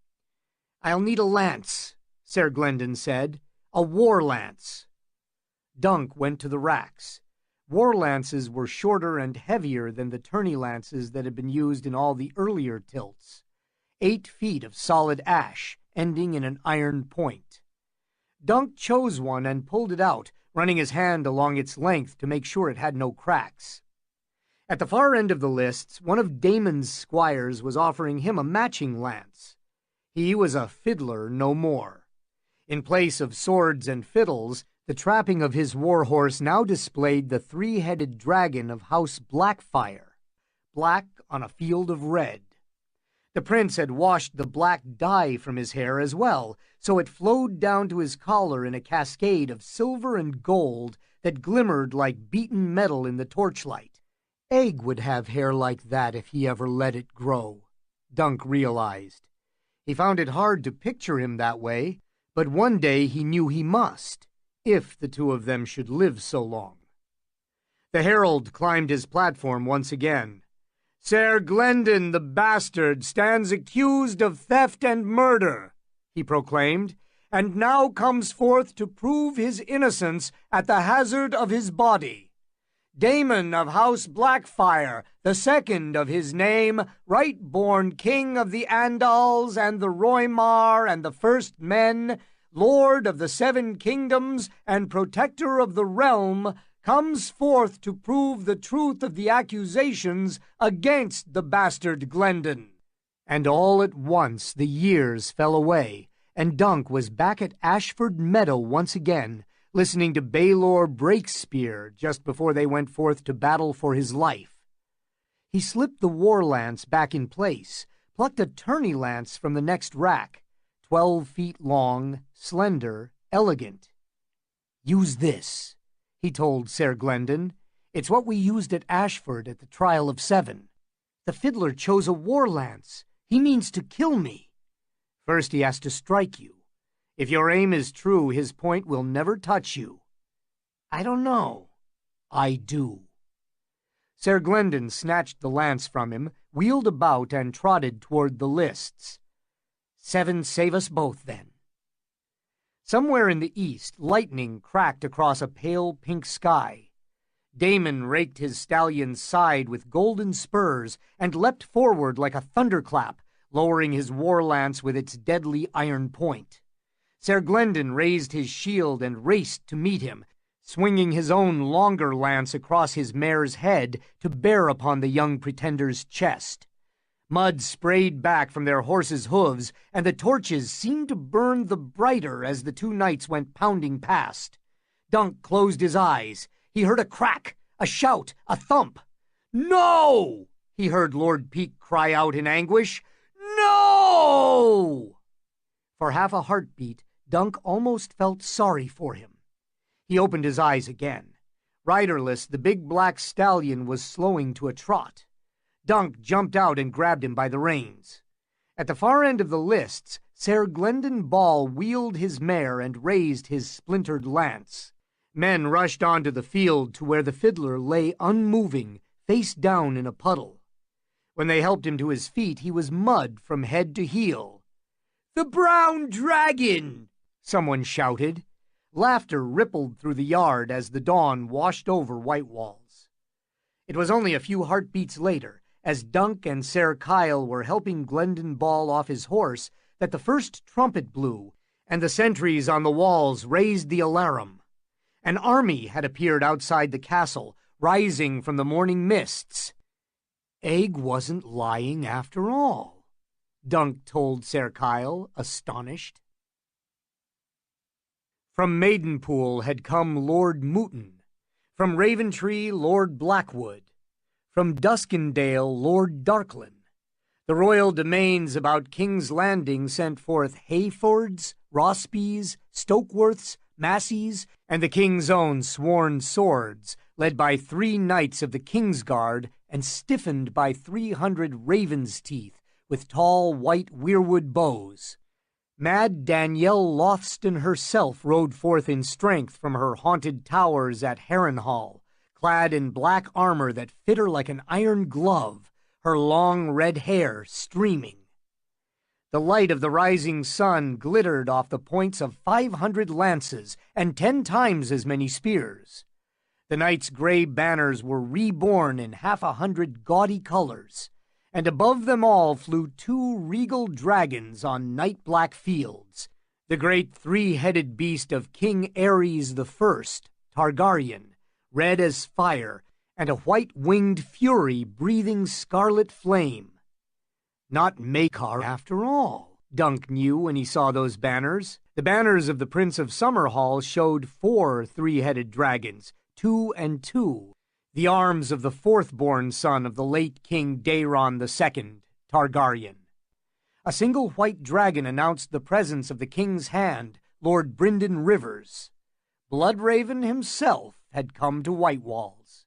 "I'll need a lance," Ser Glendon said. "A war lance." Dunk went to the racks. War lances were shorter and heavier than the tourney lances that had been used in all the earlier tilts. 8 feet of solid ash, ending in an iron point. Dunk chose one and pulled it out, running his hand along its length to make sure it had no cracks. At the far end of the lists, one of Damon's squires was offering him a matching lance. He was a fiddler no more. In place of swords and fiddles, the trapping of his war horse now displayed the 3-headed dragon of House Blackfire, black on a field of red. The prince had washed the black dye from his hair as well, so it flowed down to his collar in a cascade of silver and gold that glimmered like beaten metal in the torchlight. Egg would have hair like that if he ever let it grow, Dunk realized. He found it hard to picture him that way, but one day he knew he must, if the two of them should live so long. The herald climbed his platform once again. "Ser Glendon the bastard stands accused of theft and murder," he proclaimed, "and now comes forth to prove his innocence at the hazard of his body. Damon of House Blackfire, the second of his name, right-born king of the Andals and the Roymar and the First Men, Lord of the 7 Kingdoms and protector of the realm, comes forth to prove the truth of the accusations against the bastard Glendon." And all at once the years fell away, and Dunk was back at Ashford Meadow once again, listening to Baelor Breakspear just before they went forth to battle for his life. He slipped the war lance back in place, plucked a tourney lance from the next rack, 12 feet long, slender, elegant. "Use this," he told Ser Glendon. "It's what we used at Ashford at the trial of 7. The fiddler chose a war lance. He means to kill me. First he has to strike you. If your aim is true, his point will never touch you." "I don't know." "I do." Ser Glendon snatched the lance from him, wheeled about, and trotted toward the lists. "7 save us both, then." Somewhere in the east, lightning cracked across a pale pink sky. Damon raked his stallion's side with golden spurs and leapt forward like a thunderclap, lowering his war lance with its deadly iron point. Ser Glendon raised his shield and raced to meet him, swinging his own longer lance across his mare's head to bear upon the young pretender's chest. Mud sprayed back from their horses' hooves, and the torches seemed to burn the brighter as the 2 knights went pounding past. Dunk closed his eyes. He heard a crack, a shout, a thump. "No!" he heard Lord Peake cry out in anguish. "No!" For half a heartbeat, Dunk almost felt sorry for him. He opened his eyes again. Riderless, the big black stallion was slowing to a trot. Dunk jumped out and grabbed him by the reins. At the far end of the lists, Ser Glendon Ball wheeled his mare and raised his splintered lance. Men rushed onto the field to where the fiddler lay unmoving, face down in a puddle. When they helped him to his feet, he was mud from head to heel. "The brown dragon!" someone shouted. Laughter rippled through the yard as the dawn washed over White Walls. It was only a few heartbeats later, as Dunk and Ser Kyle were helping Glendon Ball off his horse, that the first trumpet blew, and the sentries on the walls raised the alarum. An army had appeared outside the castle, rising from the morning mists. Egg wasn't lying after all, Dunk told Ser Kyle, astonished. From Maidenpool had come Lord Mooton, from Raventree Lord Blackwood, from Duskendale Lord Darklan. The royal domains about King's Landing sent forth Hayfords, Rossbys, Stokeworths, Masseys, and the king's own sworn swords, led by 3 knights of the Kingsguard and stiffened by 300 ravens' teeth with tall white weirwood bows. Mad Danielle Lothston herself rode forth in strength from her haunted towers at Harrenhal, clad in black armor that fit her like an iron glove, her long red hair streaming. The light of the rising sun glittered off the points of 500 lances and 10 times as many spears. The knight's gray banners were reborn in 100 gaudy colors, and above them all flew 2 regal dragons on night-black fields, the great 3-headed beast of King Ares the First, Targaryen, red as fire, and a white-winged fury breathing scarlet flame. Not Maekar after all, Dunk knew when he saw those banners. The banners of the Prince of Summerhall showed 4 3-headed dragons, 2 and 2, the arms of the 4th-born son of the late King Daeron II, Targaryen. A single white dragon announced the presence of the king's hand, Lord Brynden Rivers. Bloodraven himself had come to White Walls.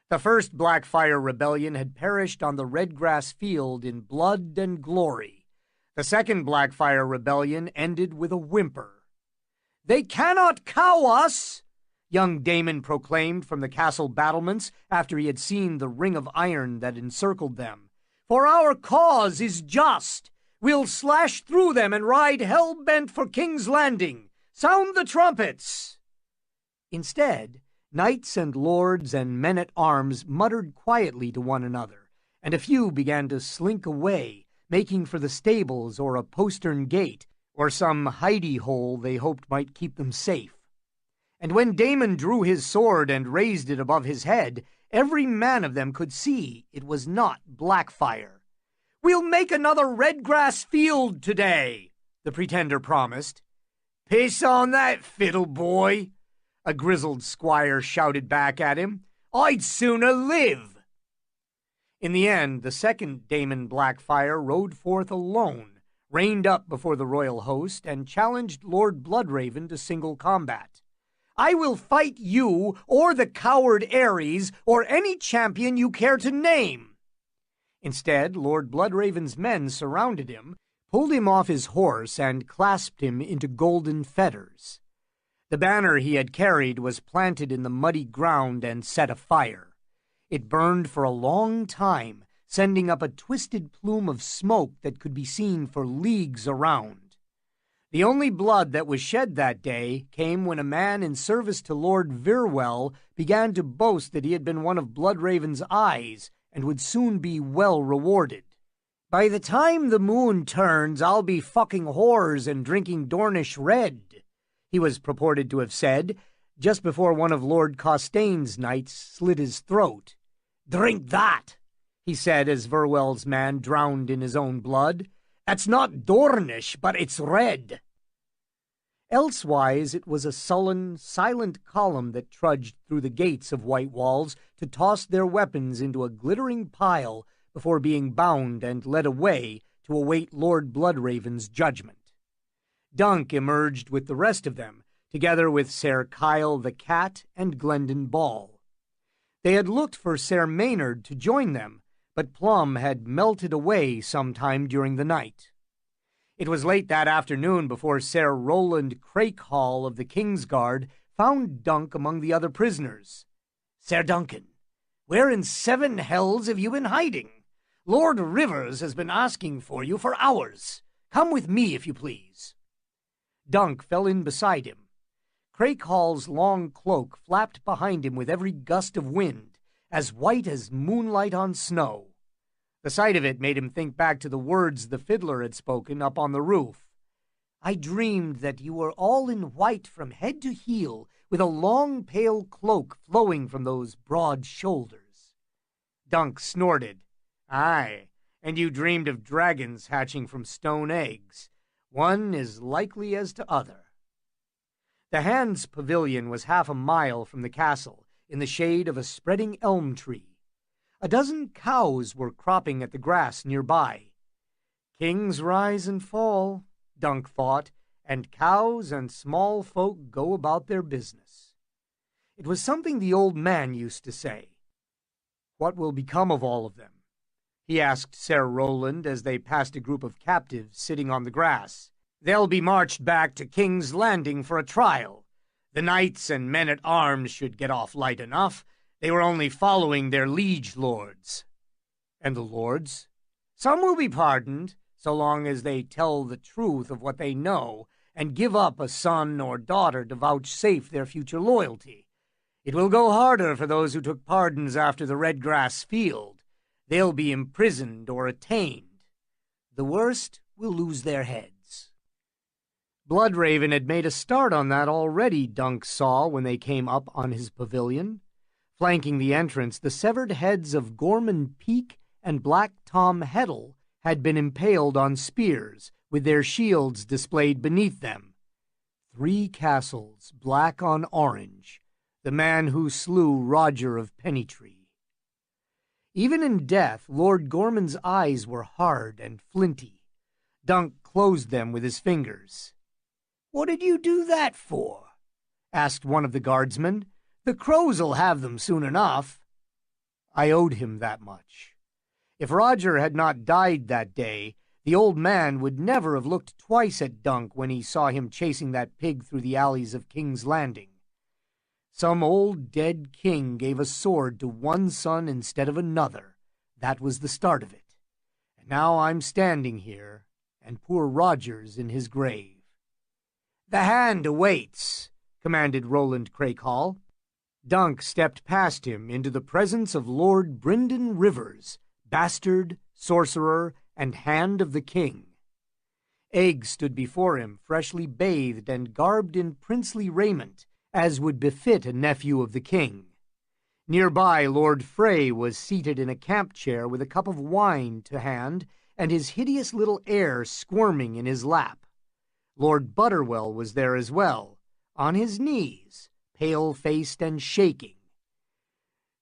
The first Blackfire rebellion had perished on the Redgrass field in blood and glory. The second Blackfire rebellion ended with a whimper. "They cannot cow us!" young Daemon proclaimed from the castle battlements after he had seen the ring of iron that encircled them. "For our cause is just. We'll slash through them and ride hell-bent for King's Landing. Sound the trumpets!" Instead, knights and lords and men-at-arms muttered quietly to one another, and a few began to slink away, making for the stables or a postern gate, or some hidey-hole they hoped might keep them safe. And when Daemon drew his sword and raised it above his head, every man of them could see it was not Blackfire. "We'll make another Redgrass field today," the pretender promised. "Piss on that fiddle, boy," a grizzled squire shouted back at him. "I'd sooner live." In the end, the second Daemon Blackfire rode forth alone, reined up before the royal host, and challenged Lord Bloodraven to single combat. "I will fight you, or the coward Ares, or any champion you care to name." Instead, Lord Bloodraven's men surrounded him, pulled him off his horse, and clasped him into golden fetters. The banner he had carried was planted in the muddy ground and set afire. It burned for a long time, sending up a twisted plume of smoke that could be seen for leagues around. The only blood that was shed that day came when a man in service to Lord Virwell began to boast that he had been one of Bloodraven's eyes and would soon be well rewarded. "By the time the moon turns, I'll be fucking whores and drinking Dornish Red," he was purported to have said, just before one of Lord Costaine's knights slit his throat. "Drink that," he said as Virwell's man drowned in his own blood. "That's not Dornish, but it's red." Elsewise, it was a sullen, silent column that trudged through the gates of White Walls to toss their weapons into a glittering pile before being bound and led away to await Lord Bloodraven's judgment. Dunk emerged with the rest of them, together with Ser Kyle the Cat and Glendon Ball. They had looked for Ser Maynard to join them, but Plum had melted away sometime during the night. It was late that afternoon before Ser Roland Crakehall of the Kingsguard found Dunk among the other prisoners. "Ser Duncan, where in 7 hells have you been hiding? Lord Rivers has been asking for you for hours. Come with me, if you please." Dunk fell in beside him. Crakehall's long cloak flapped behind him with every gust of wind, as white as moonlight on snow. The sight of it made him think back to the words the fiddler had spoken up on the roof. "I dreamed that you were all in white from head to heel, with a long pale cloak flowing from those broad shoulders." Dunk snorted. "Aye, and you dreamed of dragons hatching from stone eggs. One is likely as to other." The Hand's Pavilion was 1/2 mile from the castle, in the shade of a spreading elm tree. A dozen cows were cropping at the grass nearby. Kings rise and fall, Dunk thought, and cows and small folk go about their business. It was something the old man used to say. "What will become of all of them?" he asked Ser Roland as they passed a group of captives sitting on the grass. They'll be marched back to King's Landing for a trial. The knights and men-at-arms should get off light enough. They were only following their liege lords. And the lords? Some will be pardoned, so long as they tell the truth of what they know and give up a son or daughter to vouchsafe their future loyalty. It will go harder for those who took pardons after the Redgrass Field. They'll be imprisoned or attainted. The worst will lose their heads. Bloodraven had made a start on that already, Dunk saw when they came up on his pavilion. Flanking the entrance, the severed heads of Gorman Peak and Black Tom Heddle had been impaled on spears, with their shields displayed beneath them. 3 castles, black on orange, the man who slew Roger of Pennytree. Even in death, Lord Gorman's eyes were hard and flinty. Dunk closed them with his fingers. "What did you do that for?" asked one of the guardsmen. "The crows'll have them soon enough." I owed him that much. If Roger had not died that day, the old man would never have looked twice at Dunk when he saw him chasing that pig through the alleys of King's Landing. Some old dead king gave a sword to one son instead of another. That was the start of it. And now I'm standing here, and poor Roger's in his grave. "The hand awaits," commanded Roland Crakehall. Dunk stepped past him into the presence of Lord Brynden Rivers, bastard, sorcerer, and hand of the king. Egg stood before him, freshly bathed and garbed in princely raiment, as would befit a nephew of the king. Nearby, Lord Frey was seated in a camp chair with a cup of wine to hand and his hideous little heir squirming in his lap. Lord Butterwell was there as well, on his knees, pale-faced and shaking.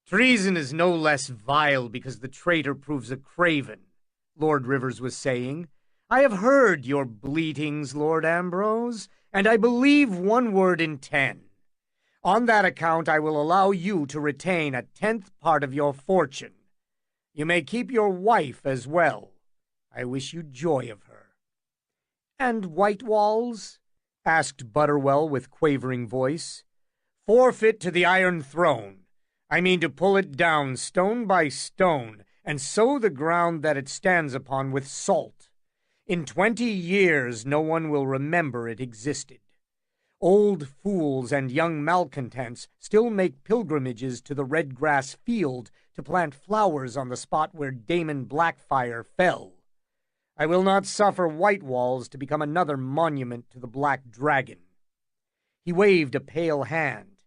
"Treason is no less vile because the traitor proves a craven," Lord Rivers was saying. "I have heard your bleatings, Lord Ambrose, and I believe one word in 10. On that account I will allow you to retain a 10th part of your fortune. You may keep your wife as well. I wish you joy of her." "And White Walls?" asked Butterwell with quavering voice. "Forfeit to the Iron Throne. I mean to pull it down stone by stone and sow the ground that it stands upon with salt. In 20 years no one will remember it existed. Old fools and young malcontents still make pilgrimages to the Redgrass Field to plant flowers on the spot where Damon Blackfire fell. I will not suffer White Walls to become another monument to the Black Dragon." He waved a pale hand.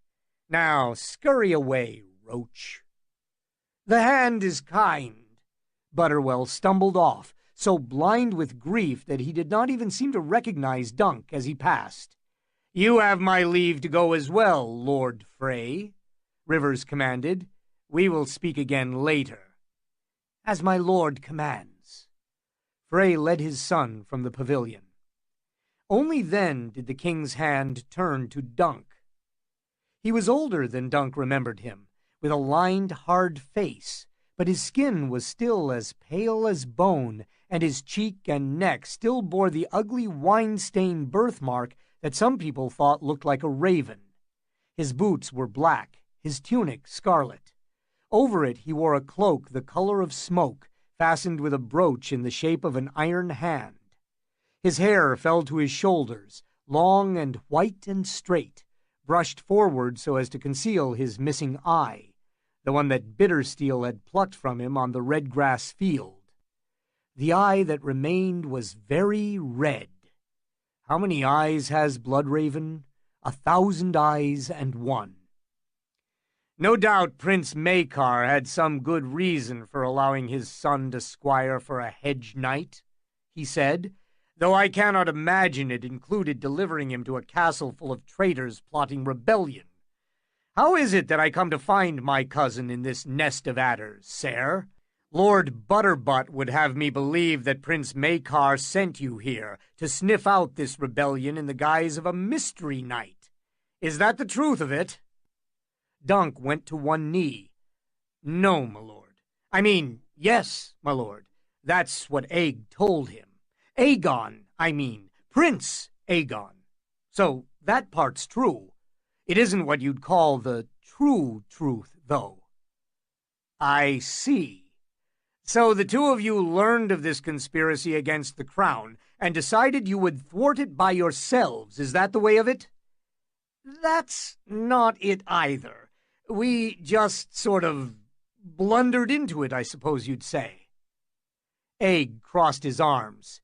"Now scurry away, roach." "The hand is kind." Butterwell stumbled off, so blind with grief that he did not even seem to recognize Dunk as he passed. "You have my leave to go as well, Lord Frey," Rivers commanded. "We will speak again later." "As my lord commands." Frey led his son from the pavilion. Only then did the king's hand turn to Dunk. He was older than Dunk remembered him, with a lined, hard face, but his skin was still as pale as bone, and his cheek and neck still bore the ugly wine-stained birthmark that some people thought looked like a raven. His boots were black, his tunic scarlet. Over it he wore a cloak the color of smoke, fastened with a brooch in the shape of an iron hand. His hair fell to his shoulders, long and white and straight, brushed forward so as to conceal his missing eye, the one that Bittersteel had plucked from him on the Redgrass Field. The eye that remained was very red. How many eyes has Bloodraven? 1,000 eyes and one. "No doubt Prince Maekar had some good reason for allowing his son to squire for a hedge knight," he said, "though I cannot imagine it included delivering him to a castle full of traitors plotting rebellion. How is it that I come to find my cousin in this nest of adders, sir? Lord Butterbutt would have me believe that Prince Maekar sent you here to sniff out this rebellion in the guise of a mystery knight. Is that the truth of it?" Dunk went to one knee. "No, my lord. I mean, yes, my lord. That's what Egg told him. Aegon, I mean, Prince Aegon. So that part's true. It isn't what you'd call the true truth, though. I see. So the two of you learned of this conspiracy against the crown and decided you would thwart it by yourselves. Is that the way of it? That's not it either. We just sort of blundered into it, I suppose you'd say. Aeg crossed his arms.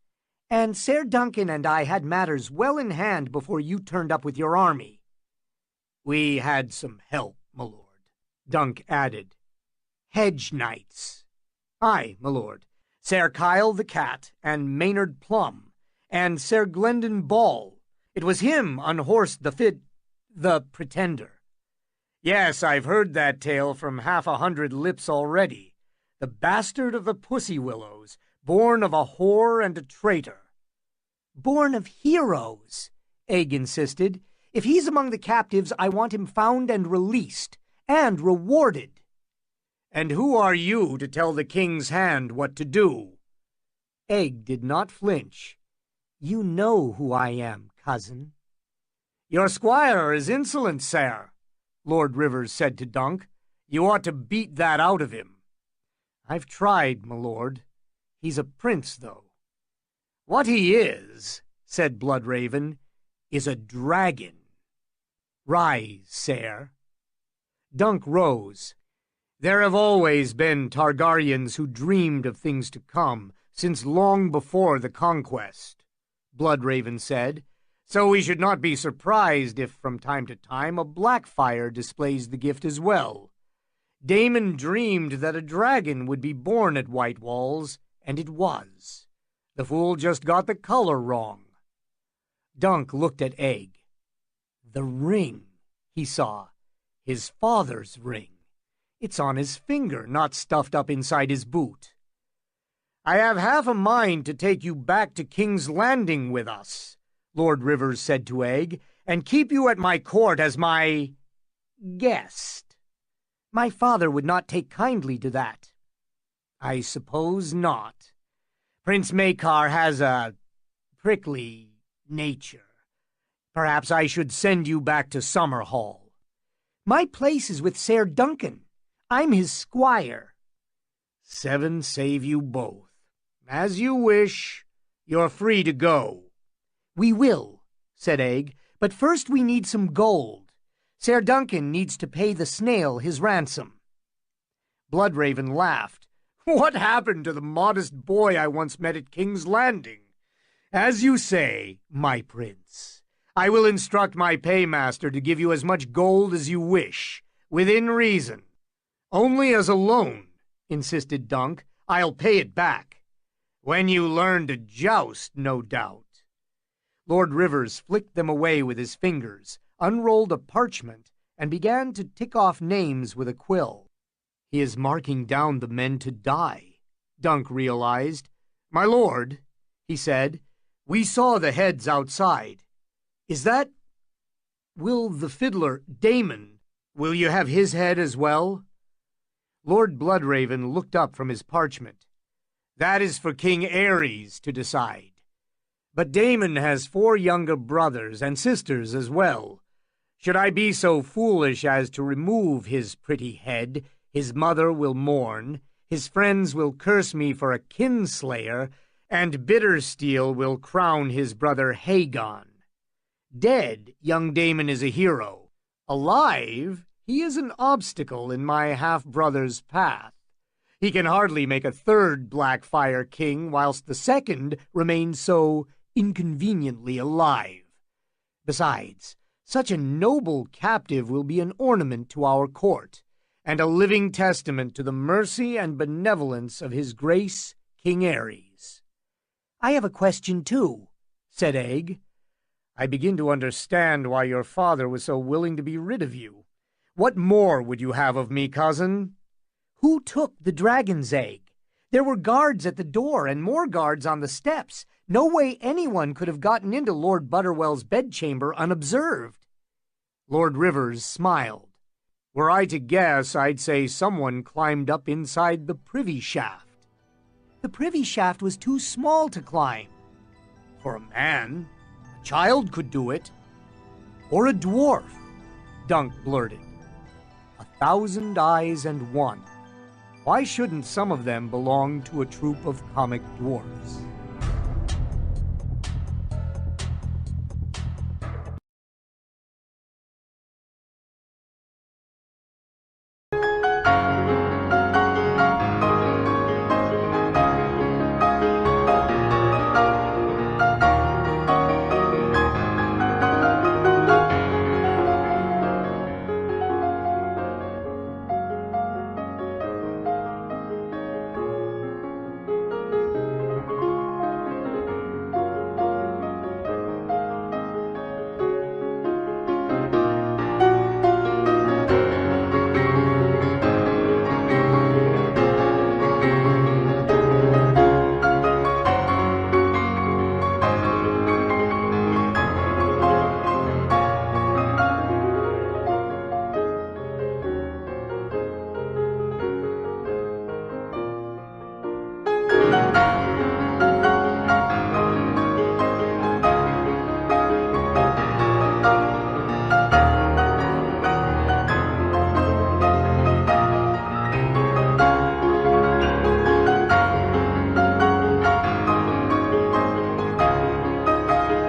And Ser Duncan and I had matters well in hand before you turned up with your army. We had some help, my lord, Dunk added. Hedge knights. Aye, my lord. Ser Kyle the Cat and Maynard Plum, and Ser Glendon Ball. It was him unhorsed the Pretender. Yes, I've heard that tale from 100 lips already. The bastard of the Pussy Willows, born of a whore and a traitor. Born of heroes, Aeg insisted. If he's among the captives, I want him found and released, and rewarded. And who are you to tell the king's hand what to do? Aeg did not flinch. You know who I am, cousin. Your squire is insolent, sir, Lord Rivers said to Dunk. You ought to beat that out of him. I've tried, my lord. He's a prince, though. What he is, said Bloodraven, is a dragon. Rise, sir. Dunk rose. There have always been Targaryens who dreamed of things to come, since long before the conquest, Bloodraven said, so we should not be surprised if from time to time a Blackfyre displays the gift as well. Daemon dreamed that a dragon would be born at White Walls, and it was. The fool just got the color wrong. Dunk looked at Aeg. The ring, he saw. His father's ring. It's on his finger, not stuffed up inside his boot. I have half a mind to take you back to King's Landing with us, Lord Rivers said to Aeg, and keep you at my court as my guest. My father would not take kindly to that. I suppose not. Prince Maekar has a prickly nature. Perhaps I should send you back to Summerhall. My place is with Ser Duncan. I'm his squire. 7 save you both. As you wish. You're free to go. We will, said Aeg, but first we need some gold. Ser Duncan needs to pay the snail his ransom. Bloodraven laughed. What happened to the modest boy I once met at King's Landing? As you say, my prince, I will instruct my paymaster to give you as much gold as you wish, within reason. Only as a loan, insisted Dunk. I'll pay it back. When you learn to joust, no doubt. Lord Rivers flicked them away with his fingers, unrolled a parchment, and began to tick off names with a quill. He is marking down the men to die, Dunk realized. My lord, he said, we saw the heads outside. Is that... Will the fiddler, Daemon, will you have his head as well? Lord Bloodraven looked up from his parchment. That is for King Aerys to decide. But Daemon has 4 younger brothers and sisters as well. Should I be so foolish as to remove his pretty head, his mother will mourn, his friends will curse me for a kinslayer, and Bittersteel will crown his brother Haegon. Dead, young Daemon is a hero. Alive, he is an obstacle in my half-brother's path. He can hardly make a 3rd Blackfyre king, whilst the 2nd remains so inconveniently alive. Besides, such a noble captive will be an ornament to our court, and a living testament to the mercy and benevolence of his grace, King Aerys. I have a question, too, said Aeg. I begin to understand why your father was so willing to be rid of you. What more would you have of me, cousin? Who took the dragon's egg? There were guards at the door and more guards on the steps. No way anyone could have gotten into Lord Butterwell's bedchamber unobserved. Lord Rivers smiled. Were I to guess, I'd say someone climbed up inside the privy shaft. The privy shaft was too small to climb. For a man, child could do it. Or a dwarf, Dunk blurted. 1,000 eyes and one. Why shouldn't some of them belong to a troop of comic dwarfs?